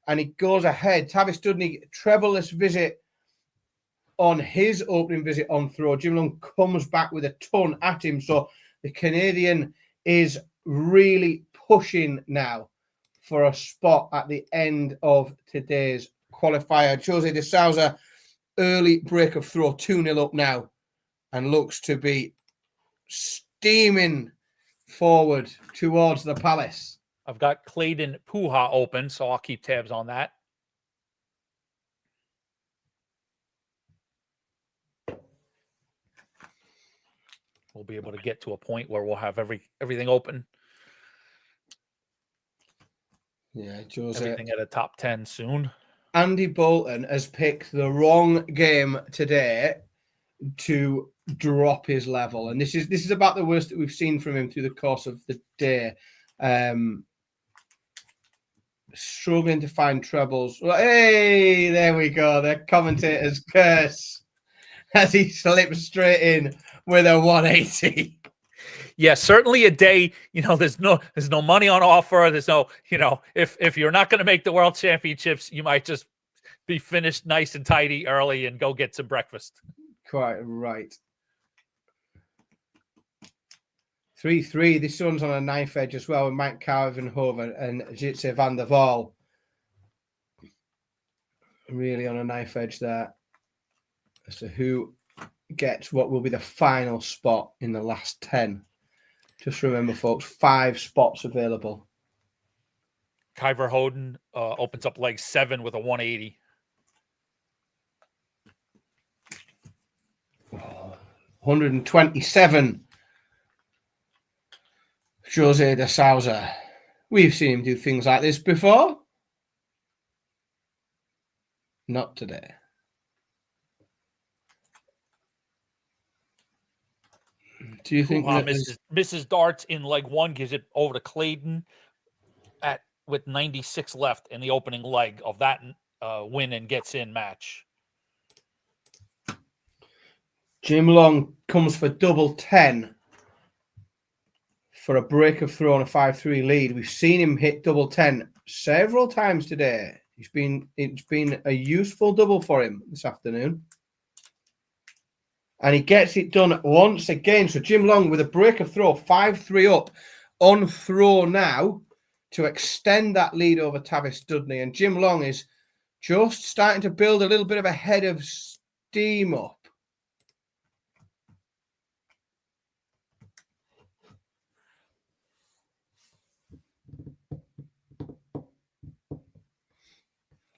Speaker 1: and he goes ahead. Tavis Dudney, treble-less visit on his opening visit on throw. Jim Long comes back with a ton at him. So the Canadian is really pushing now for a spot at the end of today's qualifier. Jose de Souza, early break of throw, 2-0 up now, and looks to be steaming forward towards the Palace.
Speaker 2: I've got Claydon Puha open, so I'll keep tabs on that. We'll be able to get to a point where we'll have everything open.
Speaker 1: Yeah, Jose.
Speaker 2: Everything at a top 10 soon.
Speaker 1: Andy Bolton has picked the wrong game today to drop his level, and this is about the worst that we've seen from him through the course of the day. Struggling to find trebles. Well, hey, there we go. The commentator's curse as he slips straight in with a 180.
Speaker 2: Yeah, certainly a day, there's no money on offer. There's no, if you're not going to make the World Championships, you might just be finished nice and tidy early and go get some breakfast.
Speaker 1: Quite right. 3-3. This one's on a knife edge as well with Mike Carvenhoven and Jitse van der Waal. Really on a knife edge there. As to who gets what will be the final spot in the last 10. Just remember, folks, 5 spots available.
Speaker 2: Kyver Hoden opens up leg 7 with a 180.
Speaker 1: Oh, 127. Jose de Souza. We've seen him do things like this before. Not today. Do you think
Speaker 2: Mrs. Darts in leg 1 gives it over to Claydon with 96 left in the opening leg of that win and gets in match?
Speaker 1: Jim Long comes for double 10 for a break of throw on a 5-3 lead. We've seen him hit double 10 several times today. It's been a useful double for him this afternoon. And he gets it done once again. So Jim Long with a break of throw, 5-3 up on throw now to extend that lead over Tavis Dudney. And Jim Long is just starting to build a little bit of a head of steam up.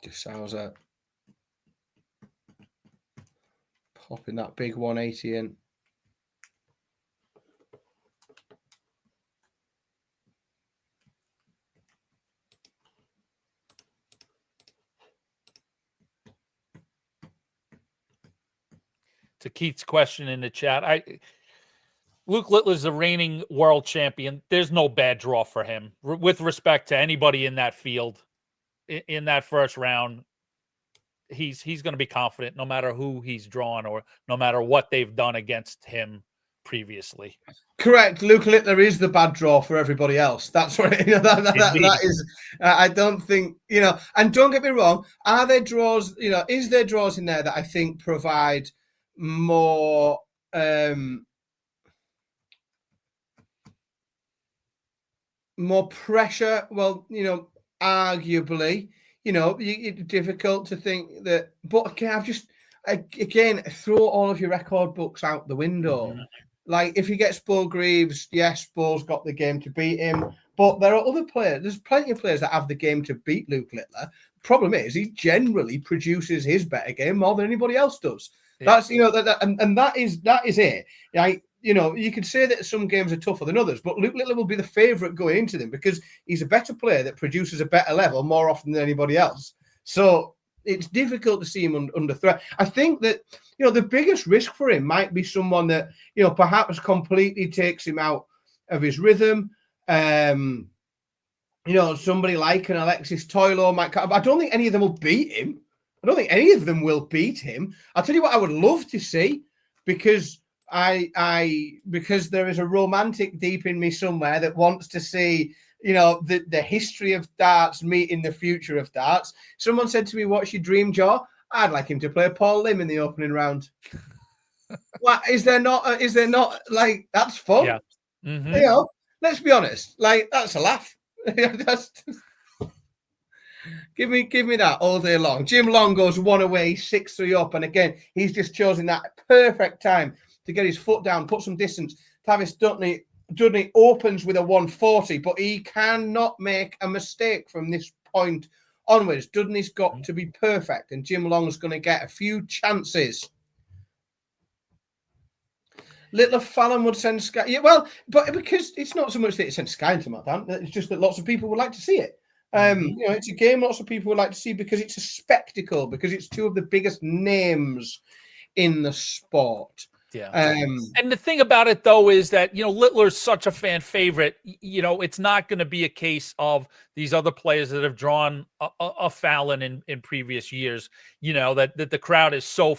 Speaker 1: Just sounds like popping that big 180 in.
Speaker 2: To Keith's question in the chat, Luke Littler's the reigning world champion. There's no bad draw for him with respect to anybody in that field. In that first round, he's going to be confident no matter who he's drawn or no matter what they've done against him previously.
Speaker 1: Correct. Luke Littler is the bad draw for everybody else. That's what that is. I don't think, and don't get me wrong, are there draws, is there draws in there that I think provide more more pressure? Well, arguably, it's difficult to think that, but again, throw all of your record books out the window. Mm-hmm. Like, if he gets Bo Greaves, yes, Bo's got the game to beat him, but there are other players. There's plenty of players that have the game to beat Luke Littler. Problem is, he generally produces his better game more than anybody else does. Yeah. That's, that is it. Like, you could say that some games are tougher than others, but Luke Littler will be the favourite going into them because he's a better player that produces a better level more often than anybody else. So it's difficult to see him under threat. I think that, the biggest risk for him might be someone that, perhaps completely takes him out of his rhythm. Somebody like an Alexis Toilo might. I don't think any of them will beat him. I don't think any of them will beat him. I'll tell you what I would love to see, because because there is a romantic deep in me somewhere that wants to see, the history of darts meeting the future of darts. Someone said to me, "What's your dream, Joe?" I'd like him to play Paul Lim in the opening round. What is there not? Is there not, like, that's fun? Yeah. Mm-hmm. Let's be honest. Like, that's a laugh. Give me that all day long. Jim Long goes one away, 6-3 up, and again, he's just chosen that perfect time to get his foot down, put some distance. Tavis Dudney opens with a 140, but he cannot make a mistake from this point onwards. Dudney's got to be perfect, and Jim Long's going to get a few chances. Littler Fallon would send Sky. Yeah, well, but because it's not so much that it sends Sky into my Dan, it's just that lots of people would like to see it. It's a game lots of people would like to see because it's a spectacle, because it's two of the biggest names in the sport.
Speaker 2: Yeah. And the thing about it, though, is that, Littler's such a fan favorite. It's not going to be a case of these other players that have drawn a Fallon in previous years, that the crowd is so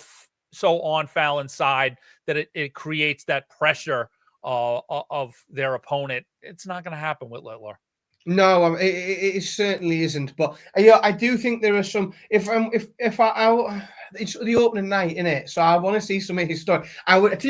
Speaker 2: on Fallon's side that it creates that pressure of their opponent. It's not going to happen with Littler.
Speaker 1: No, it certainly isn't. But I do think there are some. It's the opening night, isn't it? So I want to see some of his story. I would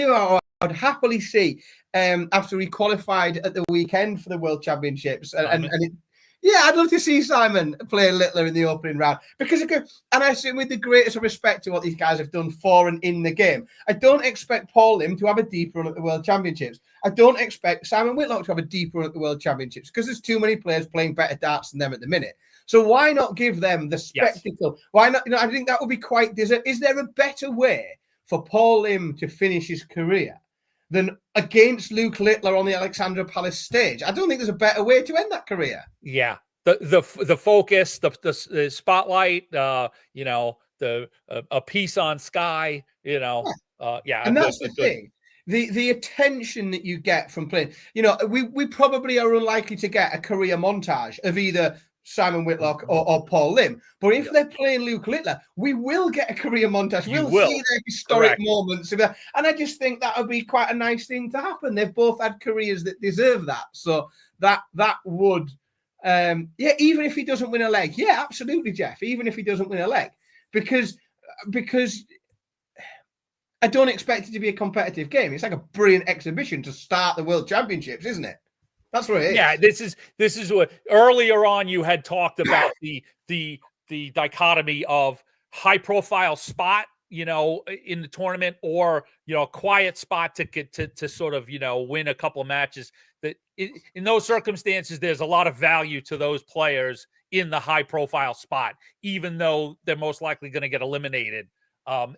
Speaker 1: happily see after he qualified at the weekend for the World Championships, I'd love to see Simon play Littler in the opening round, because and I say with the greatest respect to what these guys have done for and in the game. I don't expect Paul Lim to have a deep run at the World Championships. I don't expect Simon Whitlock to have a deep run at the World Championships, because there's too many players playing better darts than them at the minute. So why not give them the spectacle? Yes. Why not? I think that would be quite. Is there a better way for Paul Lim to finish his career than against Luke Littler on the Alexandra Palace stage? I don't think there's a better way to end that career.
Speaker 2: Yeah, the focus, the spotlight, a piece on Sky,
Speaker 1: and that's the thing. The attention that you get from playing, we probably are unlikely to get a career montage of either Simon Whitlock or Paul Lim. But if they're playing Luke Littler, we will get a career montage. We'll see their historic moments. And I just think that would be quite a nice thing to happen. They've both had careers that deserve that. So that would, even if he doesn't win a leg. Yeah, absolutely, Jeff. Even if he doesn't win a leg. Because I don't expect it to be a competitive game. It's like a brilliant exhibition to start the World Championships, isn't it? That's what it is.
Speaker 2: Yeah, this is what earlier on you had talked about the dichotomy of high profile spot, in the tournament, or a quiet spot to get to sort of win a couple of matches. That in those circumstances, there's a lot of value to those players in the high profile spot, even though they're most likely going to get eliminated. There'll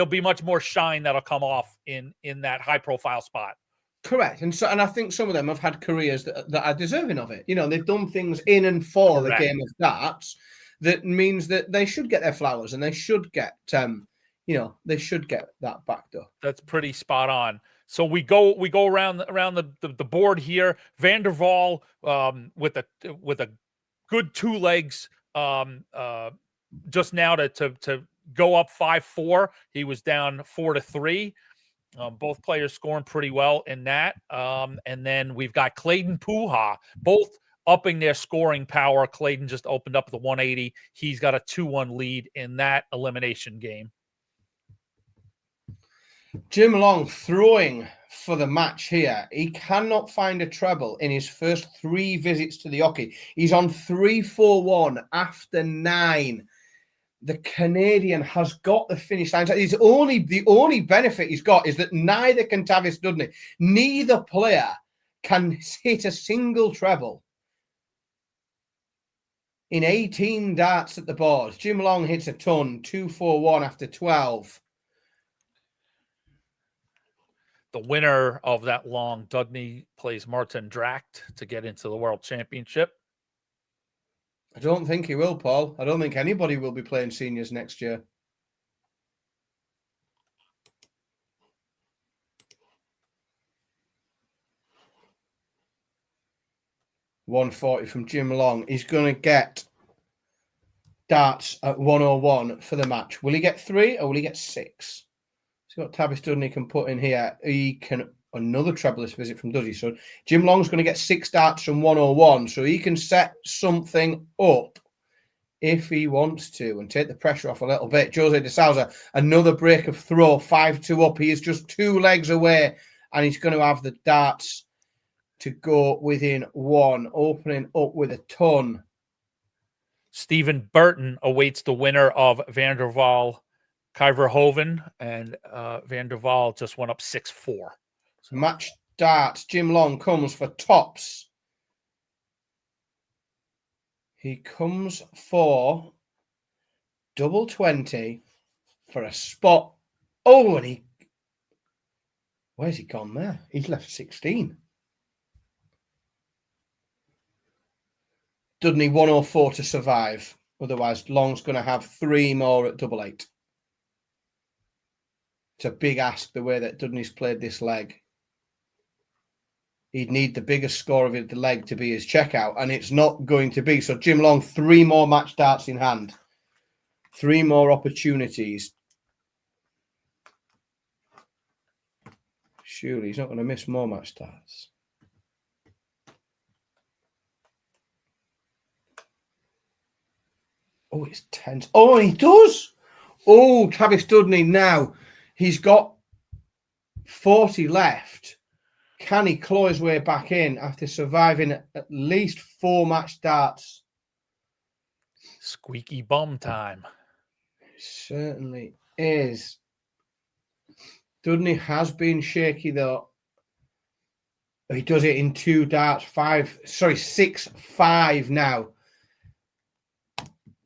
Speaker 2: be much more shine that'll come off in that high profile spot.
Speaker 1: Correct. And I think some of them have had careers that are deserving of it. They've done things in and for the game of darts that means that they should get their flowers, and they should get they should get that backed up.
Speaker 2: That's pretty spot on. So we go around the board here. Van der Waal with a good 2 legs just now to go up 5-4. He was down 4-3. Both players scoring pretty well in that. And then we've got Clayton Puha, both upping their scoring power. Clayton just opened up the 180. He's got a 2-1 lead in that elimination game.
Speaker 1: Jim Long throwing for the match here. He cannot find a treble in his first 3 visits to the hockey. He's on 3-4-1 after 9. The Canadian has got the finish line. The only benefit he's got is that neither can Tavis Dudney. Neither player can hit a single treble in 18 darts at the board. Jim Long hits a ton, 2-4-1 after 12.
Speaker 2: The winner of that long, Dudney, plays Martin Dracht to get into the World Championship.
Speaker 1: I don't think he will, Paul. I don't think anybody will be playing seniors next year. $140 from Jim Long. He's going to get darts at 101 for the match. Will he get 3 or will he get 6? See what Tavis Dudney can put in here. He can another trebleless visit from Dudley. So Jim Long's going to get 6 darts from 101. So he can set something up if he wants to and take the pressure off a little bit. Jose de Souza, another break of throw, 5-2 up. He is just 2 legs away, and he's going to have the darts to go within 1, opening up with a ton.
Speaker 2: Stephen Burton awaits the winner of Van der Waal Kyverhoven, and Van der Waal just went up 6-4.
Speaker 1: So match darts. Jim Long comes for tops. He comes for double 20 for a spot. Oh, and where's he gone there? He's left 16. Dudney 104 to survive. Otherwise, Long's going to have 3 more at double 8. It's a big ask the way that Dudney's played this leg. He'd need the biggest score of the leg to be his checkout, and it's not going to be. So Jim Long, 3 more match darts in hand. 3 more opportunities. Surely he's not going to miss more match darts. Oh, it's tense. Oh, he does. Oh, Tavis Dudney now. He's got 40 left. Can he claw his way back in after surviving at least 4 match darts?
Speaker 2: Squeaky bum time.
Speaker 1: It certainly is. Dudney has been shaky, though. He does it in 2 darts. 6-5 now.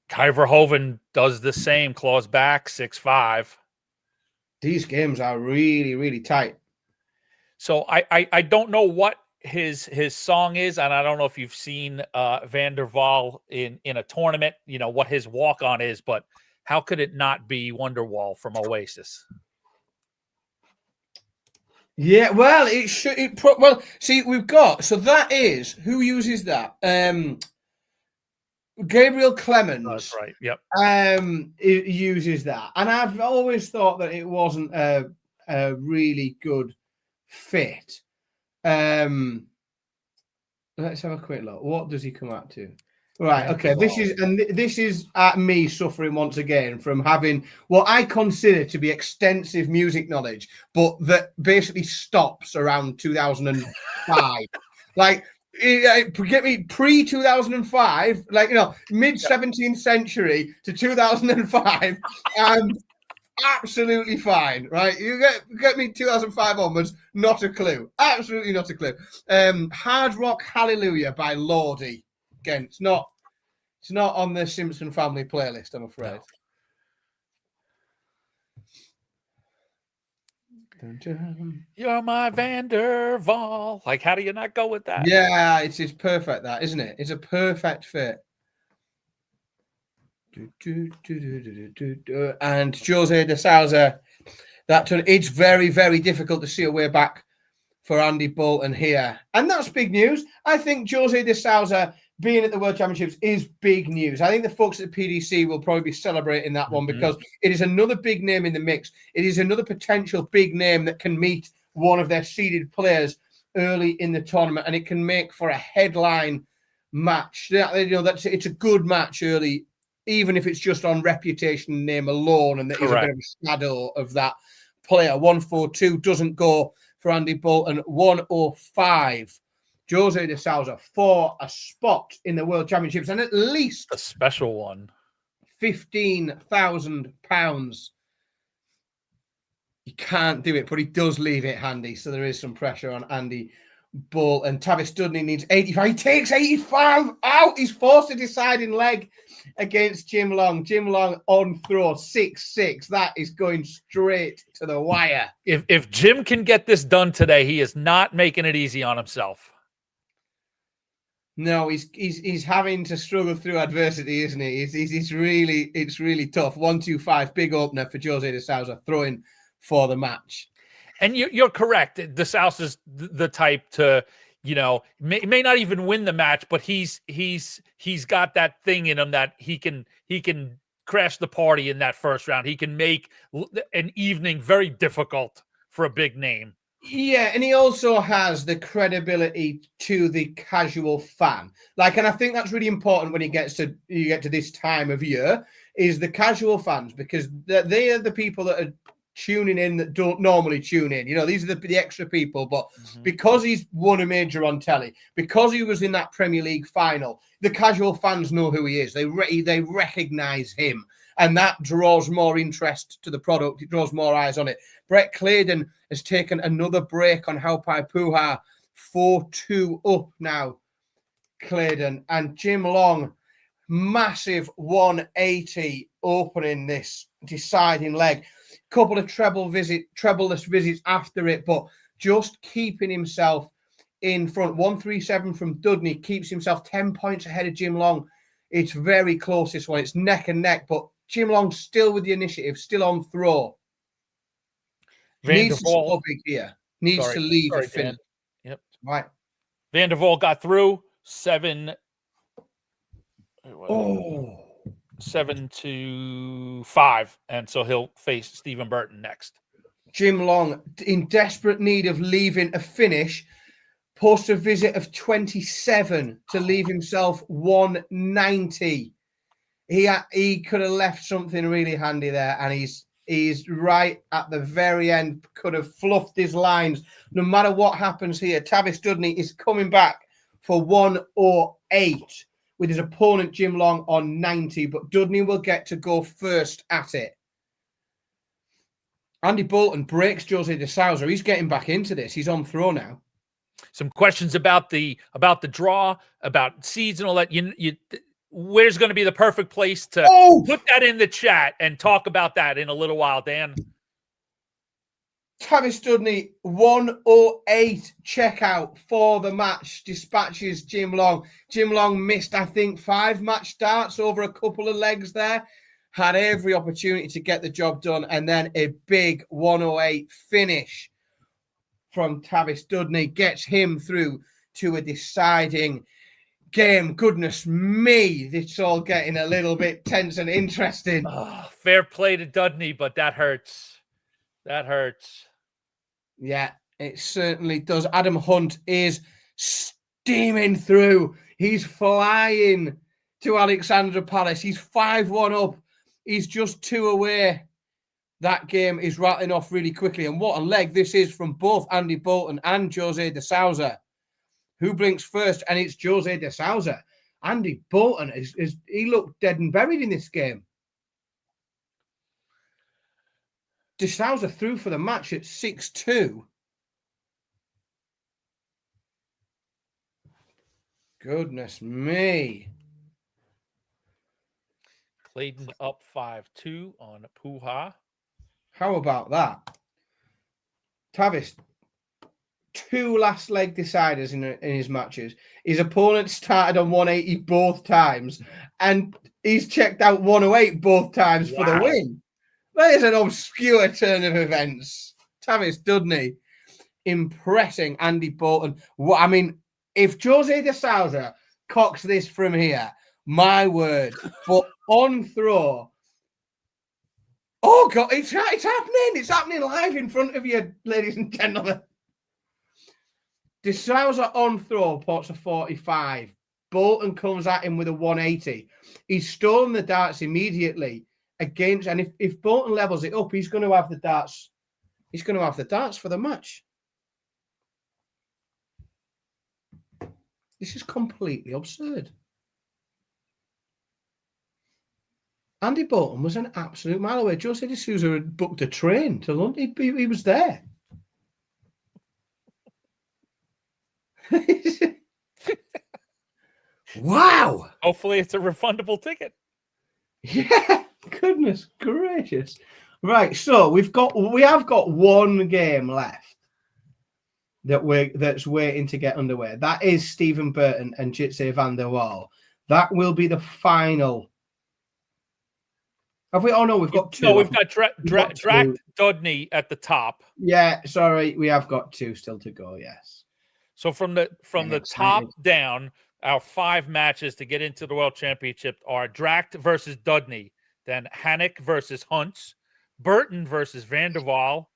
Speaker 2: Kyverhoven does the same. Claws back, 6-5.
Speaker 1: These games are really, really tight.
Speaker 2: So I don't know what his song is, and I don't know if you've seen Van der Waal in a tournament, what his walk-on is, but how could it not be Wonderwall from Oasis?
Speaker 1: Yeah, well, it should. Well, see, we've got, so that is, who uses that? Gabriel Clemens.
Speaker 2: That's right. Yep.
Speaker 1: It uses that, and I've always thought that it wasn't a really good fit. Let's have a quick look. What does he come out to? Right. Okay. This is me suffering once again from having what I consider to be extensive music knowledge, but that basically stops around 2005. Like, get me pre 2005, like mid 17th century to 2005, and absolutely fine. Right. You get me 2005 onwards, not a clue. Absolutely not a clue. Hard Rock Hallelujah by Lordi. Again, it's not on the Simpson Family playlist, I'm afraid.
Speaker 2: No. You're my Vander Waal. Like, how do you not go with that?
Speaker 1: Yeah, it's perfect, that, isn't it? It's a perfect fit. And Jose de Souza, it's very, very difficult to see a way back for Andy Bolton here. And that's big news. I think Jose de Souza being at the World Championships is big news. I think the folks at the PDC will probably be celebrating that one because it is another big name in the mix. It is another potential big name that can meet one of their seeded players early in the tournament, and it can make for a headline match. It's a good match early, even if it's just on reputation and name alone, and there is a bit of a shadow of that player. 142 doesn't go for Andy Bolton. 105. Jose de Souza for a spot in the World Championships and at least
Speaker 2: a special one.
Speaker 1: £15,000. He can't do it, but he does leave it handy. So there is some pressure on Andy Bolton. Tavis Dudney needs 85. He takes 85 out. He's forced a deciding leg against Jim Long. Jim Long on throw 6-6. That is going straight to the wire.
Speaker 2: If Jim can get this done today, he is not making it easy on himself.
Speaker 1: No, he's having to struggle through adversity, isn't he? It's really tough. 1-2-5, big opener for Jose de Souza, throwing for the match.
Speaker 2: And you're correct. De Souza's the type to, may not even win the match, but he's got that thing in him that he can crash the party in that first round. He can make an evening very difficult for a big name.
Speaker 1: Yeah, and he also has the credibility to the casual fan. And I think that's really important when you get to this time of year, is the casual fans, because they are the people that are tuning in that don't normally tune in. These are the extra people, but because he's won a major on telly, because he was in that Premier League final, the casual fans know who he is. They recognize him, and that draws more interest to the product. It draws more eyes on it. Brett Claydon has taken another break on Haupai Puha, 4-2 up now, Claydon. And Jim Long, massive 180 opening this deciding leg. Couple of trebleless visits after it, but just keeping himself in front. 137 from Dudney keeps himself 10 points ahead of Jim Long. It's very close, this one. It's neck and neck, but Jim Long still with the initiative, still on throw. Needs to score big here. Needs to leave a finish.
Speaker 2: Yep.
Speaker 1: Right.
Speaker 2: Van der Waal got through 7-5, and so he'll face Stephen Burton next.
Speaker 1: Jim Long in desperate need of leaving a finish. Post a visit of 27 to leave himself 190. He could have left something really handy there, and he's right at the very end, could have fluffed his lines. No matter what happens here, Tavis Dudney is coming back for 108 with his opponent Jim Long on 90, but Dudney will get to go first at it. Andy Bolton breaks Jose de Souza. He's getting back into this. He's on throw now.
Speaker 2: Some questions about the draw, about seeds and all that. Where's going to be the perfect place to put that in the chat and talk about that in a little while, Dan?
Speaker 1: Tavis Dudney, 108 checkout for the match, dispatches Jim Long. Jim Long missed, I think, 5 match starts over a couple of legs there. Had every opportunity to get the job done, and then a big 108 finish from Tavis Dudney gets him through to a deciding game. Goodness me, it's all getting a little bit tense and interesting.
Speaker 2: Fair play to Dudney, but that hurts. That hurts.
Speaker 1: Yeah, it certainly does. Adam Hunt is steaming through. He's flying to Alexandra Palace. He's 5-1 up. He's just 2 away. That game is rattling off really quickly. And what a leg this is from both Andy Bolton and Jose de Sousa. Who blinks first? And it's Jose de Sousa. Andy Bolton, he looked dead and buried in this game. De Sousa through for the match at 6-2. Goodness me.
Speaker 2: Clayton up 5-2 on Puha.
Speaker 1: How about that? Tavis, 2 last leg deciders in his matches. His opponent started on 180 both times, and he's checked out 108 both times for the win. That is an obscure turn of events. Tavis Dudney impressing Andy Bolton. I mean, if Jose de Sousa cocks this from here, my word. But on throw, oh God, it's happening. It's happening live in front of you, ladies and gentlemen. De Sousa on throw, pots a 45. Bolton comes at him with a 180. He's stolen the darts immediately against, and if Bolton levels it up, he's going to have the darts. He's going to have the darts for the match. This is completely absurd. Andy Bolton was an absolute mile away. Jose de Sousa had booked a train to London. He was there. Wow.
Speaker 2: Hopefully it's a refundable ticket.
Speaker 1: Yeah, goodness gracious. Right, so we have got one game left that's waiting to get underway. That is Stephen Burton and Jitse van der Waal. That will be the final. Have we? Oh no, we've got 2.
Speaker 2: No, we've got Dract Dudney at the top.
Speaker 1: Yeah, sorry, we have got 2 still to go. Yes.
Speaker 2: So from the top down, our 5 matches to get into the World Championship are Dract versus Dudney, then Hannock versus Huntz, Burton versus van der Waal,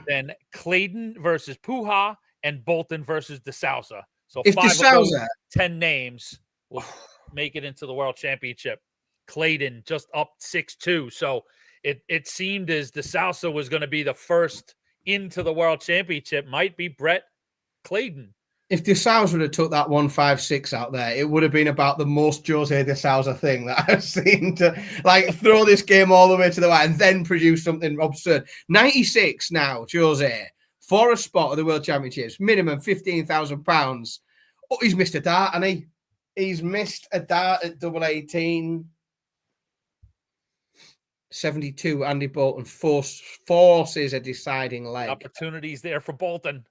Speaker 2: then Clayton versus Puha, and Bolton versus de Sousa. So if 5 of those 10 names will make it into the World Championship. Clayton just up 6-2. So it seemed as de Sousa was going to be the first into the World Championship. Might be Brett Clayton.
Speaker 1: If de Sousa would have took that 156 out there, it would have been about the most Jose de Sousa thing that I've seen to throw this game all the way to the right and then produce something absurd. 96 now, Jose, for a spot of the World Championships, minimum £15,000. Oh, he's missed a dart, hasn't he? He's missed a dart at double 18. 72, Andy Bolton forces a deciding leg.
Speaker 2: Opportunities there for Bolton.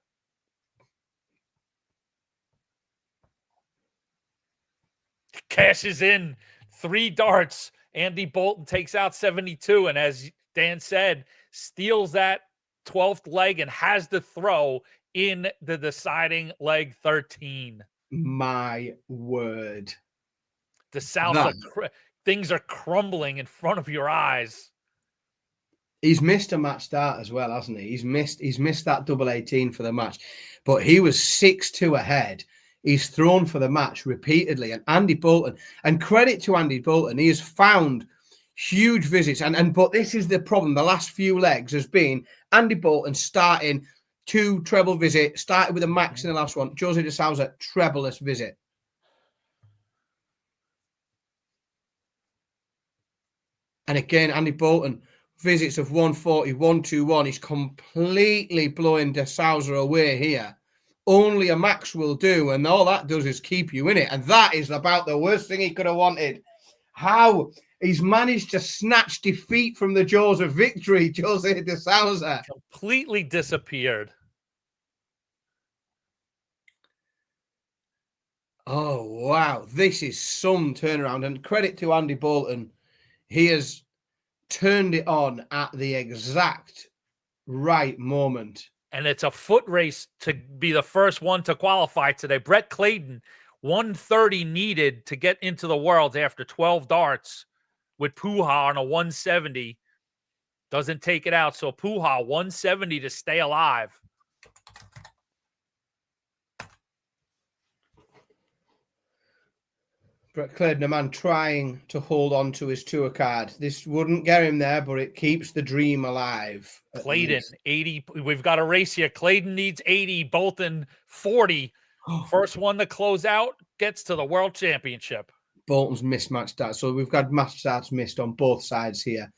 Speaker 2: Cashes in 3 darts. Andy Bolton takes out 72. And as Dan said, steals that 12th leg and has the throw in the deciding leg 13.
Speaker 1: My word.
Speaker 2: De Sousa, things are crumbling in front of your eyes.
Speaker 1: He's missed a match start as well, hasn't he? He's missed that double 18 for the match. But he was 6-2 ahead. He's thrown for the match repeatedly. And Andy Bolton, and credit to Andy Bolton, he has found huge visits. But this is the problem. The last few legs has been Andy Bolton starting 2 treble visits, started with a max in the last one. Jose de Sousa, trebleless visit. And again, Andy Bolton, visits of 140, 121. He's completely blowing de Sousa away here. Only a max will do, and all that does is keep you in it. And that is about the worst thing he could have wanted. How he's managed to snatch defeat from the jaws of victory, Jose de Sousa.
Speaker 2: Completely disappeared.
Speaker 1: Oh, wow. This is some turnaround. And credit to Andy Bolton. He has turned it on at the exact right moment.
Speaker 2: And it's a foot race to be the first one to qualify today. Brett Clayton, 130 needed to get into the Worlds after 12 darts with Puha on a 170. Doesn't take it out. So Puha, 170 to stay alive.
Speaker 1: Brett Claydon, a man trying to hold on to his tour card. This wouldn't get him there, but it keeps the dream alive.
Speaker 2: Claydon, 80. We've got a race here. Claydon needs 80, Bolton 40. First one to close out gets to the World Championship.
Speaker 1: Bolton's mismatched starts. So we've got match starts missed on both sides here.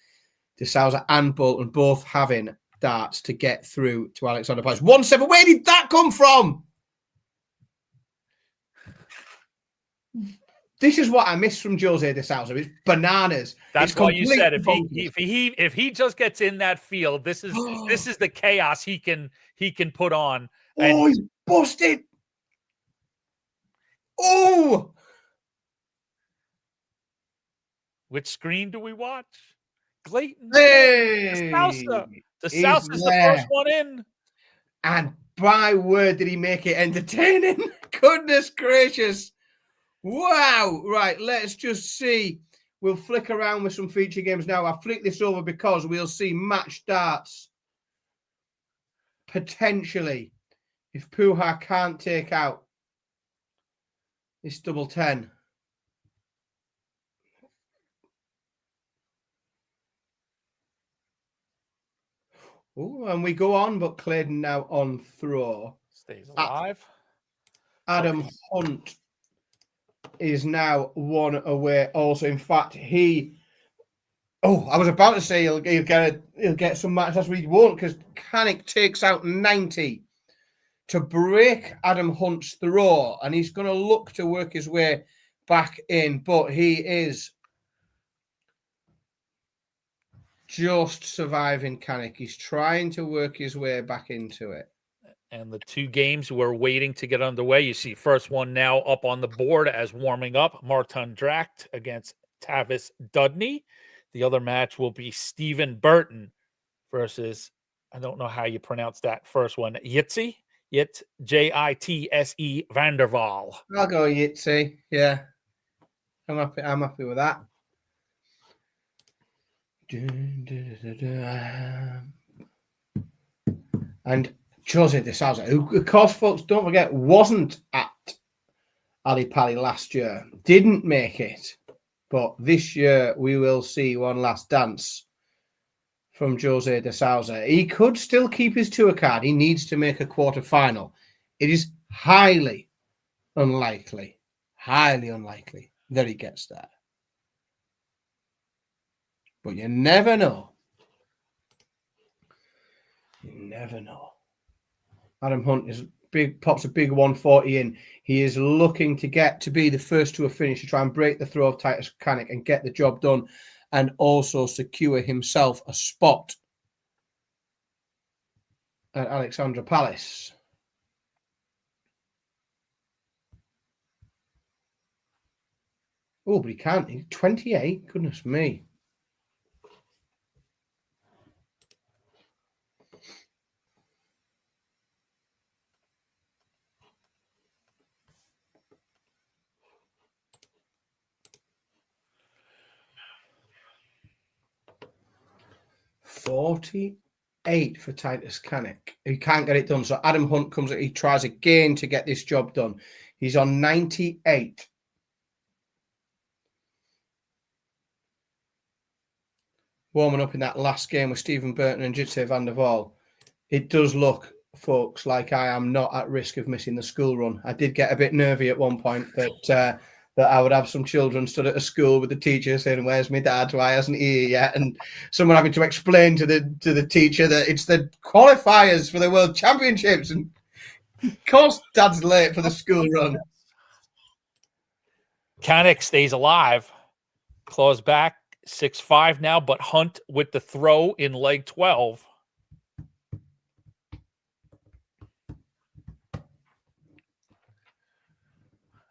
Speaker 1: De Souza and Bolton both having darts to get through to Alexander Palace. 1-7. Where did that come from? This is what I miss from Jose De Souza. It's bananas.
Speaker 2: That's
Speaker 1: it's
Speaker 2: why you said if he just gets in that field, this is the chaos he can put on.
Speaker 1: Oh, he's busted. Oh,
Speaker 2: which screen do we watch? Clayton.
Speaker 1: Hey,
Speaker 2: De Sousa's the first one in.
Speaker 1: And by word, did he make it entertaining? Goodness gracious. Wow. Right, let's just see. We'll flick around with some feature games now. I'll flick this over because we'll see match darts. Potentially, if Puha can't take out this double 10. Oh, and we go on, but Claydon now on throw.
Speaker 2: Stays alive.
Speaker 1: Adam Hunt is now one away. Also, in fact, I was about to say he'll get some match. That's what he won't, because Canick takes out 90 to break Adam Hunt's throw, and he's going to look to work his way back in, but he is just surviving Canick. He's trying to work his way back into it.
Speaker 2: And the two games we're waiting to get underway. You see first one now up on the board as warming up. Martin Dracht against Tavis Dudney. The other match will be Stephen Burton versus, I don't know how you pronounce that first one, Jitse, Jitse Vanderval.
Speaker 1: I'll go Jitse. Yeah. I'm happy with that. And Jose De Souza, who, of course, folks, don't forget, wasn't at Ali Pali last year, didn't make it. But this year, we will see one last dance from Jose De Souza. He could still keep his tour card. He needs to make a quarterfinal. It is highly unlikely that he gets there. But you never know. You never know. Adam Hunt pops a big 140 in. He is looking to get to be the first to a finish, to try and break the throw of Titus Canick and get the job done, and also secure himself a spot at Alexandra Palace. Oh, but he can't. He's 28. Goodness me. $48 for Titus Canick. He can't get it done. So Adam Hunt comes. He tries again to get this job done. He's on 98. Warming up in that last game with Stephen Burton and Jitse van der Waal. It does look, folks, like I am not at risk of missing the school run. I did get a bit nervy at one point that I would have some children stood at a school with the teacher saying, "Where's my dad? Why hasn't he here yet?" And someone having to explain to the teacher that it's the qualifiers for the World Championships. And of course, Dad's late for the school run.
Speaker 2: Canick stays alive. Claws back. 6-5 now, but Hunt with the throw in leg 12.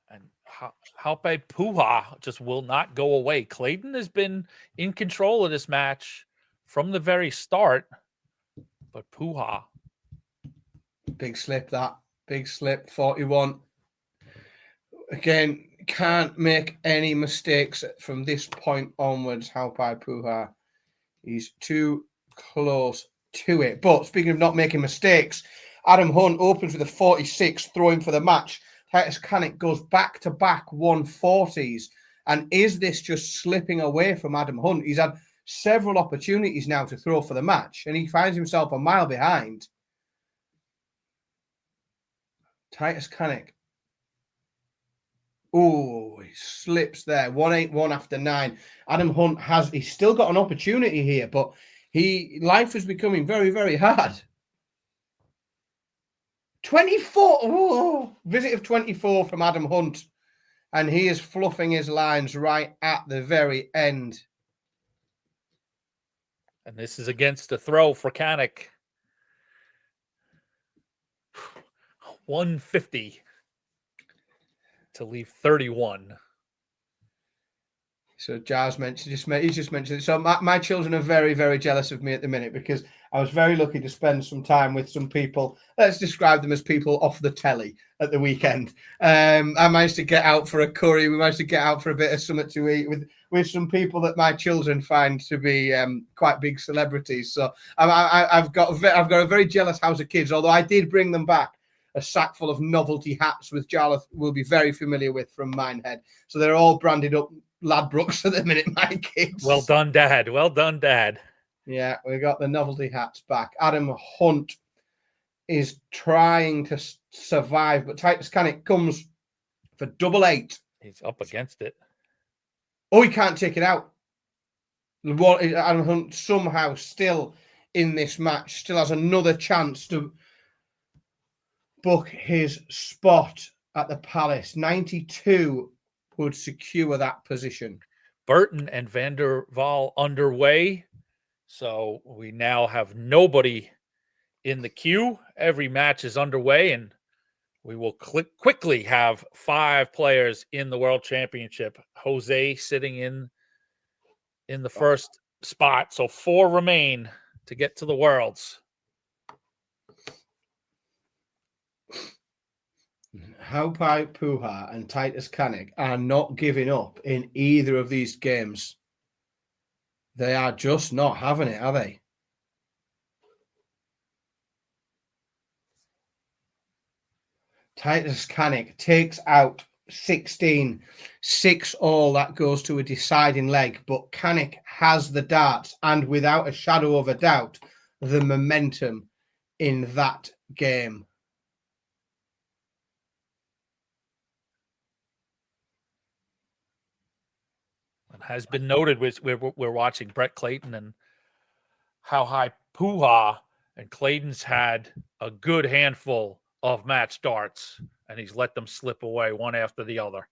Speaker 2: And Halpe Puha just will not go away. Claydon has been in control of this match from the very start, but Puha.
Speaker 1: Big slip, that. Big slip, 41. Again, can't make any mistakes from this point onwards. Halpai Puha, he's too close to it. But speaking of not making mistakes, Adam Hunt opens with a 46, throwing for the match. Titus Canick goes back-to-back 140s. And is this just slipping away from Adam Hunt? He's had several opportunities now to throw for the match, and he finds himself a mile behind. Titus Canick. Oh, he slips there. 181 after 9. Adam Hunt he's still got an opportunity here, but life is becoming very, very hard. 24. Oh, visit of 24 from Adam Hunt. And he is fluffing his lines right at the very end.
Speaker 2: And this is against the throw for Canick. 150 to leave 31.
Speaker 1: So Jazz he just mentioned it. So my children are very, very jealous of me at the minute because I was very lucky to spend some time with some people. Let's describe them as people off the telly at the weekend. I managed to get out for a curry. We managed to get out for a bit of something to eat with some people that my children find to be quite big celebrities. So I've got a very jealous house of kids. Although I did bring them back a sack full of novelty hats, which Jarlath will be very familiar with from Minehead. So they're all branded up Ladbrokes at the minute, my kids.
Speaker 2: Well done, Dad. Well done, Dad.
Speaker 1: Yeah, we got the novelty hats back. Adam Hunt is trying to survive, but Titus Canick comes for 88.
Speaker 2: He's up against it.
Speaker 1: Oh, he can't take it out. Adam Hunt somehow still in this match, still has another chance to book his spot at the Palace. 92 would secure that position.
Speaker 2: Burton and Van der Waal underway. So we now have nobody in the queue. Every match is underway, and we will quickly have 5 players in the World Championship. Jose sitting in the first spot. So 4 remain to get to the Worlds.
Speaker 1: Haupai Puha and Titus Canick are not giving up in either of these games. They are just not having it, are they? Titus Canick takes out 16, 6-all. That goes to a deciding leg, but Canick has the darts and without a shadow of a doubt, the momentum in that game.
Speaker 2: Has been noted, we're watching Brett Clayton and how high Puha, and Clayton's had a good handful of match darts, and he's let them slip away one after the other.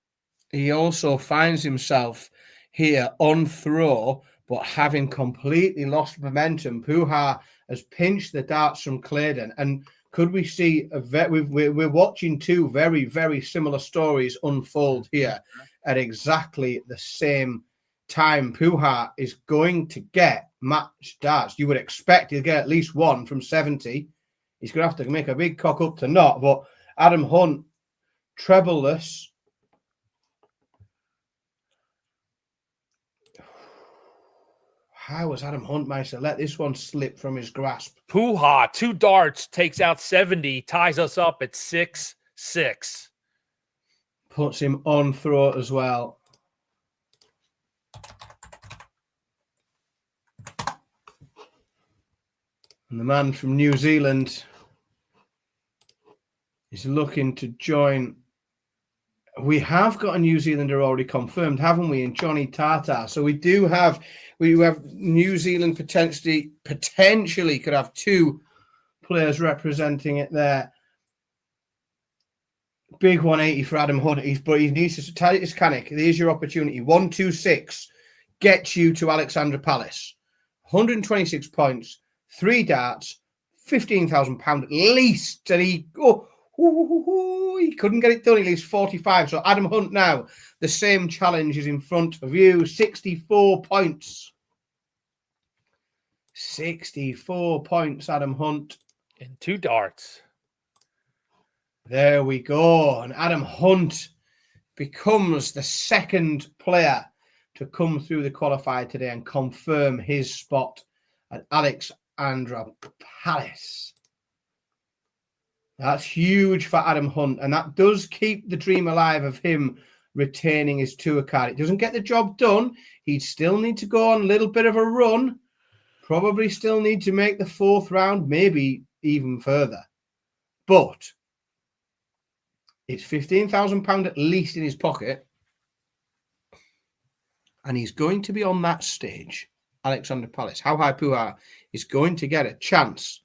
Speaker 1: He also finds himself here on throw, but having completely lost momentum. Puha has pinched the darts from Claydon, and could we see we're watching 2 very, very similar stories unfold here at exactly the same time. Puha is going to get match darts. You would expect he'll get at least 1 from 70. He's going to have to make a big cock up to not, but Adam Hunt, trebleless. How has Adam Hunt managed to let this one slip from his grasp?
Speaker 2: Puha, 2 darts, takes out 70, ties us up at 6-6.
Speaker 1: Puts him on throw as well. And the man from New Zealand is looking to join. We have got a New Zealander already confirmed, haven't we, in Johnny Tata? So we have New Zealand potentially could have 2 players representing it there. Big 180 for Adam Hunt, but he needs to tell Titus Canick. There's your opportunity. 126 gets you to Alexandra Palace. 126 points. 3 darts, £15,000 at least, and he couldn't get it done. He leaves 45. So Adam Hunt now, the same challenge is in front of you. 64 points. 64 points, Adam Hunt.
Speaker 2: In 2 darts.
Speaker 1: There we go. And Adam Hunt becomes the second player to come through the qualifier today and confirm his spot at Alexandra Palace. That's huge for Adam Hunt, and that does keep the dream alive of him retaining his tour card. It doesn't get the job done. He'd still need to go on a little bit of a run, probably still need to make the 4th round, maybe even further. But it's £15,000 at least in his pocket, and he's going to be on that stage. Alexander Palace, How High Puha is going to get a chance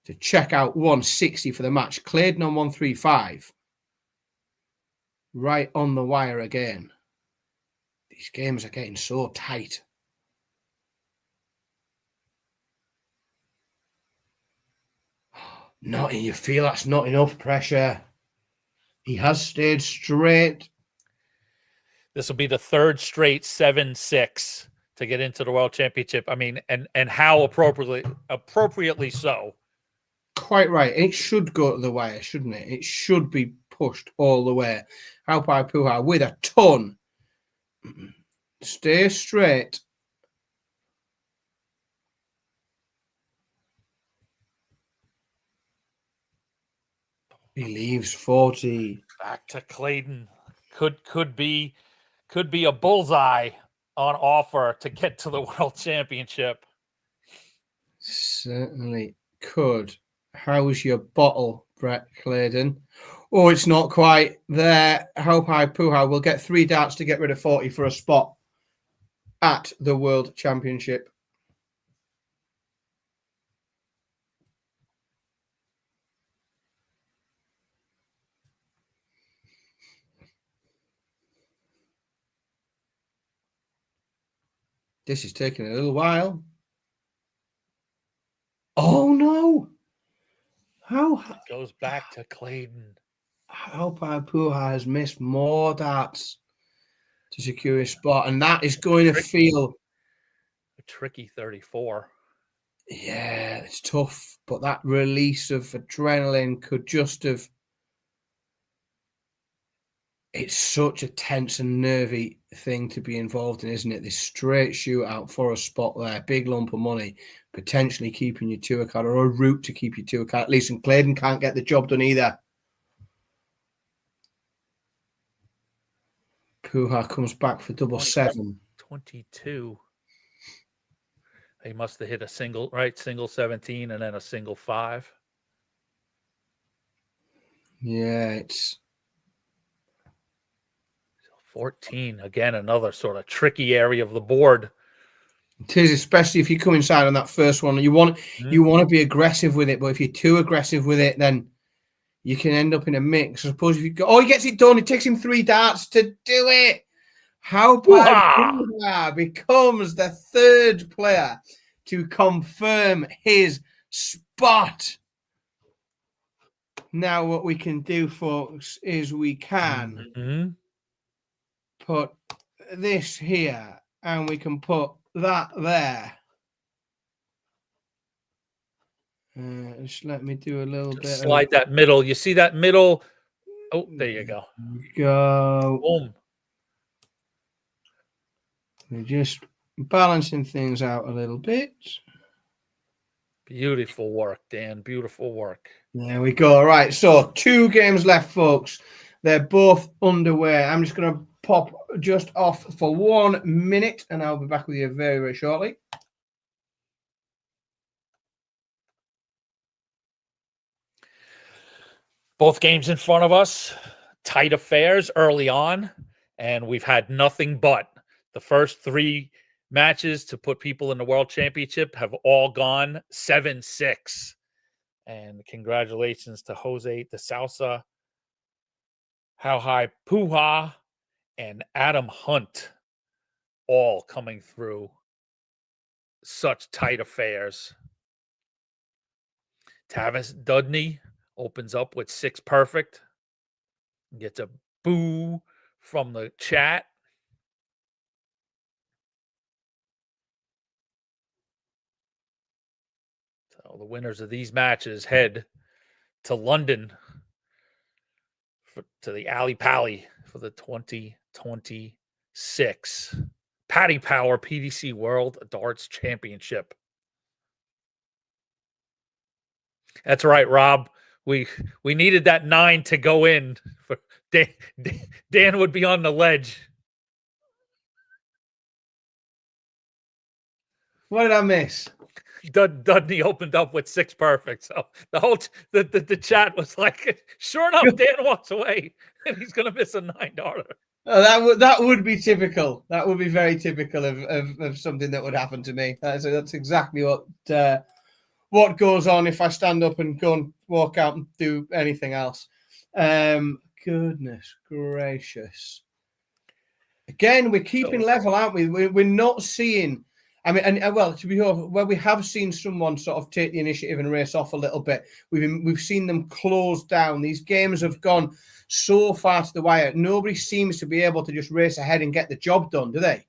Speaker 1: to check out 160 for the match. Claydon on 135. Right on the wire again. These games are getting so tight. You feel that's not enough pressure. He has stayed straight.
Speaker 2: This will be the 3rd straight 7-6 to get into the World Championship. I mean, and how appropriately so.
Speaker 1: Quite right. It should go to the wire, shouldn't it? It should be pushed all the way. How High Puha with a ton. Stay straight. He leaves 40.
Speaker 2: Back to Claydon. Could be a bullseye on offer to get to the World Championship.
Speaker 1: Certainly could. How's your bottle, Brett Claydon? Oh, it's not quite there. How High Puha will get 3 darts to get rid of 40 for a spot at the World Championship. This is taking a little while. Oh, no.
Speaker 2: It goes back to Claydon.
Speaker 1: How High Puha has missed more darts to secure his spot, and that is going to feel
Speaker 2: a tricky 34.
Speaker 1: Yeah, it's tough, but that release of adrenaline could just have. It's such a tense and nervy thing to be involved in, isn't it? This straight shootout for a spot there, big lump of money, potentially keeping your tour card, or a route to keep your tour card at least. And Claydon can't get the job done either. Puha comes back for double 7.
Speaker 2: 22. He must have hit a single, right? Single 17 and then a single 5.
Speaker 1: Yeah, it's
Speaker 2: 14. Again, another sort of tricky area of the board.
Speaker 1: It is, especially if you come inside on that first one. You want to be aggressive with it, but if you're too aggressive with it, then you can end up in a mix. I suppose if you go, he gets it done. It takes him 3 darts to do it. How Puha becomes the 3rd player to confirm his spot. Now, what we can do, folks, is we can put this here, and we can put that there. Just let me do a little bit.
Speaker 2: Slide that middle. You see that middle? Oh, there you go.
Speaker 1: Go.
Speaker 2: Boom.
Speaker 1: We're just balancing things out a little bit.
Speaker 2: Beautiful work, Dan. Beautiful work.
Speaker 1: There we go. All right. So 2 games left, folks. They're both underway. I'm just going to pop just off for 1 minute, and I'll be back with you very, very shortly.
Speaker 2: Both games in front of us. Tight affairs early on, and we've had nothing but the first 3 matches to put people in the World Championship have all gone 7-6. And congratulations to Jose de Sousa, How High Puha, and Adam Hunt, all coming through such tight affairs. Tavis Dudney opens up with 6 perfect. Gets a boo from the chat. So the winners of these matches head to London to the Alley Pally for the 2026 Paddy Power PDC World Darts Championship. That's right, Rob. we needed that 9 to go in. For Dan would be on the ledge.
Speaker 1: What did I miss?
Speaker 2: Dudney opened up with 6 perfect. So the whole the chat was like, sure enough, Dan walks away and he's gonna miss a 9-darter.
Speaker 1: Oh, that would be typical. That would be very typical of something that would happen to me. That's exactly what goes on if I stand up and go and walk out and do anything else. Goodness gracious. Again, we're keeping level, aren't we? We're not seeing. I mean, and well, to be honest, where we have seen someone sort of take the initiative and race off a little bit, we've seen them close down. These games have gone so far to the wire. Nobody seems to be able to just race ahead and get the job done, do they?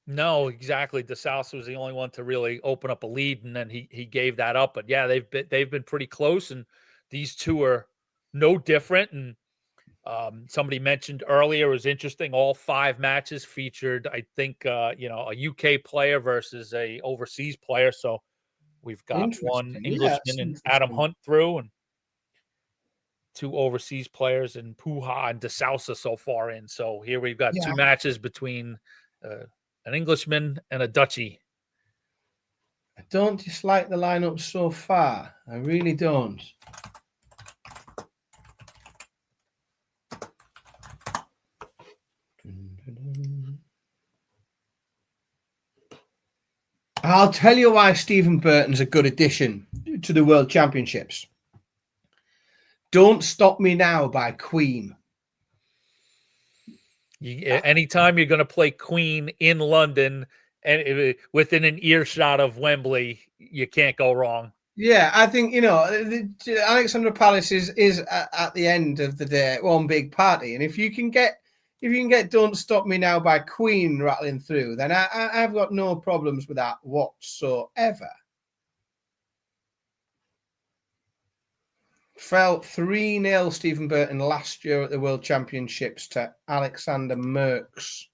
Speaker 2: No, exactly. DeSauce was the only one to really open up a lead, and then he gave that up. But yeah, they've been pretty close, and these two are no different. And somebody mentioned earlier, it was interesting. All 5 matches featured, I think, a UK player versus a overseas player. So we've got one Englishman and Adam Hunt through, and 2 overseas players in Puha and DeSauce so far in. So here we've got 2 matches between an Englishman and a Dutchie.
Speaker 1: I don't dislike the lineup so far. I really don't. I'll tell you why Stephen Burton's a good addition to the World Championships. Don't Stop Me Now by Queen.
Speaker 2: Anytime you're going to play Queen in London and within an earshot of Wembley, you can't go wrong.
Speaker 1: Yeah, I think, Alexandra Palace is at the end of the day one big party. And if you can get Don't Stop Me Now by Queen rattling through, then I've got no problems with that whatsoever. Fell 3-0 Stephen Burton last year at the World Championships to Alexander Merckx.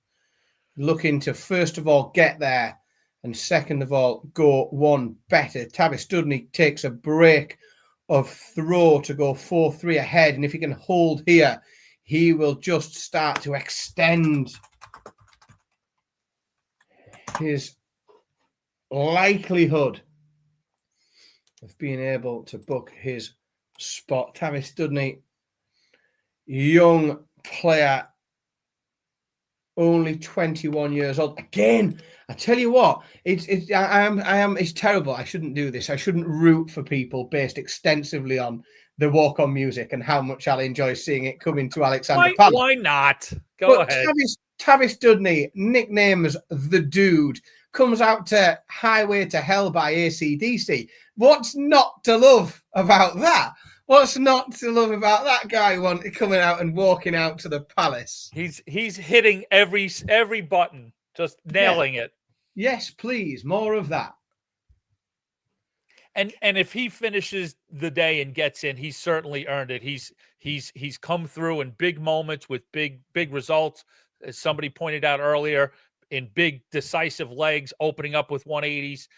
Speaker 1: Looking to, first of all, get there, and second of all, go one better. Tavis Dudney takes a break of throw to go 4-3 ahead, and if he can hold here, he will just start to extend his likelihood of being able to book his spot. Tavis Dudney, young player, only 21 years old. Again, I tell you what, it's terrible. I shouldn't do this. I shouldn't root for people based extensively on the walk-on music and how much I'll enjoy seeing it coming to Alexander Palace.
Speaker 2: Why not? Go ahead.
Speaker 1: Tavis Dudney, nicknamed as the Dude, comes out to Highway to Hell by AC/DC. What's not to love about that? What's not to love about that guy coming out and walking out to the Palace?
Speaker 2: He's hitting every button, just nailing it.
Speaker 1: Yes, please, more of that.
Speaker 2: And if he finishes the day and gets in, he's certainly earned it. He's come through in big moments with big results, as somebody pointed out earlier, in big decisive legs, opening up with 180s.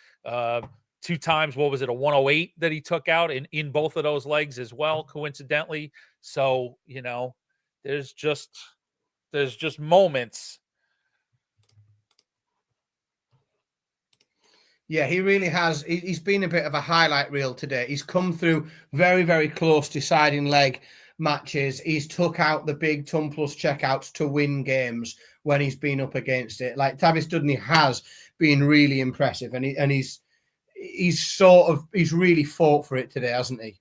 Speaker 2: 2 times, what was it, a 108 that he took out in both of those legs as well, coincidentally. So, there's just moments.
Speaker 1: Yeah, he really has. He's been a bit of a highlight reel today. He's come through very, very close deciding leg matches. He's took out the big ton plus checkouts to win games when he's been up against it. Like Tavis Dudney has been really impressive, and he's really fought for it today, hasn't he?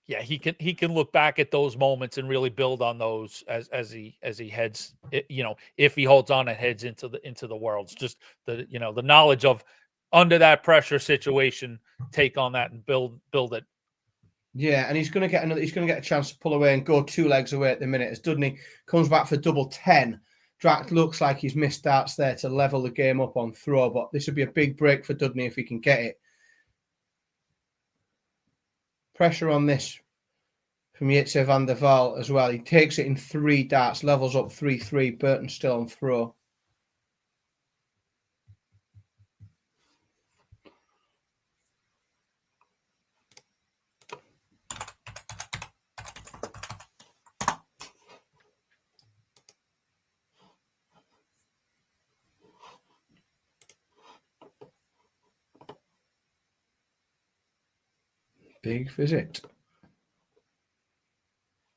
Speaker 2: Yeah, he can look back at those moments and really build on those as he heads, if he holds on and heads into the Worlds. Just the knowledge of under that pressure situation, take on that and build it.
Speaker 1: Yeah, and he's going to get a chance to pull away and go 2 legs away at the minute as Dudney comes back for double 10. Drac looks like he's missed starts there to level the game up on throw, but this would be a big break for Dudney if he can get it. Pressure on this from Jitse van der Waal as well. He takes it in 3 darts, levels up 3-3. Burton still on throw. Big visit.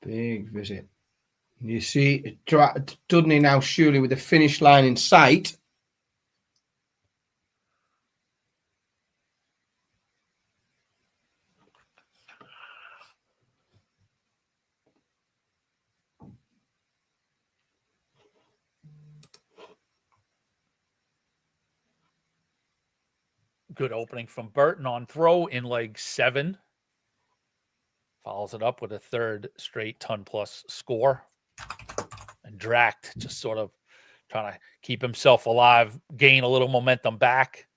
Speaker 1: Big visit. You see Dudney now surely with the finish line in sight.
Speaker 2: Good opening from Burton on throw in leg 7. Follows it up with a third straight ton-plus score. And Dracht just sort of trying to keep himself alive, gain a little momentum back.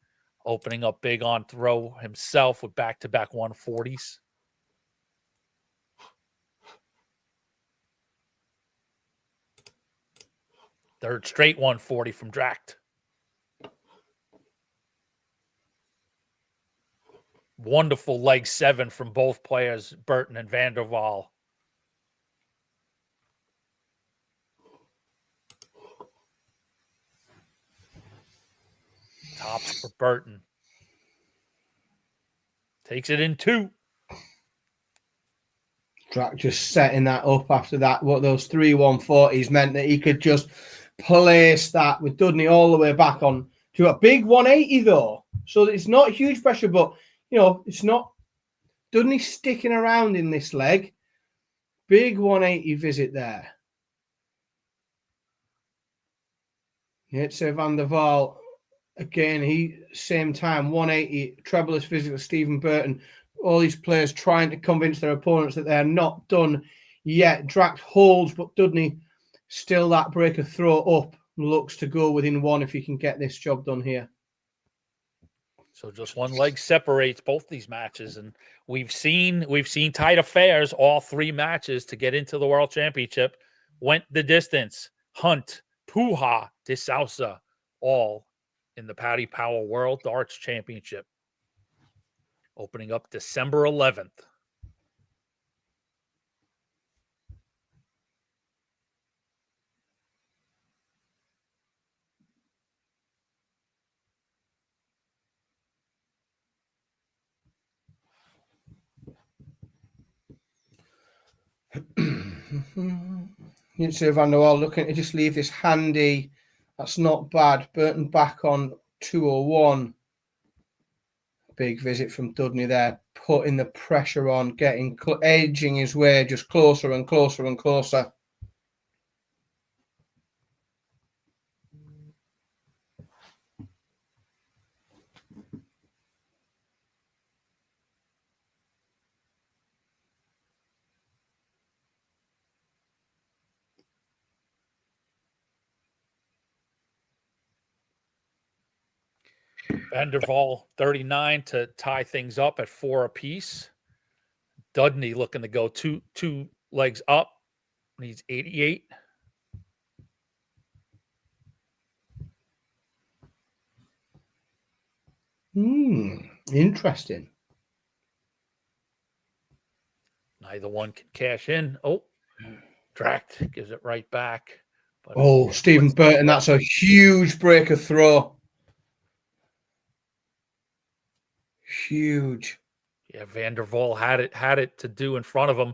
Speaker 2: Opening up big on throw himself with back-to-back 140s. Third straight 140 from Dracht. Wonderful leg 7 from both players, Burton and van der Waal. Tops for Burton. Takes it in 2.
Speaker 1: Dracht just setting that up after that. What those 3 140s meant that he could just place that with Dudney all the way back on to a big 180 though. So it's not huge pressure, but you know, it's not Dudney sticking around in this leg. Big 180 visit there. Jitse van der Waal, again, he same time, 180, trebleless visit with Stephen Burton. All these players trying to convince their opponents that they're not done yet. Dracht holds, but Dudney still that breaker throw up. Looks to go within 1 if he can get this job done here.
Speaker 2: So just one leg separates both these matches, and we've seen tight affairs. All 3 matches to get into the World Championship went the distance. Hunt, Puha, De Sousa, all in the Paddy Power World Darts Championship, opening up December 11th.
Speaker 1: Jitse van der Waal looking to just leave this handy. That's not bad. Burton back on 201. Big visit from Dudney there, putting the pressure on, edging his way just closer and closer and closer.
Speaker 2: Van der Waal 39 to tie things up at 4 apiece. Dudney looking to go two legs up. Needs 88.
Speaker 1: Interesting.
Speaker 2: Neither one can cash in. Oh, Dracht gives it right back.
Speaker 1: But Stephen Burton, that's a huge breaker throw. Huge.
Speaker 2: Yeah, Van der Waal had it to do in front of him.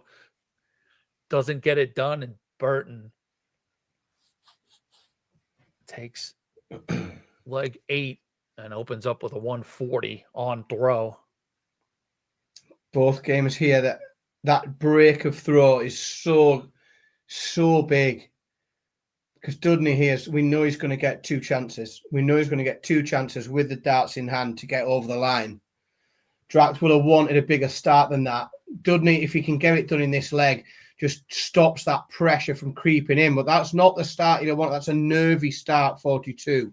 Speaker 2: Doesn't get it done, and Burton takes leg 8 and opens up with a 140 on throw.
Speaker 1: Both games here, that break of throw is so big. Because Dudney here, we know he's going to get 2 chances. We know he's going to get 2 chances with the darts in hand to get over the line. Dracht would have wanted a bigger start than that. Dudney, if he can get it done in this leg, just stops that pressure from creeping in. But that's not the start you want. That's a nervy start, 42.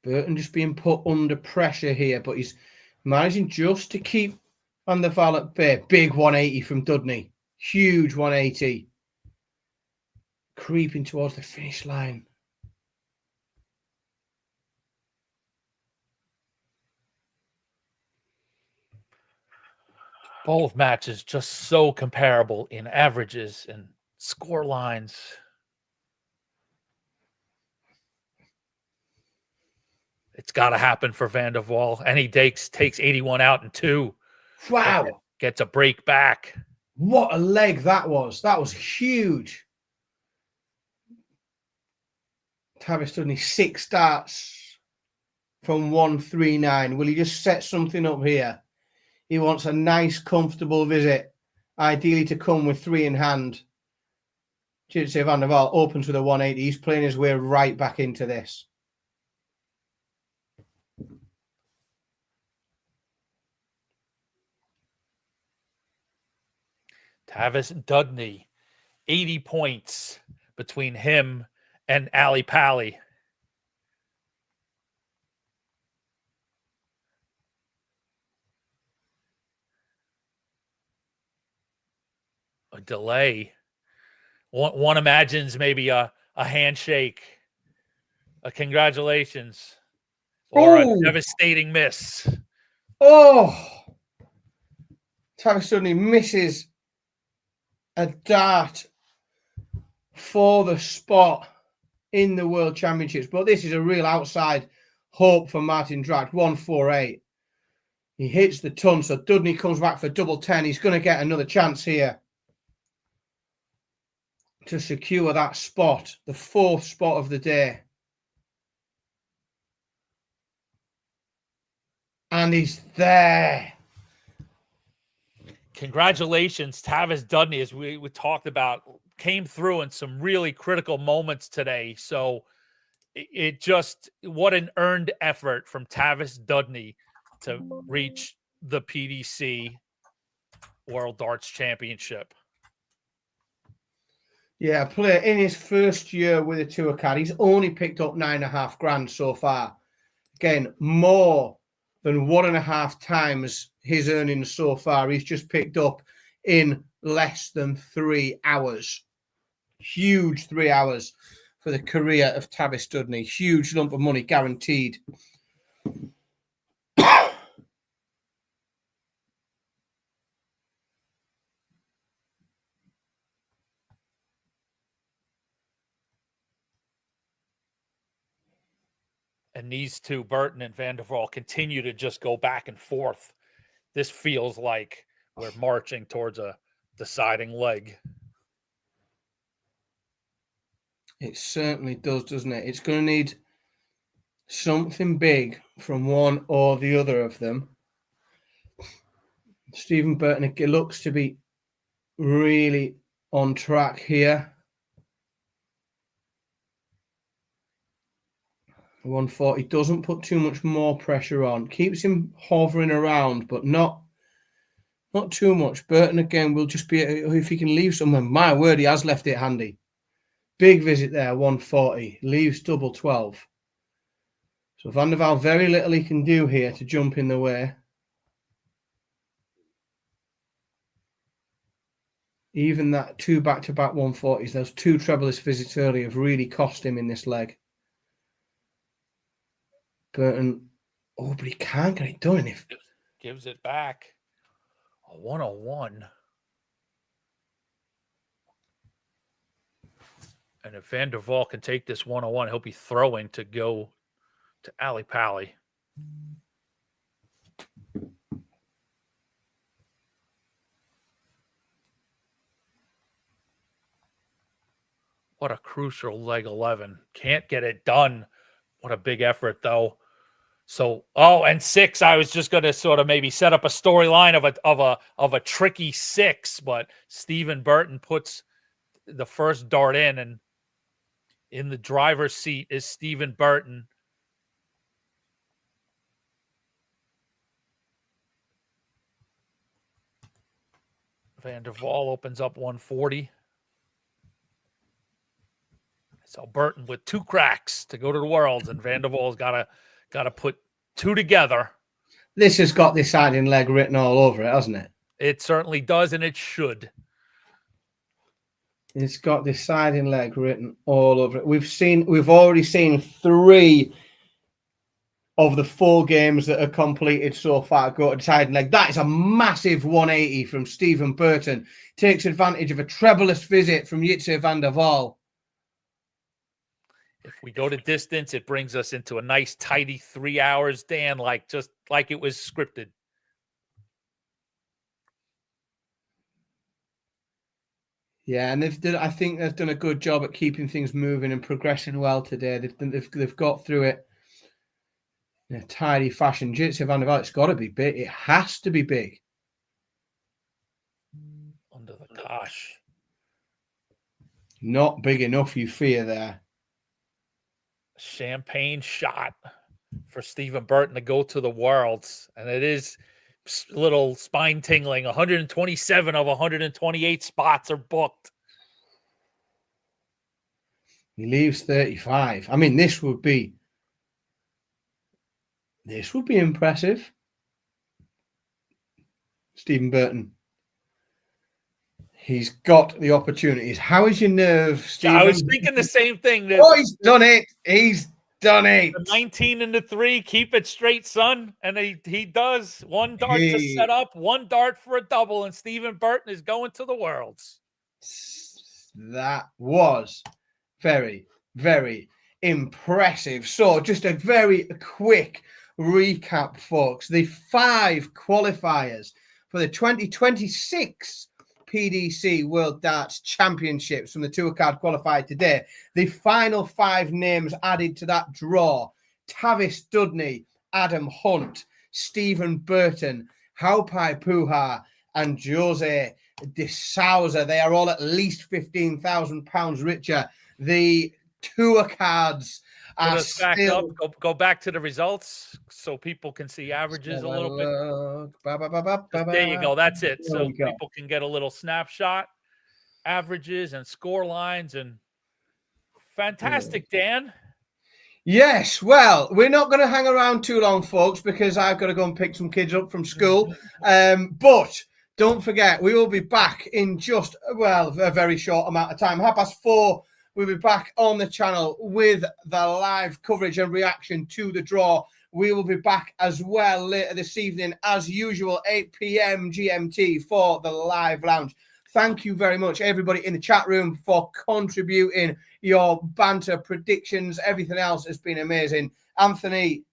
Speaker 1: Burton just being put under pressure here, but he's managing just to keep Van der Waal at bay. Big 180 from Dudney. Huge 180. Creeping towards the finish line.
Speaker 2: Both matches just so comparable in averages and score lines. It's got to happen for Van der Waal. And he takes 81 out in 2.
Speaker 1: Wow.
Speaker 2: Gets a break back.
Speaker 1: What a leg that was. That was huge. Tavis Dudney, 6 starts from 139. Will he just set something up here? He wants a nice, comfortable visit, ideally to come with 3 in hand. Jitse Van der Waal opens with a 180. He's playing his way right back into this.
Speaker 2: Tavis Dudney, 80 points between him and Ali Pally. A delay. One imagines maybe a handshake, a congratulations, or a devastating miss.
Speaker 1: Oh! Tavis Dudney misses a dart for the spot in the World Championships. But this is a real outside hope for Martin Dracht. 148. He hits the ton, so Dudney comes back for double 10. He's going to get another chance here to secure that spot, the 4th spot of the day. And he's there.
Speaker 2: Congratulations, Tavis Dudney, as we talked about, came through in some really critical moments today. So it just, what an earned effort from Tavis Dudney to reach the PDC World Darts Championship.
Speaker 1: Yeah, player in his first year with a tour card, he's only picked up $9.5 grand so far. Again, more than 1.5 times his earnings so far. He's just picked up in less than 3 hours. Huge 3 hours for the career of Tavis Dudney. Huge lump of money guaranteed.
Speaker 2: And these two, Burton and Van der Waal, continue to just go back and forth. This feels like we're marching towards a deciding leg.
Speaker 1: It certainly does, doesn't it? It's going to need something big from one or the other of them. Stephen Burton looks to be really on track here. 140 doesn't put too much more pressure on. Keeps him hovering around, but not too much. Burton again will just be, if he can leave something. My word, he has left it handy. Big visit there, 140. Leaves double 12. So Van der Waal, very little he can do here to jump in the way. Even that 2 back-to-back 140s, those 2 trebleless visits earlier have really cost him in this leg. Burton, but he can't get it done. If
Speaker 2: gives it back, a 101. And if Van der Waal can take this 101, he'll be throwing to go to Ali Pally. What a crucial leg 11. Can't get it done. What a big effort, though. So, and 6. I was just going to sort of maybe set up a storyline of a tricky 6, but Stephen Burton puts the first dart in, and in the driver's seat is Stephen Burton. Van der Waal opens up 140. So Burton with 2 cracks to go to the Worlds, and Van der Waal's got to put 2 together.
Speaker 1: This has got this deciding leg written all over it, hasn't it?
Speaker 2: It certainly does, and it should.
Speaker 1: It's got this deciding leg written all over it. We've already seen 3 of the 4 games that are completed so far go to deciding leg. That is a massive 180 from Stephen Burton. Takes advantage of a trebleless visit from Jitse Van der Waal.
Speaker 2: If we go to distance, it brings us into a nice, tidy 3 hours, Dan, just like it was scripted.
Speaker 1: Yeah, and I think they've done a good job at keeping things moving and progressing well today. They've got through it in a tidy fashion. Jitsi Van der Vaart, it's got to be big. It has to be big.
Speaker 2: Under the kosh.
Speaker 1: Not big enough, you fear there.
Speaker 2: Champagne shot for Stephen Burton to go to the Worlds. And it is a little spine tingling. 127 of 128 spots are booked.
Speaker 1: He leaves 35. I mean, this would be impressive. Stephen Burton. He's got the opportunities. How is your nerve, Stephen?
Speaker 2: I was thinking the same thing.
Speaker 1: Oh, he's done it. He's done it.
Speaker 2: 19 into 3. Keep it straight, son. And he does. One dart to set up, one dart for a double, and Stephen Burton is going to the Worlds.
Speaker 1: That was very, very impressive. So just a very quick recap, folks. The 5 qualifiers for the 2026 PDC World Darts Championships from the tour card qualified today. The final 5 names added to that draw: Tavis Dudney, Adam Hunt, Stephen Burton, Haupai Puha, and Jose de Souza. They are all at least £15,000 richer. The tour cards are still...
Speaker 2: Go back to the results so people can see averages a little bit. There you go. That's it. So people can get a little snapshot, averages and score lines. And fantastic, Dan.
Speaker 1: Yes, well, we're not going to hang around too long, folks, because I've got to go and pick some kids up from school. But don't forget, we will be back in just, a very short amount of time. 4:30, we'll be back on the channel with the live coverage and reaction to the draw. We will be back as well later this evening, as usual, 8 p.m. GMT for the live lounge. Thank you very much, everybody in the chat room, for contributing your banter, predictions, everything else has been amazing. Anthony,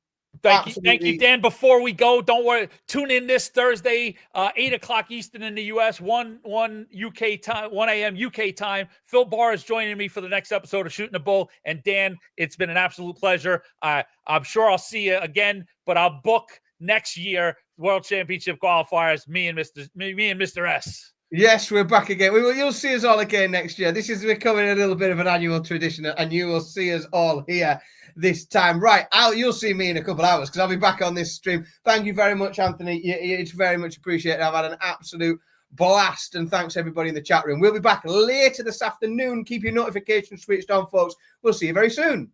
Speaker 2: Thank you, Dan. Before we go, don't worry. Tune in this Thursday, 8 o'clock Eastern in the U.S., 1 UK time, 1 a.m. UK time. Phil Barr is joining me for the next episode of Shooting the Bull. And Dan, it's been an absolute pleasure. I'm sure I'll see you again, but I'll book next year World Championship qualifiers. Me and Mr. S.
Speaker 1: Yes, we're back again. You'll see us all again next year. This is becoming a little bit of an annual tradition, and you will see us all here this time. Right, you'll see me in a couple of hours because I'll be back on this stream. Thank you very much, Anthony. It's very much appreciated. I've had an absolute blast, and thanks everybody in the chat room. We'll be back later this afternoon. Keep your notifications switched on, folks. We'll see you very soon.